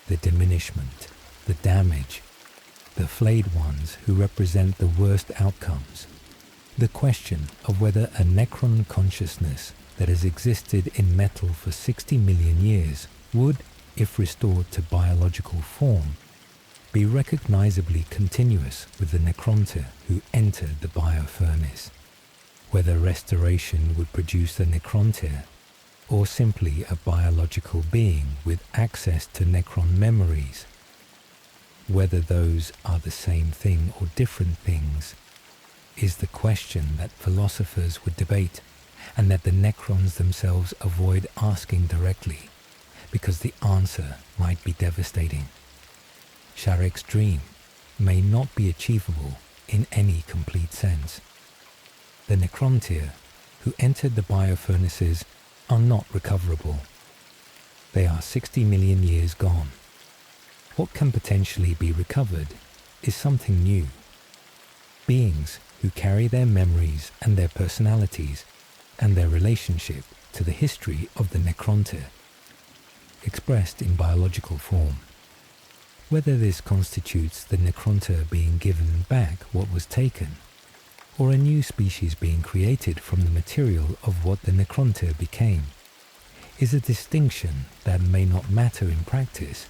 the diminishment, the damage, the flayed ones who represent the worst outcomes, the question of whether a Necron consciousness that has existed in metal for 60 million years would, if restored to biological form, be recognizably continuous with the Necrontyr who entered the biofurnace, whether restoration would produce a Necrontyr, or simply a biological being with access to Necron memories. Whether those are the same thing or different things is the question that philosophers would debate, and that the Necrons themselves avoid asking directly, because the answer might be devastating. Sarek's dream may not be achievable in any complete sense. The Necrontyr who entered the biofurnaces are not recoverable. They are 60 million years gone. What can potentially be recovered is something new. Beings who carry their memories and their personalities and their relationship to the history of the Necrontyr, expressed in biological form. Whether this constitutes the Necrontyr being given back what was taken, or a new species being created from the material of what the Necrontyr became, is a distinction that may not matter in practice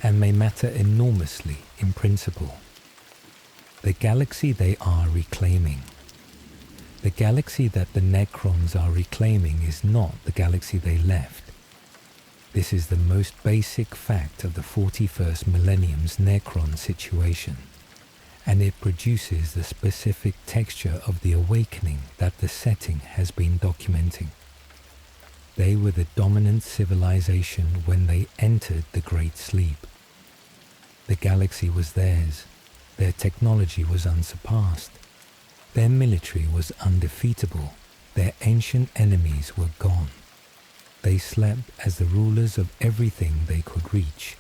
and may matter enormously in principle. The galaxy they are reclaiming. The galaxy that the Necrons are reclaiming is not the galaxy they left. This is the most basic fact of the 41st millennium's Necron situation, and it produces the specific texture of the awakening that the setting has been documenting. They were the dominant civilization when they entered the Great Sleep. The galaxy was theirs. Their technology was unsurpassed. Their military was undefeatable. Their ancient enemies were gone. They slept as the rulers of everything they could reach.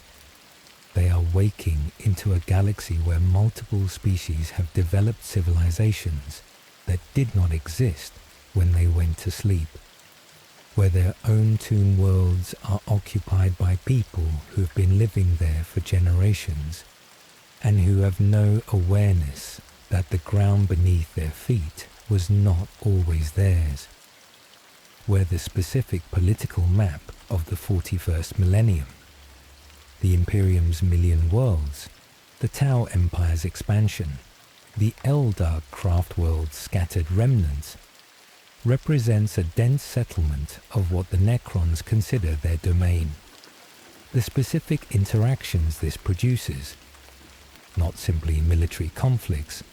They are waking into a galaxy where multiple species have developed civilizations that did not exist when they went to sleep, where their own tomb worlds are occupied by people who have been living there for generations and who have no awareness that the ground beneath their feet was not always theirs, where the specific political map of the 41st millennium, the Imperium's million worlds, the Tau Empire's expansion, the Eldar craft world's scattered remnants, represents a dense settlement of what the Necrons consider their domain. The specific interactions this produces, not simply military conflicts,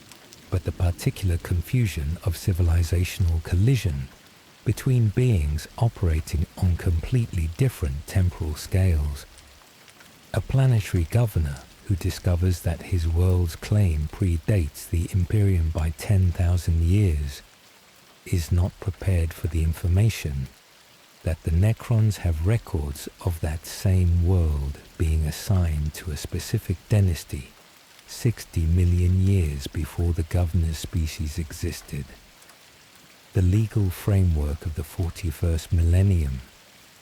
but the particular confusion of civilizational collision between beings operating on completely different temporal scales. A planetary governor who discovers that his world's claim predates the Imperium by 10,000 years is not prepared for the information that the Necrons have records of that same world being assigned to a specific dynasty 60 million years before the governor's species existed. The legal framework of the 41st millennium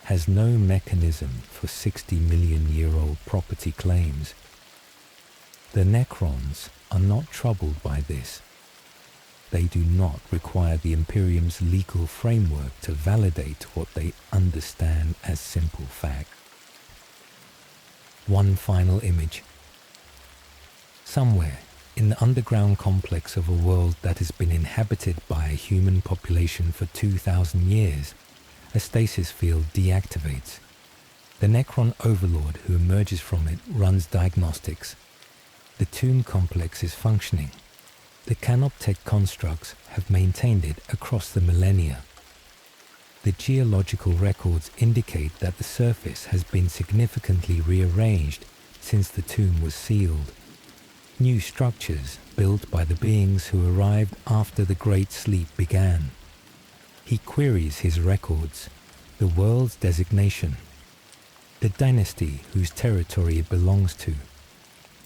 has no mechanism for 60 million year old property claims. The Necrons are not troubled by this. They do not require the Imperium's legal framework to validate what they understand as simple fact. One final image. Somewhere in the underground complex of a world that has been inhabited by a human population for 2,000 years, a stasis field deactivates. The Necron overlord who emerges from it runs diagnostics. The tomb complex is functioning. The Canoptech constructs have maintained it across the millennia. The geological records indicate that the surface has been significantly rearranged since the tomb was sealed. New structures built by the beings who arrived after the Great Sleep began. He queries his records, the world's designation, the dynasty whose territory it belongs to,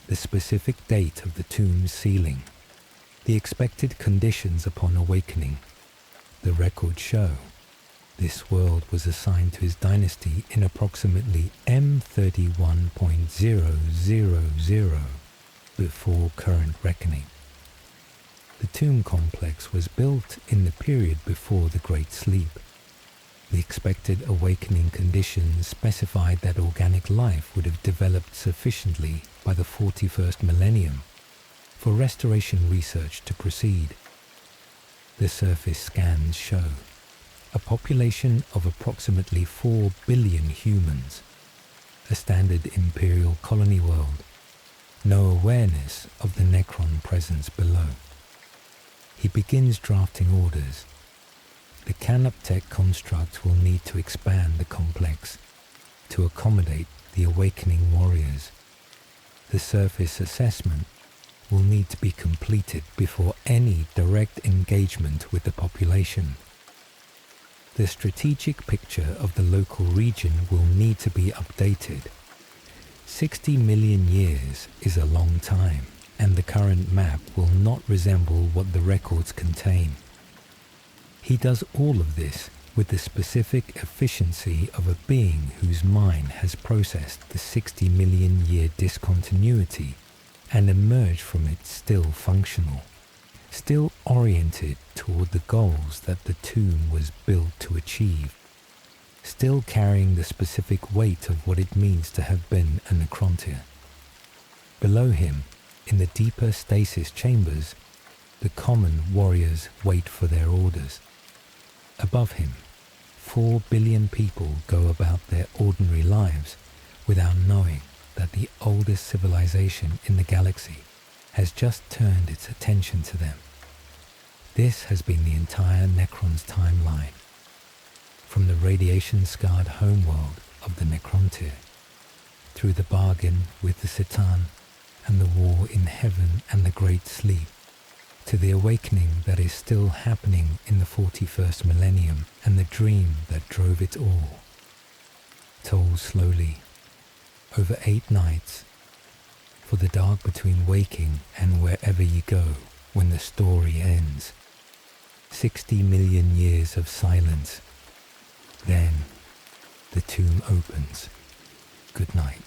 the specific date of the tomb's sealing, the expected conditions upon awakening. The records show this world was assigned to his dynasty in approximately M31.000 before current reckoning. The tomb complex was built in the period before the Great Sleep. The expected awakening conditions specified that organic life would have developed sufficiently by the 41st millennium for restoration research to proceed. The surface scans show a population of approximately 4 billion humans, a standard Imperial colony world, no awareness of the Necron presence below. He begins drafting orders. The Canoptech construct will need to expand the complex to accommodate the awakening warriors. The surface assessment will need to be completed before any direct engagement with the population. The strategic picture of the local region will need to be updated. 60 million years is a long time, and the current map will not resemble what the records contain. He does all of this with the specific efficiency of a being whose mind has processed the 60 million year discontinuity and emerged from it still functional, still oriented toward the goals that the tomb was built to achieve, still carrying the specific weight of what it means to have been a Necrontyr. Below him, in the deeper stasis chambers, the common warriors wait for their orders. Above him, 4 billion people go about their ordinary lives without knowing that the oldest civilization in the galaxy has just turned its attention to them. This has been the entire Necrons timeline, from the radiation-scarred homeworld of the Necrontyr, through the bargain with the Satan and the war in heaven and the Great Sleep, to the awakening that is still happening in the 41st millennium and the dream that drove it all. Told slowly, over 8 nights, for the dark between waking and wherever you go when the story ends. 60 million years of silence. Then the tomb opens. Good night.